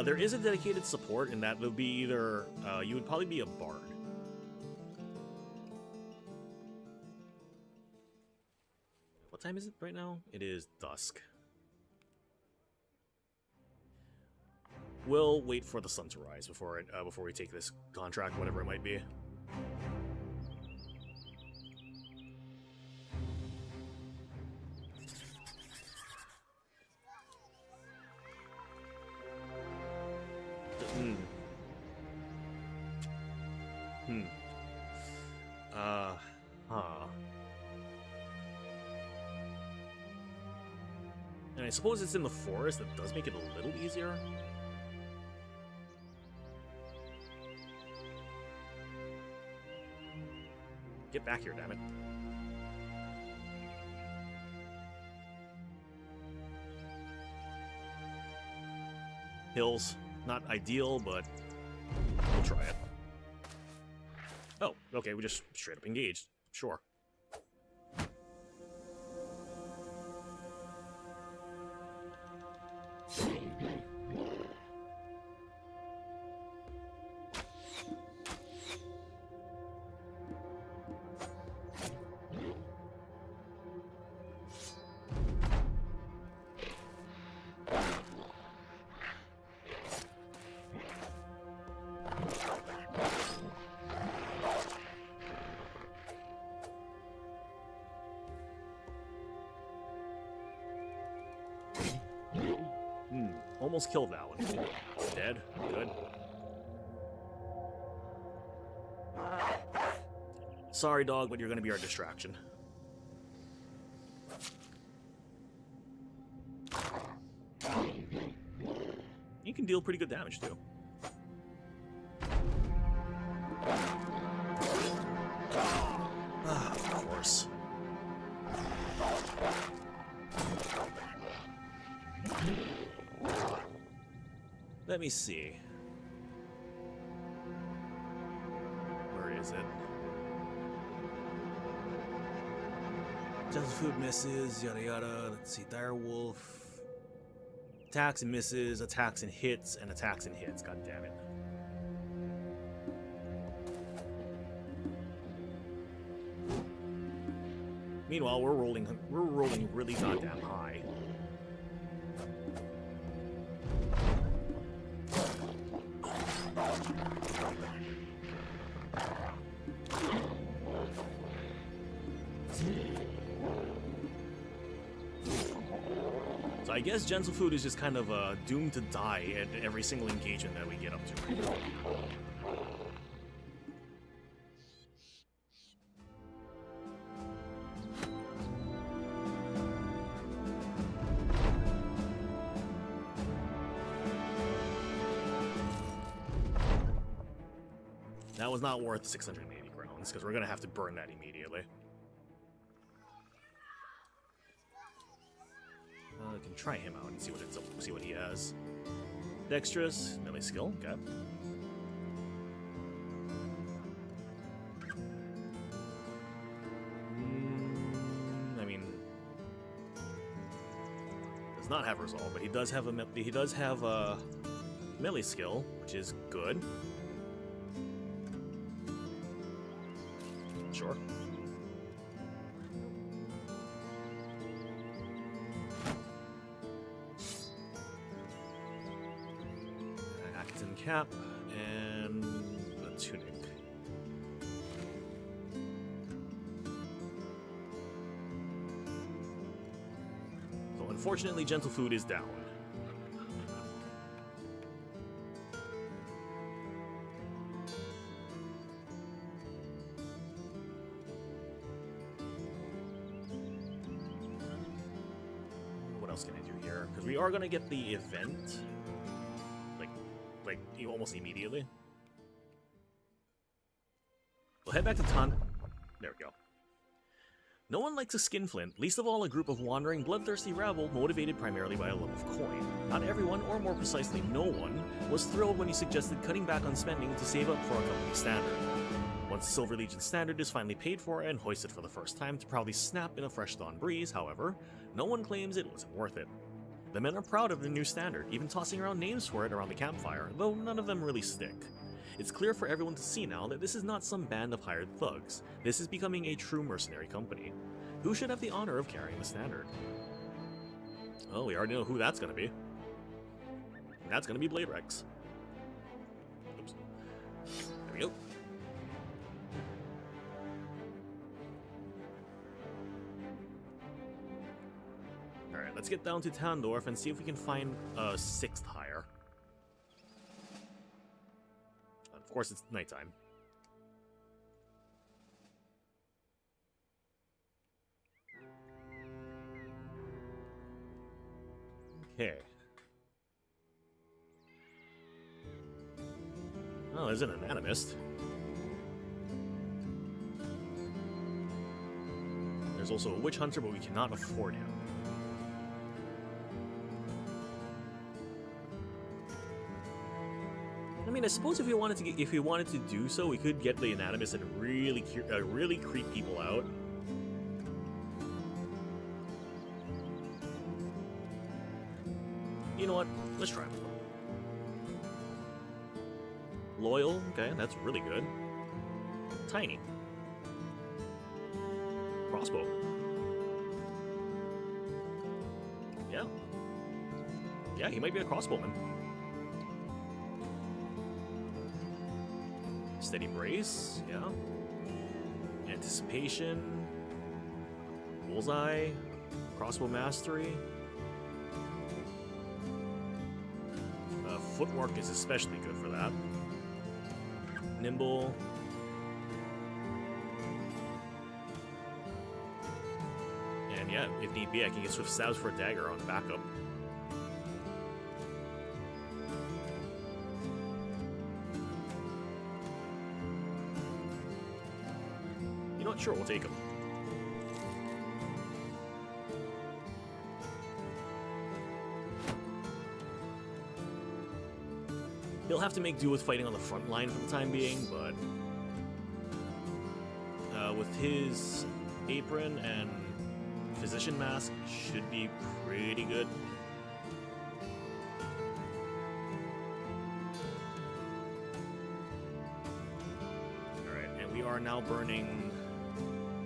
There is a dedicated support, and that would be either, you would probably be a bard. What time is it right now? It is dusk. we'll wait for the sun to rise before we take this contract, whatever it might be. And I suppose it's in the forest. That does make it a little easier. Get back here, damn it. Hills. Not ideal, but we'll try it. Oh, okay, we just straight up engaged. Sure. Almost killed that one. Dead. Good. Sorry, dog, but you're going to be our distraction. You can deal pretty good damage, too. Ah, of course. Let me see. Where is it? Gentle Food misses, yada yada. Let's see, Direwolf. Attacks and misses, attacks and hits, and attacks and hits. God damn it. Meanwhile, we're rolling really goddamn high. So I guess Gentle Food is just kind of doomed to die at every single engagement that we get up to. That was not worth 680 crowns, because we're going to have to burn that immediately. I can try him out and see what he has. Dexterous, melee skill, okay. I mean, does not have resolve, but he does have a melee skill, which is good. Sure. Acton cap and a tunic. So unfortunately, Gentle Food is down. We are gonna get the event, like almost immediately. We'll head back to There we go. No one likes a skinflint, least of all a group of wandering, bloodthirsty rabble motivated primarily by a love of coin. Not everyone, or more precisely no one, was thrilled when he suggested cutting back on spending to save up for a company standard. Once the Silver Legion standard is finally paid for and hoisted for the first time to proudly snap in a fresh dawn breeze, however, no one claims it wasn't worth it. The men are proud of the new standard, even tossing around names for it around the campfire, though none of them really stick. It's clear for everyone to see now that this is not some band of hired thugs. This is becoming a true mercenary company. Who should have the honor of carrying the standard? Oh, we already know who that's gonna be. That's gonna be Blade Rex. Oops. There we go. Alright, let's get down to Tandorf and see if we can find a 6th hire. Of course, it's nighttime. Okay. Oh, there's an anatomist. There's also a witch hunter, but we cannot afford him. I mean, I suppose if we wanted to do so, we could get the anatomist and really creep people out. You know what? Let's try him. Loyal, okay, that's really good. Tiny. Crossbow. Yeah. Yeah, he might be a crossbowman. Steady brace, yeah. Anticipation. Bullseye. Crossbow mastery. Footwork is especially good for that. Nimble. And yeah, if need be, I can get Swift Stabs for a dagger on backup. You know what? Sure, we'll take him. He'll have to make do with fighting on the front line for the time being, but with his apron and physician mask, should be pretty good. Alright, and we are now burning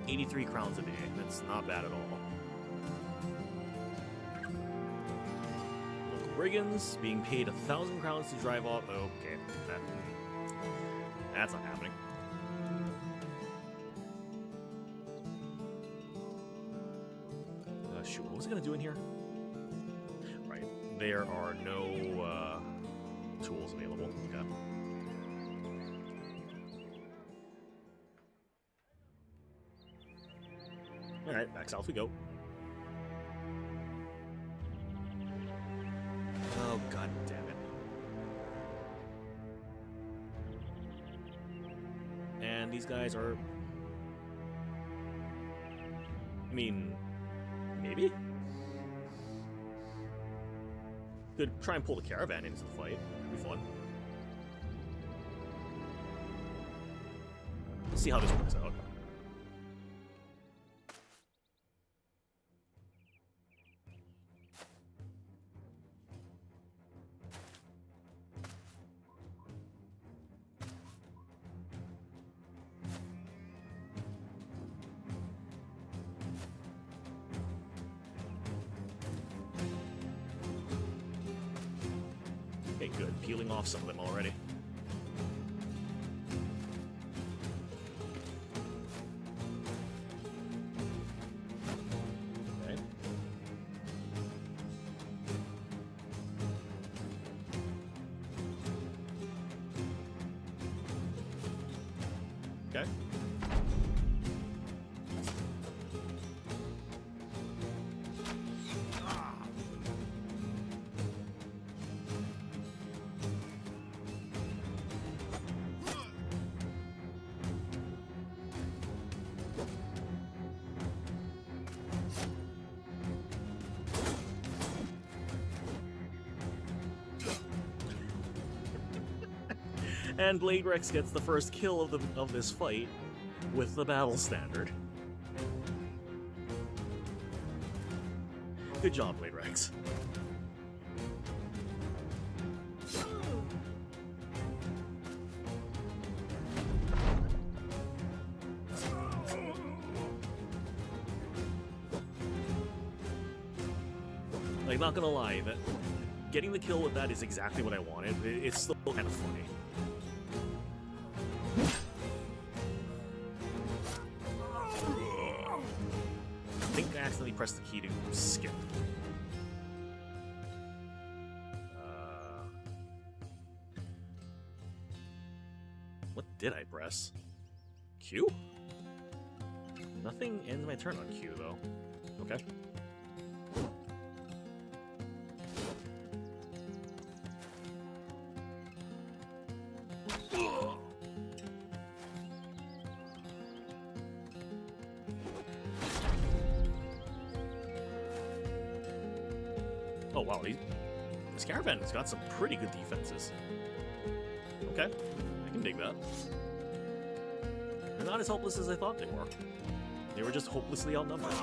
83 crowns a day. That's not bad at all. Brigands being paid 1,000 crowns to drive off. Okay, that's not happening. Shoot, what was I gonna do in here? Right, there are no tools available. Okay. All right, back south we go. Oh, god damn it. And these guys are... I mean... maybe? Could try and pull the caravan into the fight. That'd be fun. Let's see how this works out. Okay, good. Peeling off some of them already. Okay. Okay. And Blade Rex gets the first kill of this fight with the battle standard. Good job, Blade Rex. Like, not gonna lie, that getting the kill with that is exactly what I wanted. It's still kind of funny. I think I accidentally pressed the key to skip. What did I press? Q? Nothing ends my turn on Q, though. Okay. Oh wow, this caravan has got some pretty good defenses. Okay, I can dig that. They're not as hopeless as I thought they were. They were just hopelessly outnumbered.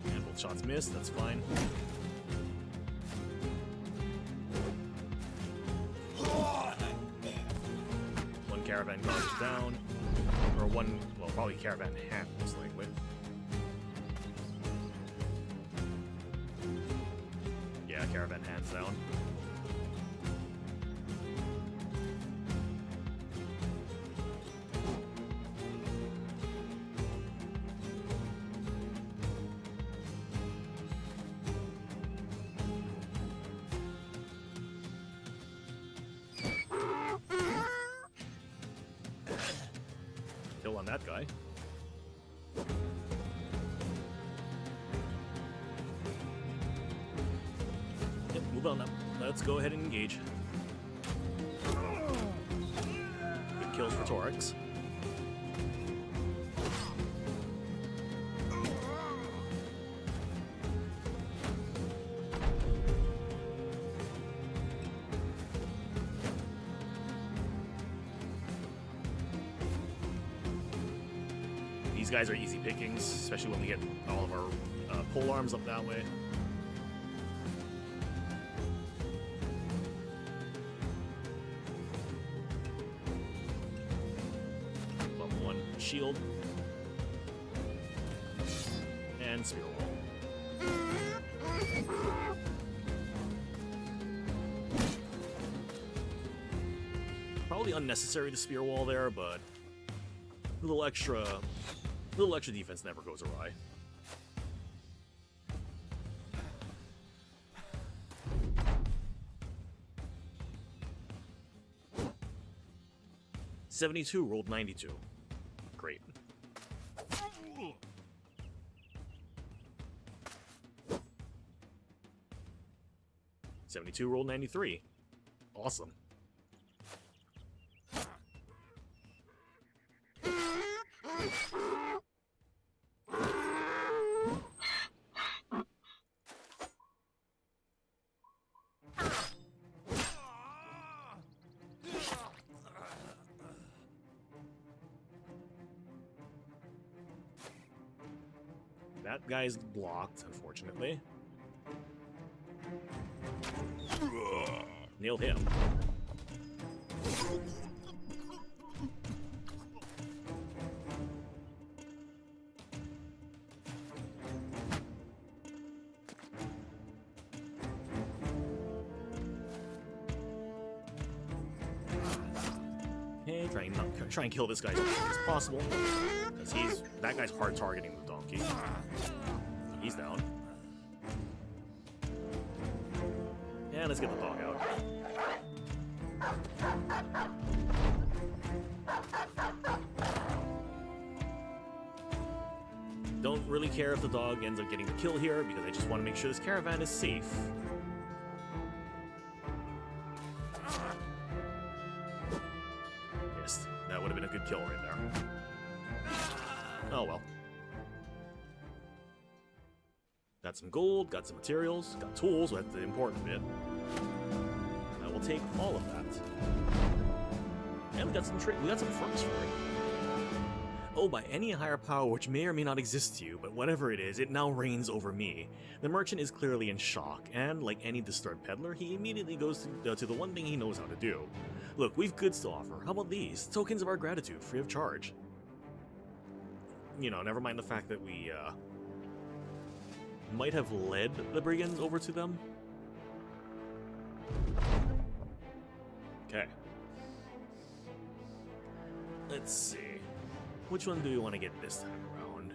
And both shots missed, that's fine. Caravan guard is down, or one, well, probably caravan hand, most likely. Yeah, caravan hand's down. Kill on that guy. Yep, move on up. Let's go ahead and engage. Good kills for Torix. These guys are easy pickings, especially when we get all of our pole arms up that way. Level 1 shield. And spear wall. Probably unnecessary to spear wall there, but a little extra defense never goes awry. $72 rolled 92. Great. $72 rolled 93. Awesome. That guy's blocked, unfortunately. Nailed him. Okay, try and kill this guy as quickly as possible, because that guy's hard targeting the donkey. He's down. And let's get the dog out. Don't really care if the dog ends up getting the kill here, because I just want to make sure this caravan is safe. Missed. That would have been a good kill right there. Oh well. Got some gold, got some materials, got tools, that's the important bit. I will take all of that. And we got some furs for it. Oh, by any higher power which may or may not exist to you, but whatever it is, it now reigns over me. The merchant is clearly in shock, and like any disturbed peddler, he immediately goes to the one thing he knows how to do. Look, we've goods to offer. How about these? Tokens of our gratitude, free of charge. You know, never mind the fact that we, might have led the brigands over to them. Okay. Let's see. Which one do we want to get this time around?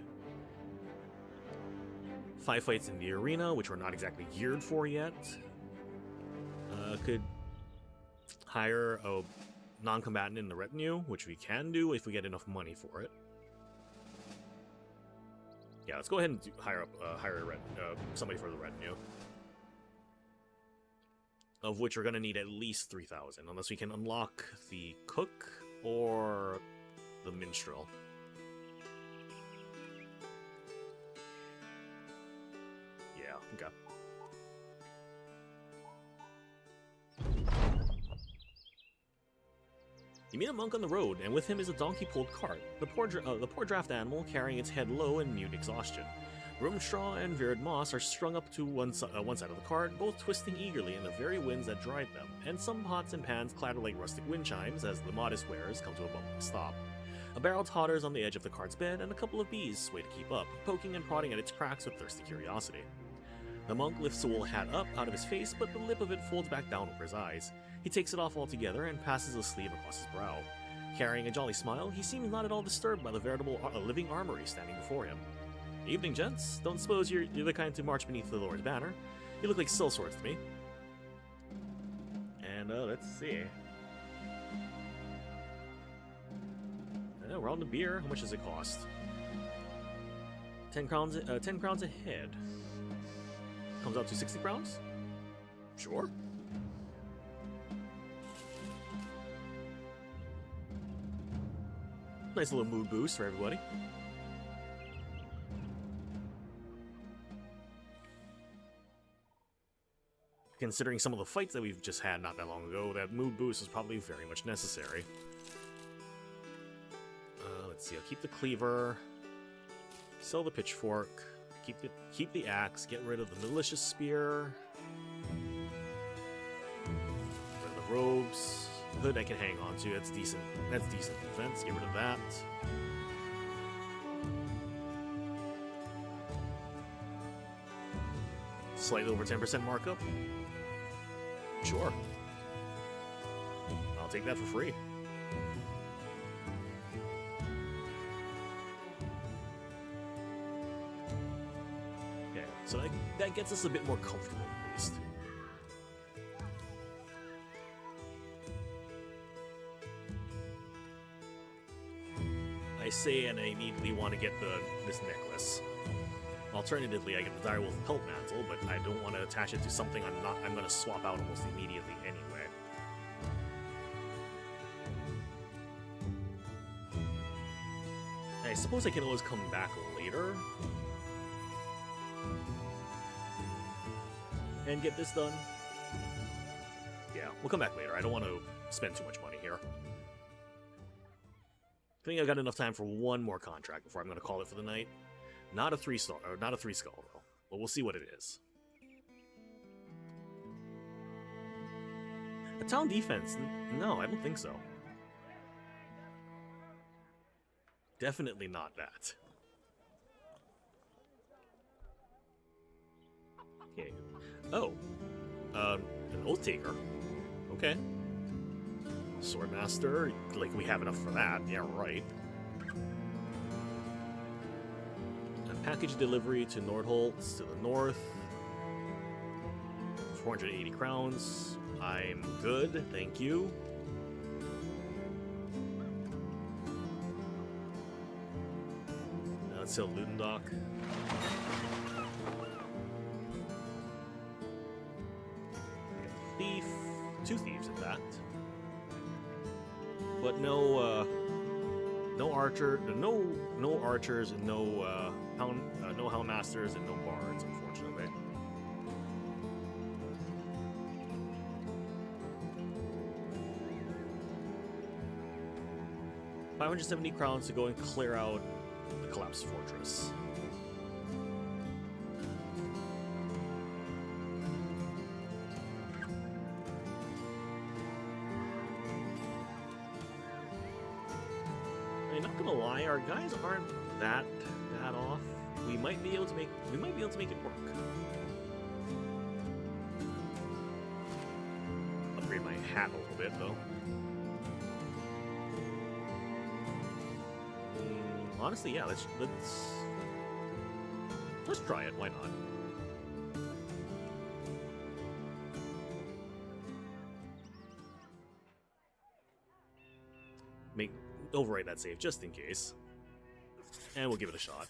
5 fights in the arena, which we're not exactly geared for yet. Could hire a non-combatant in the retinue, which we can do if we get enough money for it. Yeah, let's go ahead and hire somebody for the retinue. Of which we're going to need at least 3,000, unless we can unlock the cook or the minstrel. Yeah, okay. You meet a monk on the road, and with him is a donkey-pulled cart, the poor draft animal carrying its head low in mute exhaustion. Rumstraw and Virid Moss are strung up to one side of the cart, both twisting eagerly in the very winds that dried them, and some pots and pans clatter like rustic wind chimes as the modest wearers come to a bumbling stop. A barrel totters on the edge of the cart's bed, and a couple of bees sway to keep up, poking and prodding at its cracks with thirsty curiosity. The monk lifts a wool hat up out of his face, but the lip of it folds back down over his eyes. He takes it off altogether and passes a sleeve across his brow. Carrying a jolly smile, he seems not at all disturbed by the veritable living armory standing before him. Evening, gents. Don't suppose you're the kind to march beneath the Lord's banner. You look like sellswords to me. And, let's see. We're on the beer. How much does it cost? 10 crowns a head. Comes out to 60 crowns? Sure. Nice little mood boost for everybody. Considering some of the fights that we've just had not that long ago, that mood boost is probably very much necessary. Let's see, I'll keep the cleaver, sell the pitchfork, keep the axe, get rid of the malicious spear, rid of the robes, hood I can hang on to, that's decent defense, get rid of that. Slightly over 10% markup. Sure. I'll take that for free. Okay, so that gets us a bit more comfortable, at least. I say, and I immediately want to get this necklace. Alternatively, I get the Direwolf pelt mantle, but I don't want to attach it to something I'm going to swap out almost immediately anyway. I suppose I can always come back later and get this done. Yeah, we'll come back later. I don't want to spend too much money here. I think I've got enough time for one more contract before I'm going to call it for the night. Not a 3-star, or not a 3-skull, though. But we'll see what it is. A town defense? No, I don't think so. Definitely not that. Okay. Oh. An Oath Taker. Okay. Swordmaster, like we have enough for that. Yeah, right. Package delivery to Nordholtz to the north. 480 crowns. I'm good, thank you. Now let's sell Ludendock. Thief. 2 thieves, in fact. But no archers, and no houndmasters, and no bards, unfortunately. 570 crowns to go and clear out the collapsed fortress. I mean, not gonna lie, our guys aren't that bad off. We might be able to make it work. Upgrade my hat a little bit though. Honestly, yeah, let's try it. Why not? Overwrite that save just in case, and we'll give it a shot.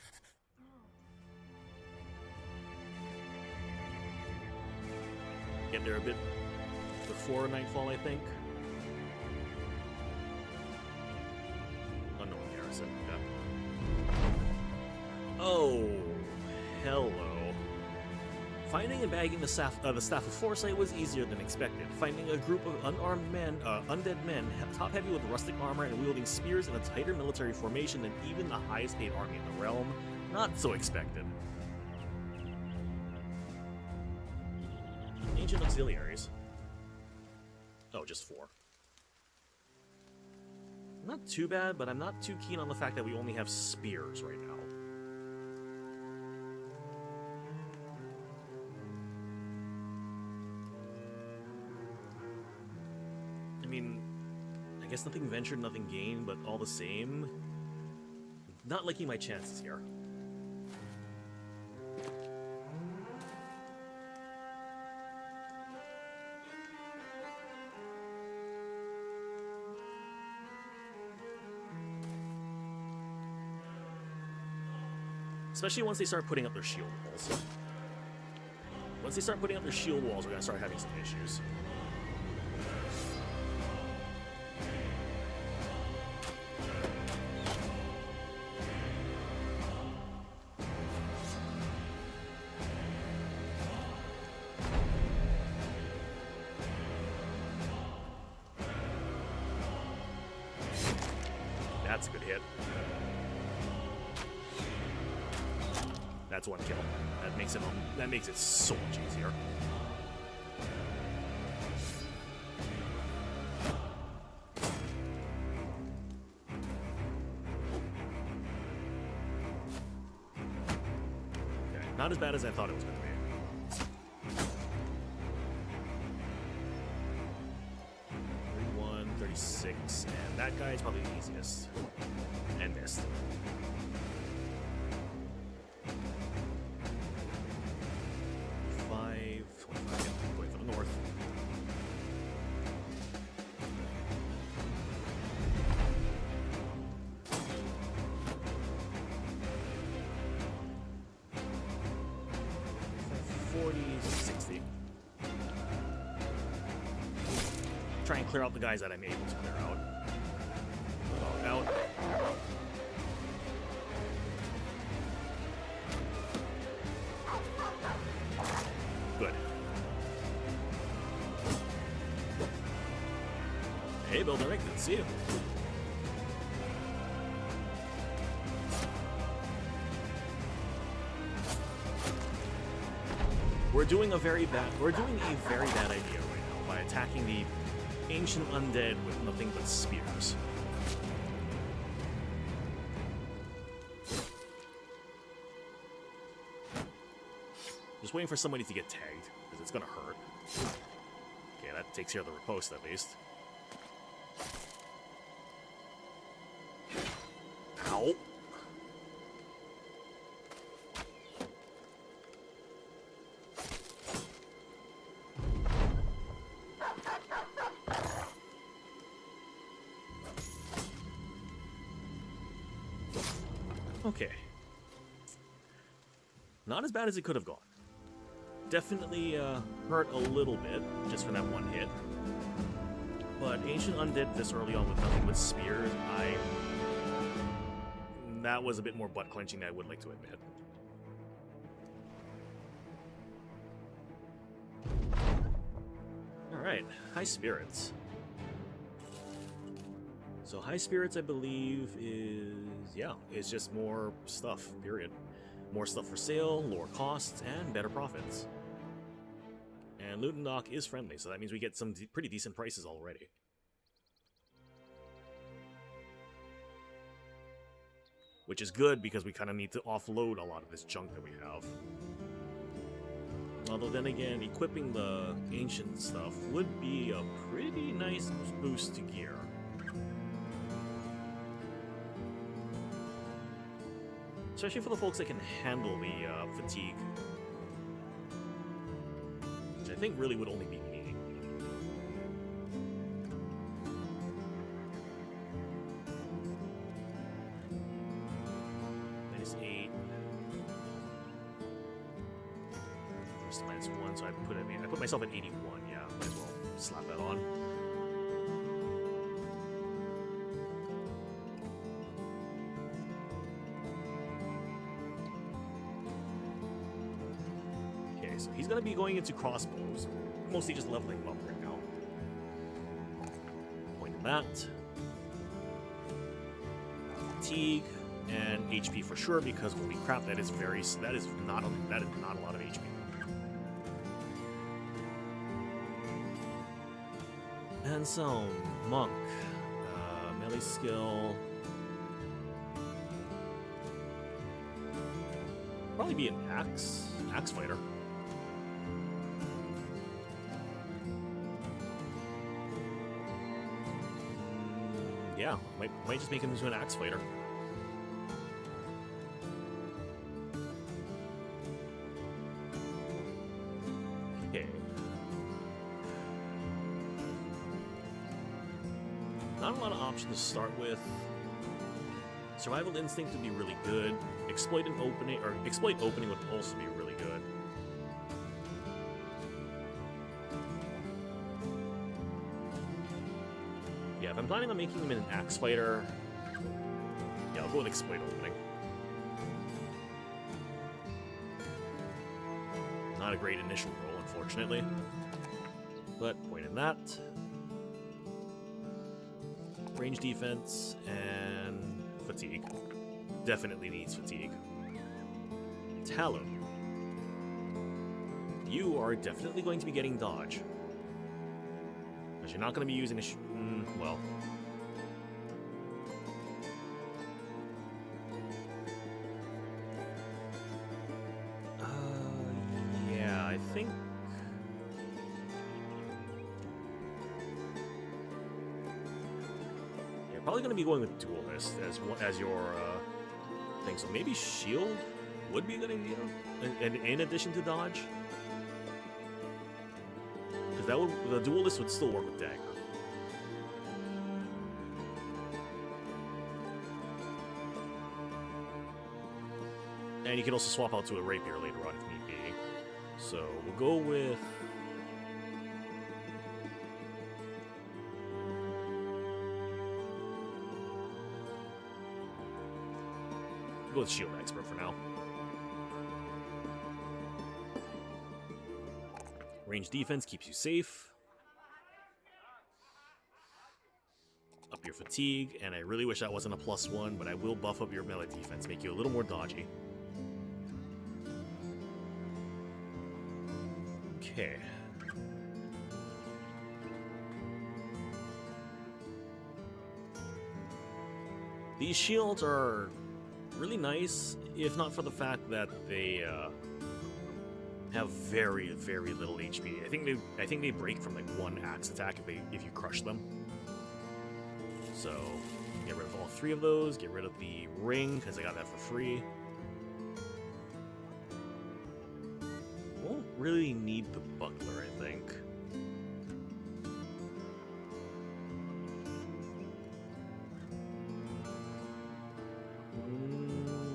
Get there a bit before nightfall, I think. Unknown garrison. Yeah. Oh, hello. Finding and bagging the Staff of Foresight was easier than expected. Finding a group of unarmed men, undead men, top-heavy with rustic armor and wielding spears in a tighter military formation than even the highest-paid army in the realm, not so expected. Ancient auxiliaries. Oh, just 4. Not too bad, but I'm not too keen on the fact that we only have spears right now. I mean, I guess nothing ventured, nothing gained, but all the same, not liking my chances here. Especially once they start putting up their shield walls. Once they start putting up their shield walls, we're gonna start having some issues. That's a good hit. That's 1 kill. That makes it so much easier. Okay, not as bad as I thought it was going to be. 31, 36, and that guy is probably the easiest. And missed. Going for the north. Try and clear out the guys that I'm able to clear out. Out. Good. Hey, Builder Rick, good to see you. We're doing a very bad idea right now by attacking the ancient undead with nothing but spears. Just waiting for somebody to get tagged, because it's gonna hurt. Okay, that takes care of the riposte at least. Ow! Okay. Not as bad as it could have gone. Definitely hurt a little bit, just for that one hit. But Ancient Undead this early on with nothing but spears, that was a bit more butt-clenching than I would like to admit. Alright, high spirits. So high spirits, I believe, is... yeah, it's just more stuff, period. More stuff for sale, lower costs, and better profits. And Loot and Dock is friendly, so that means we get some pretty decent prices already. Which is good, because we kind of need to offload a lot of this junk that we have. Although then again, equipping the ancient stuff would be a pretty nice boost to gear. Especially for the folks that can handle the fatigue. Which I think really would only be me. -8. Just -1, so I put myself at 81, yeah, might as well slap that on. So he's going to be going into crossbows, mostly just leveling him up right now. Point at that. Fatigue and HP for sure, because holy crap, that is not a lot of HP. And so monk, melee skill. Probably be an axe fighter. Yeah, might just make him into an axe fighter. Okay. Not a lot of options to start with. Survival instinct would be really good. Exploit opening would also be really good. Yeah, if I'm planning on making him an axe fighter, yeah, I'll go with exploit opening. Not a great initial roll, unfortunately. But point in that. Range defense and fatigue. Definitely needs fatigue. Talon. You are definitely going to be getting dodge. Because you're not going to be using a well. Yeah, I think... You're probably going to be going with Duelist as your thing. So maybe Shield would be a good idea, and in addition to dodge. Because the Duelist would still work with Dagger. And you can also swap out to a Rapier later on if need be. So we'll go with... We'll go with Shield Expert for now. Range defense keeps you safe. Up your fatigue, and I really wish that wasn't a +1, but I will buff up your melee defense, make you a little more dodgy. Okay. These shields are really nice, if not for the fact that they have very, very little HP. I think they break from like one axe attack if you crush them. So get rid of all 3 of those. Get rid of the ring because I got that for free. Won't really need the buckler, I think.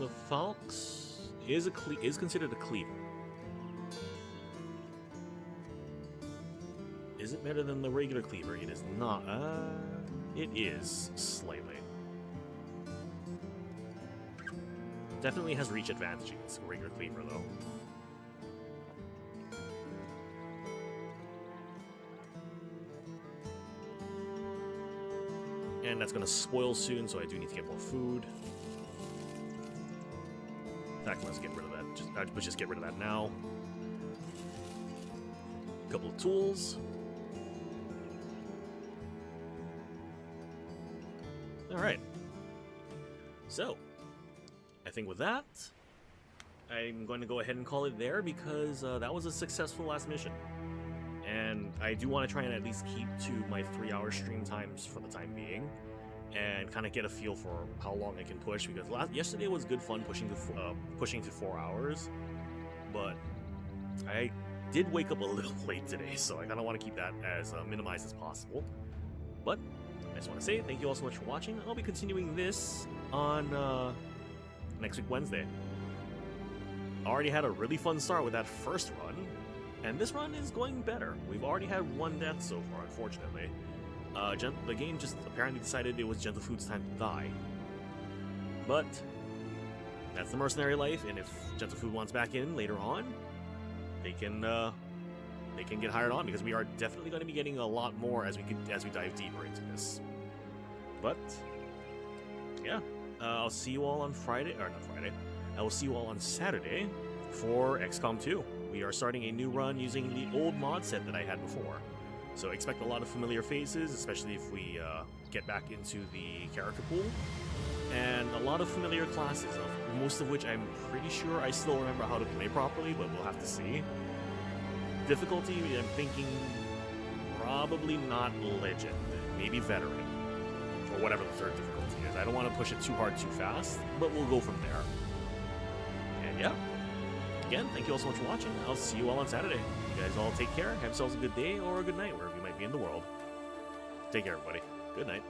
The Falx is considered a cleaver. Is it better than the regular cleaver? It is not. It is slightly. Definitely has reach advantage against a regular cleaver, though. And that's going to spoil soon, so I do need to get more food. In fact, let's get rid of that. Let's just get rid of that now. A couple of tools. Alright. So, I think with that, I'm going to go ahead and call it there because that was a successful last mission. And I do want to try and at least keep to my 3-hour stream times for the time being, and kind of get a feel for how long I can push. Because yesterday was good fun pushing to 4 hours, but I did wake up a little late today, so I kind of want to keep that as minimized as possible. But I just want to say thank you all so much for watching. I'll be continuing this on next week Wednesday. I already had a really fun start with that first run. And this run is going better. We've already had one death so far, unfortunately. The game just apparently decided it was Gentlefood's time to die. But that's the mercenary life, and if Gentlefood wants back in later on, they can get hired on, because we are definitely going to be getting a lot more as we dive deeper into this. But yeah, I'll see you all on Friday, or not Friday. I will see you all on Saturday for XCOM 2. We are starting a new run using the old mod set that I had before. So expect a lot of familiar faces, especially if we get back into the character pool. And a lot of familiar classes, most of which I'm pretty sure I still remember how to play properly, but we'll have to see. Difficulty, I'm thinking probably not Legend, maybe Veteran, or whatever the third difficulty is. I don't want to push it too hard too fast, but we'll go from there. And yeah. Again, thank you all so much for watching. I'll see you all on Saturday. You guys all take care. Have yourselves a good day or a good night, wherever you might be in the world. Take care, everybody. Good night.